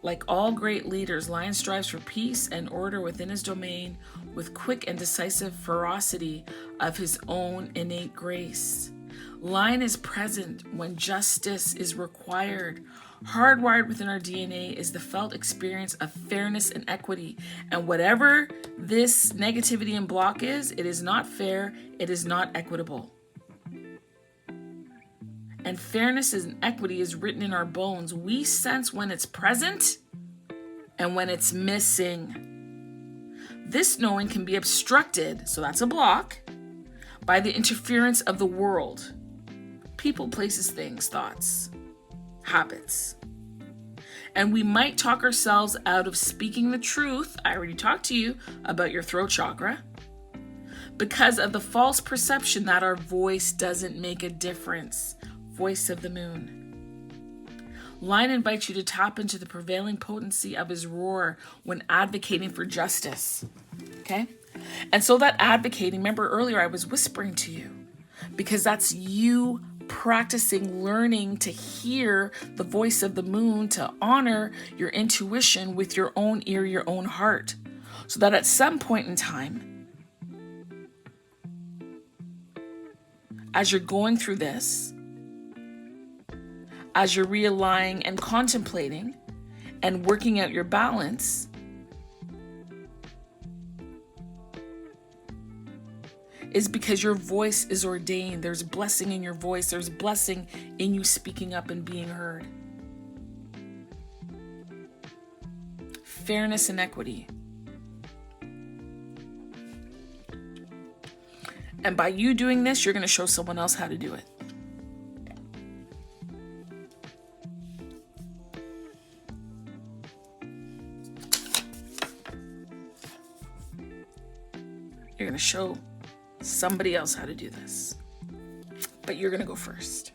Speaker 1: Like all great leaders, Lion strives for peace and order within his domain with quick and decisive ferocity of his own innate grace. Lion is present when justice is required. Hardwired within our DNA is the felt experience of fairness and equity. And whatever this negativity and block is, it is not fair, it is not equitable. And fairness and equity is written in our bones. We sense when it's present and when it's missing. This knowing can be obstructed, so that's a block, by the interference of the world. People, places, things, thoughts, habits. And we might talk ourselves out of speaking the truth. I already talked to you about your throat chakra. Because of the false perception that our voice doesn't make a difference. Voice of the moon. Lion invites you to tap into the prevailing potency of his roar when advocating for justice. Okay? And so that advocating, remember earlier I was whispering to you, because that's you practicing learning to hear the voice of the moon, to honor your intuition with your own ear, your own heart, so that at some point in time, as you're going through this, as you're realigning and contemplating and working out your balance, is because your voice is ordained. There's blessing in your voice. There's blessing in you speaking up and being heard. Fairness and equity. And by you doing this, you're going to show someone else how to do it. You're going to show somebody else how to do this. But you're going to go first.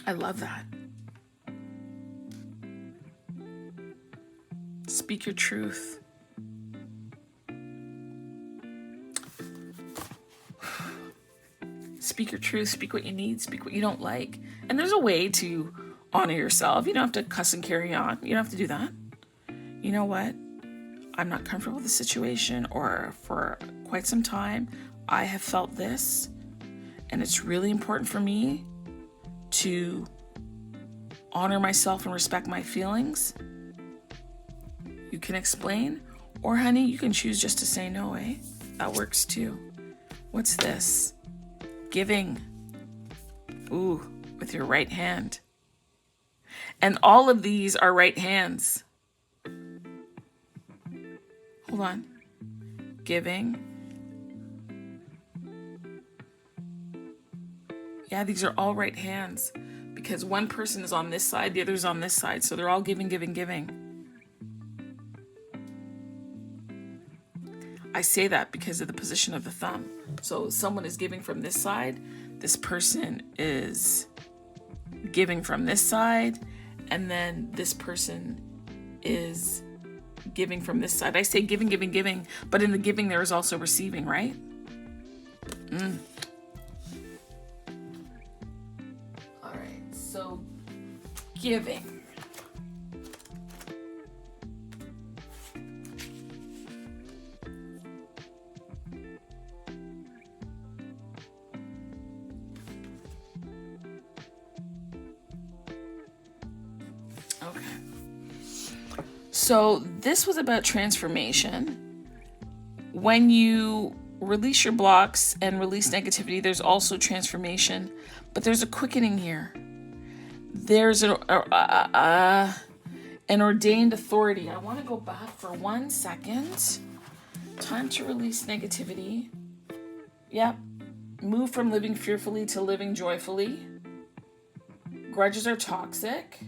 Speaker 1: I love that. Speak your truth. Speak your truth. Speak what you need. Speak what you don't like. And there's a way to honor yourself. You don't have to cuss and carry on. You don't have to do that. You know what? I'm not comfortable with the situation, or for quite some time, I have felt this, and it's really important for me to honor myself and respect my feelings. You can explain, or honey, you can choose just to say no, eh? That works too. What's this? Giving. Ooh, with your right hand. And all of these are right hands. Hold on. Giving. Yeah, these are all right hands because one person is on this side, the other's on this side. So they're all giving, giving, giving. I say that because of the position of the thumb. So someone is giving from this side. This person is giving from this side. And then this person is giving from this side. I say giving, giving, giving, but in the giving there is also receiving, right? All right, so giving. Okay. So this was about transformation. When you release your blocks and release negativity, there's also transformation, but there's a quickening here. There's an ordained authority. I want to go back for 1 second. Time to release negativity. Yep. Move from living fearfully to living joyfully. Grudges are toxic.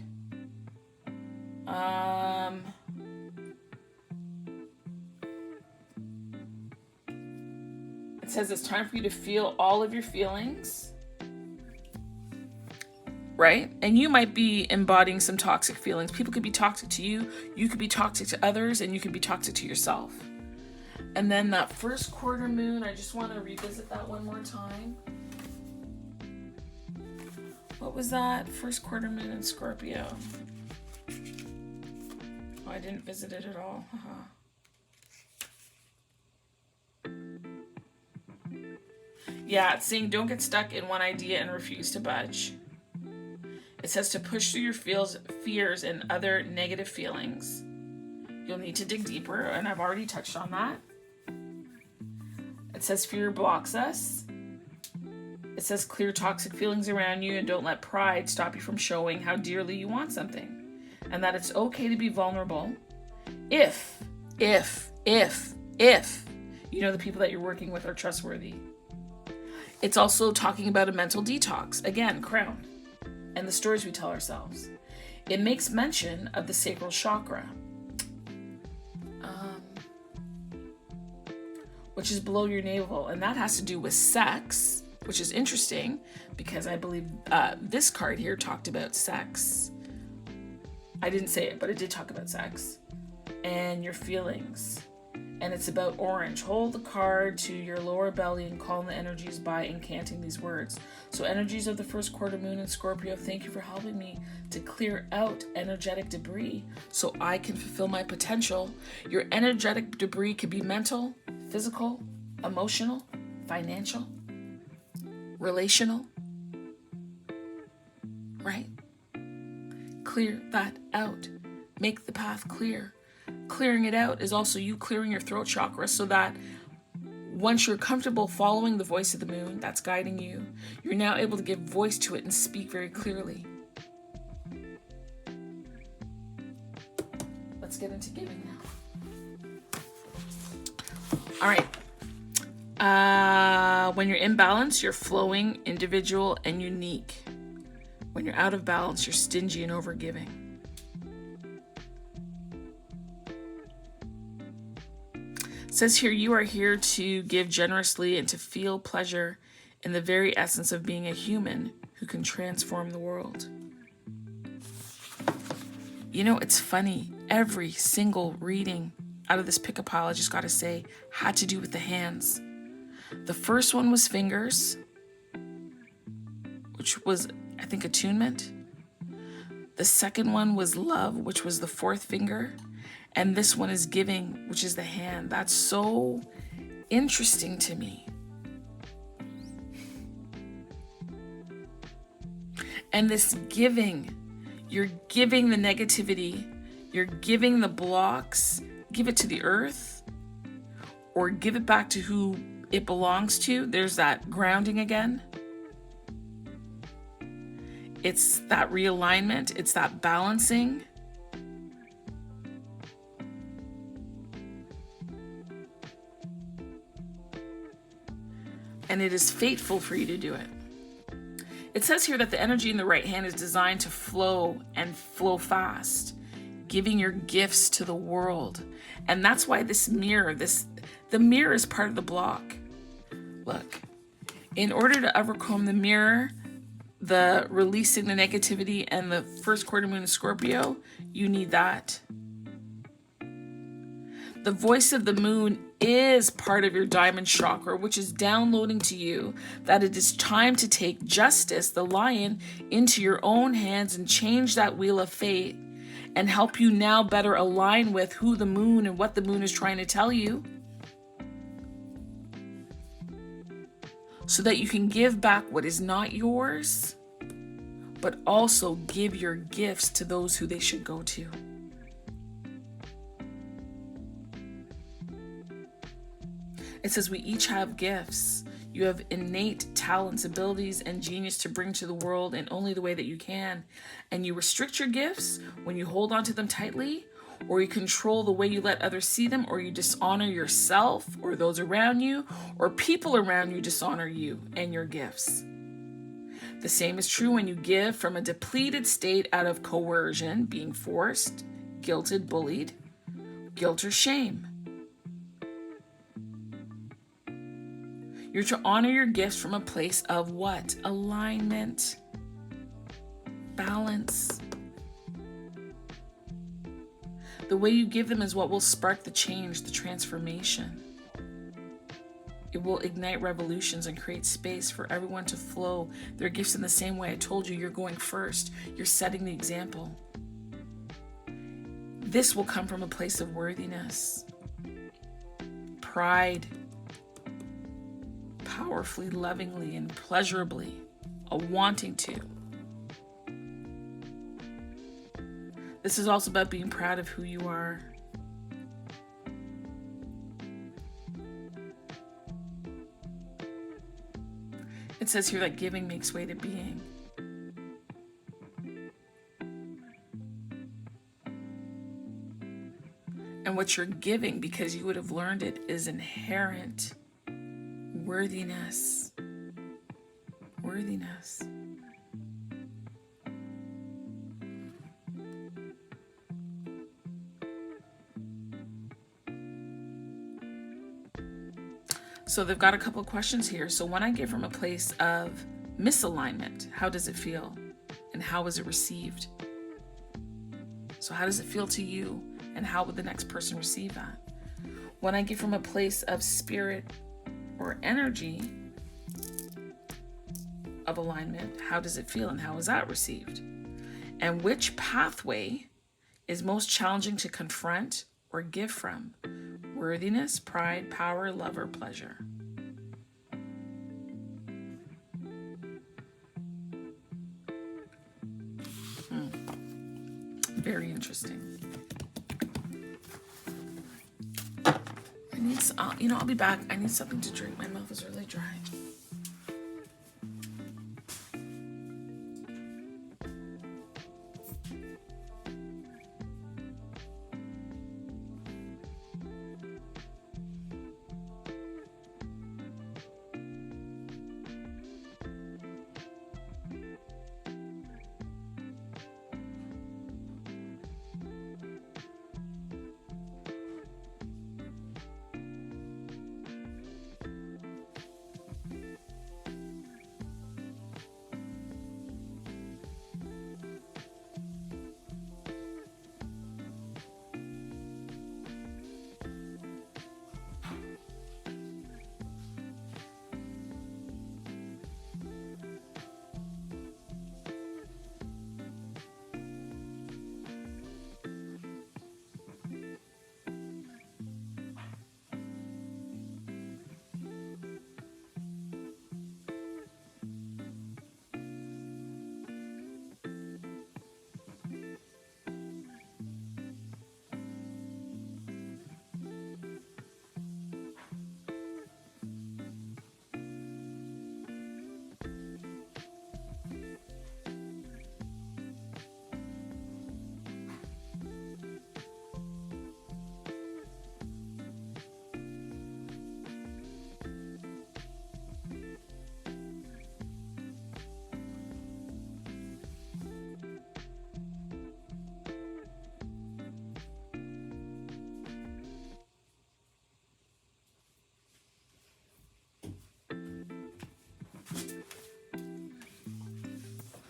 Speaker 1: It says it's time for you to feel all of your feelings, right? And you might be embodying some toxic feelings. People could be toxic to you. You could be toxic to others, and you could be toxic to yourself. And then that first quarter moon, I just want to revisit that one more time. What was that? First quarter moon in Scorpio. Oh, I didn't visit it at all. Yeah, it's saying don't get stuck in one idea and refuse to budge. It says to push through your fears and other negative feelings. You'll need to dig deeper, and I've already touched on that. It says fear blocks us. It says clear toxic feelings around you and don't let pride stop you from showing how dearly you want something. And that it's okay to be vulnerable if you know the people that you're working with are trustworthy. It's also talking about a mental detox. Again, crown. And the stories we tell ourselves. It makes mention of the sacral chakra, which is below your navel. And that has to do with sex, which is interesting because I believe this card here talked about sex. I didn't say it, but it did talk about sex and your feelings. And it's about orange. Hold the card to your lower belly and calm the energies by incanting these words. So energies of the first quarter moon in Scorpio, thank you for helping me to clear out energetic debris so I can fulfill my potential. Your energetic debris could be mental, physical, emotional, financial, relational, right? Clear that out. Make the path clear. Clearing it out is also you clearing your throat chakra so that once you're comfortable following the voice of the moon that's guiding you, you're now able to give voice to it and speak very clearly. Let's get into giving now. All right. When you're in balance, you're flowing, individual, and unique. When you're out of balance, you're stingy and overgiving. It says here, you are here to give generously and to feel pleasure in the very essence of being a human who can transform the world. You know, it's funny. Every single reading out of this pick-a-pile, I just got to say, had to do with the hands. The first one was fingers, which was, I think, attunement. The second one was love, which was the fourth finger. And this one is giving, which is the hand. That's so interesting to me. And this giving, you're giving the negativity, you're giving the blocks, give it to the earth, or give it back to who it belongs to. There's that grounding again. It's that realignment, it's that balancing. And it is fateful for you to do it. It says here that the energy in the right hand is designed to flow and flow fast, giving your gifts to the world. And that's why this mirror, the mirror is part of the block. Look, in order to overcome the mirror, the releasing the negativity and the first quarter moon in Scorpio, you need that. The voice of the moon is part of your diamond chakra, which is downloading to you that it is time to take justice, the lion, into your own hands and change that wheel of fate and help you now better align with who the moon and what the moon is trying to tell you, so that you can give back what is not yours, but also give your gifts to those who they should go to. It says we each have gifts. You have innate talents, abilities, and genius to bring to the world in only the way that you can. And you restrict your gifts when you hold on to them tightly, or you control the way you let others see them, or you dishonor yourself or those around you, or people around you dishonor you and your gifts. The same is true when you give from a depleted state out of coercion, being forced, guilted, bullied, guilt or shame. You're to honor your gifts from a place of what? Alignment, balance. The way you give them is what will spark the change, the transformation. It will ignite revolutions and create space for everyone to flow their gifts in the same way. I told you, you're going first. You're setting the example. This will come from a place of worthiness, pride, powerfully, lovingly, and pleasurably, a wanting to. This is also about being proud of who you are. It says here that giving makes way to being. And what you're giving, because you would have learned it, is inherent worthiness. Worthiness. So they've got a couple of questions here. So when I give from a place of misalignment, how does it feel? And how is it received? So how does it feel to you? And how would the next person receive that? When I give from a place of spirit or energy of alignment, how does it feel and how is that received? And which pathway is most challenging to confront or give from? Worthiness, pride, power, love, or pleasure? Very interesting. I'll be back. I need something to drink. My mouth is really dry.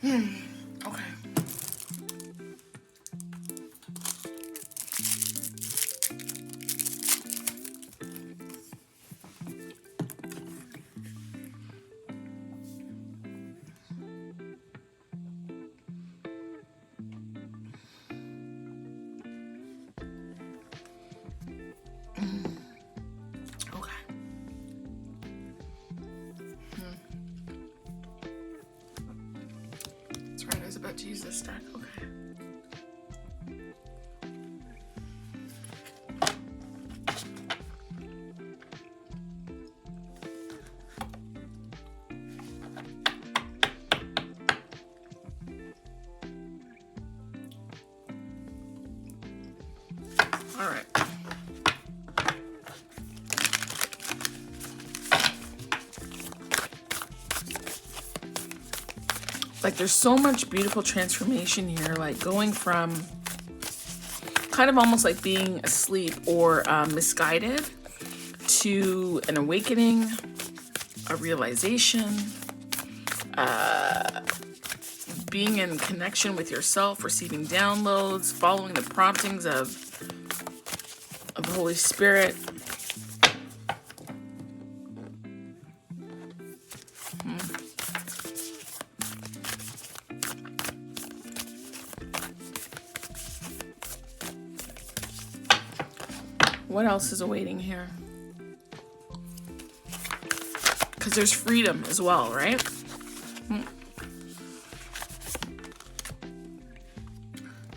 Speaker 1: Okay. About to use this stack. Okay. All right. Like there's so much beautiful transformation here, like going from kind of almost like being asleep or misguided to an awakening, a realization, being in connection with yourself, receiving downloads, following the promptings of the Holy Spirit. What else is awaiting here? Because there's freedom as well, right?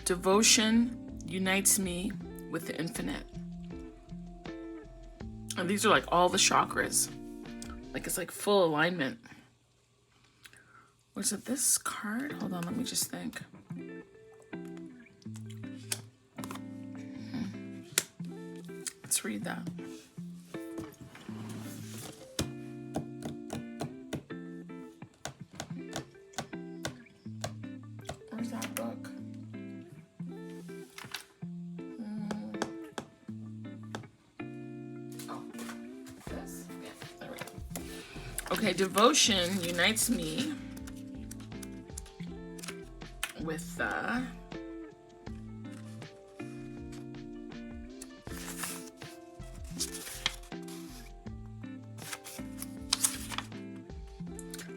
Speaker 1: Devotion unites me with the infinite. And these are like all the chakras. Like it's like full alignment. Was it this card? Hold on, let me just think. Let's read that. Where's that book? Oh, this? Yeah, there we go. Okay, devotion unites me with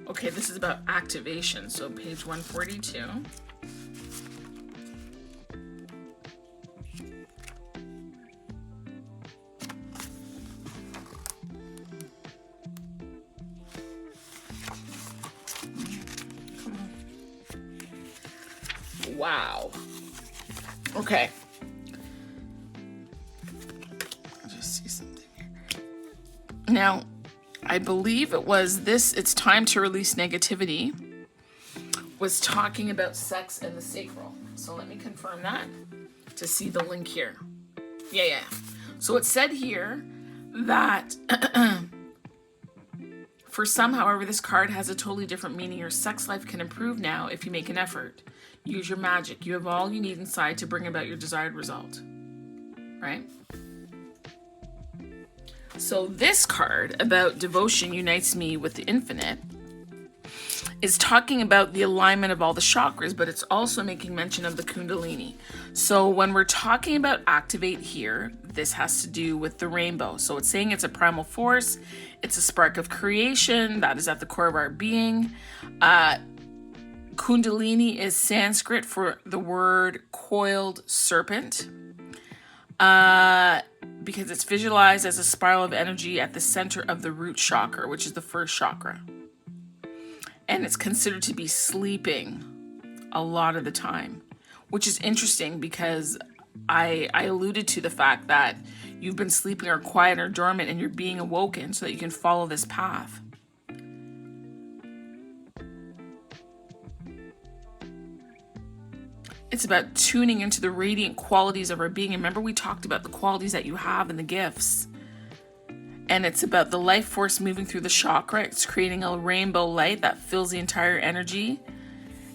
Speaker 1: okay, this is about activation. So page 142. Wow. Okay. I'll just see something here. Now, I believe it was this, it's time to release negativity, was talking about sex and the sacral. So let me confirm that to see the link here. Yeah. So it said here that for some, however, this card has a totally different meaning. Your sex life can improve now if you make an effort. Use your magic. You have all you need inside to bring about your desired result. Right? So this card about devotion unites me with the infinite is talking about the alignment of all the chakras, but it's also making mention of the Kundalini. So when we're talking about activate here, this has to do with the rainbow. So it's saying it's a primal force. It's a spark of creation that is at the core of our being. Kundalini is Sanskrit for the word coiled serpent, because it's visualized as a spiral of energy at the center of the root chakra, which is the first chakra. And it's considered to be sleeping a lot of the time, which is interesting because I alluded to the fact that you've been sleeping or quiet or dormant and you're being awoken so that you can follow this path. It's about tuning into the radiant qualities of our being. And remember, we talked about the qualities that you have and the gifts. And it's about the life force moving through the chakra. It's creating a rainbow light that fills the entire energy.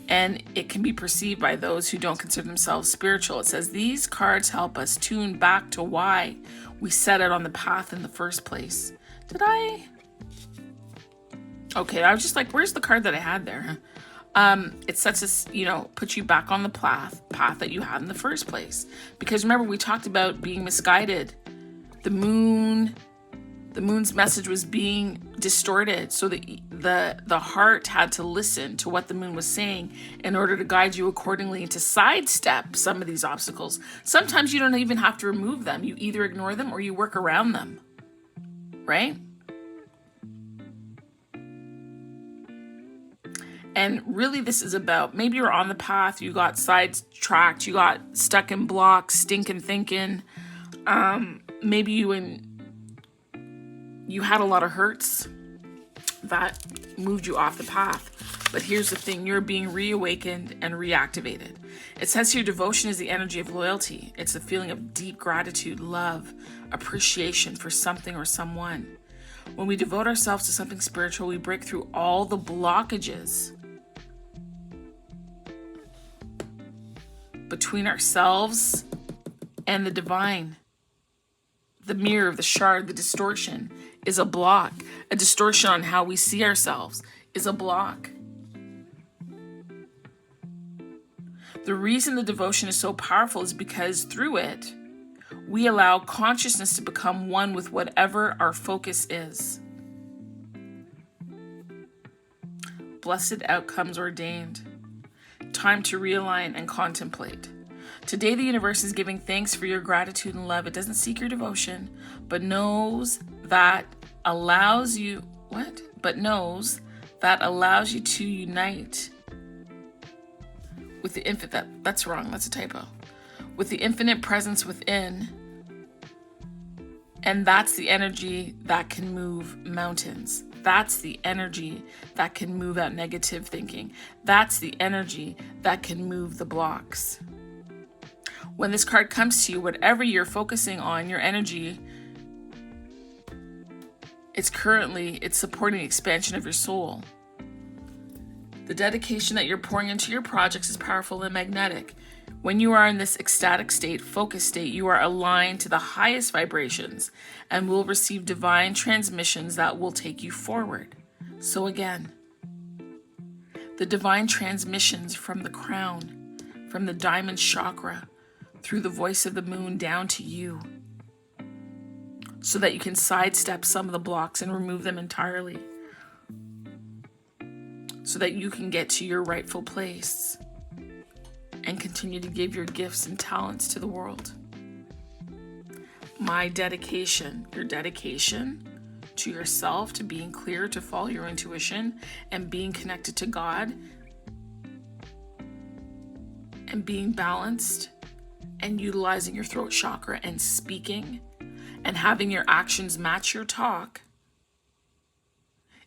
Speaker 1: And it can be perceived by those who don't consider themselves spiritual. It says these cards help us tune back to why we set out on the path in the first place. Okay, I was just like, where's the card that I had there? It sets us, puts you back on the path that you had in the first place. Because remember, we talked about being misguided. The moon's message was being distorted. So the heart had to listen to what the moon was saying in order to guide you accordingly and to sidestep some of these obstacles. Sometimes you don't even have to remove them. You either ignore them or you work around them. Right? And really this is about, maybe you're on the path, you got sidetracked, you got stuck in blocks, stinking thinking. Maybe you had a lot of hurts that moved you off the path. But here's the thing, you're being reawakened and reactivated. It says here, devotion is the energy of loyalty. It's a feeling of deep gratitude, love, appreciation for something or someone. When we devote ourselves to something spiritual, we break through all the blockages between ourselves and the divine. The mirror, the shard, the distortion is a block. A distortion on how we see ourselves is a block. The reason the devotion is so powerful is because through it, we allow consciousness to become one with whatever our focus is. Blessed outcomes ordained. Time to realign and contemplate. Today, the universe is giving thanks for your gratitude and love. It doesn't seek your devotion, but knows that allows you to unite with the infinite. That's wrong. That's a typo. With the infinite presence within. And that's the energy that can move mountains. That's the energy that can move out negative thinking. That's the energy that can move the blocks. When this card comes to you, whatever you're focusing on, your energy, it's supporting the expansion of your soul. The dedication that you're pouring into your projects is powerful and magnetic. When you are in this ecstatic state, focused state, you are aligned to the highest vibrations and will receive divine transmissions that will take you forward. So again, the divine transmissions from the crown, from the diamond chakra, through the voice of the moon down to you, so that you can sidestep some of the blocks and remove them entirely, so that you can get to your rightful place and continue to give your gifts and talents to the world. My dedication, your dedication to yourself, to being clear, to follow your intuition, and being connected to God, and being balanced, and utilizing your throat chakra and speaking, and having your actions match your talk,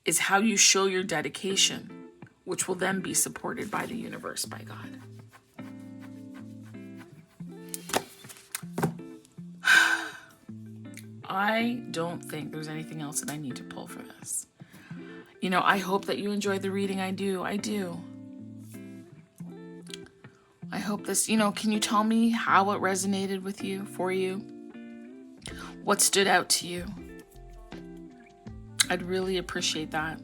Speaker 1: is how you show your dedication, which will then be supported by the universe, by God. I don't think there's anything else that I need to pull for this. I hope that you enjoyed the reading. I do. I hope this, can you tell me how it resonated with you, for you? What stood out to you? I'd really appreciate that.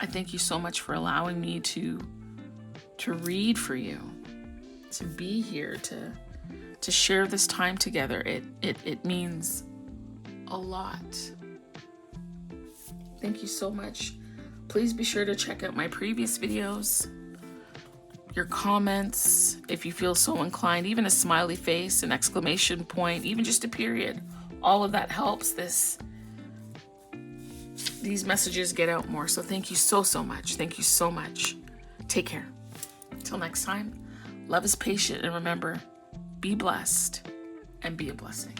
Speaker 1: I thank you so much for allowing me to read for you, to be here, to share this time together. It means a lot. Thank you so much. Please be sure to check out my previous videos, your comments, if you feel so inclined, even a smiley face, an exclamation point, even just a period. All of that helps these messages get out more. So thank you so much. Thank you so much. Take care. Until next time, love is patient, and remember, be blessed and be a blessing.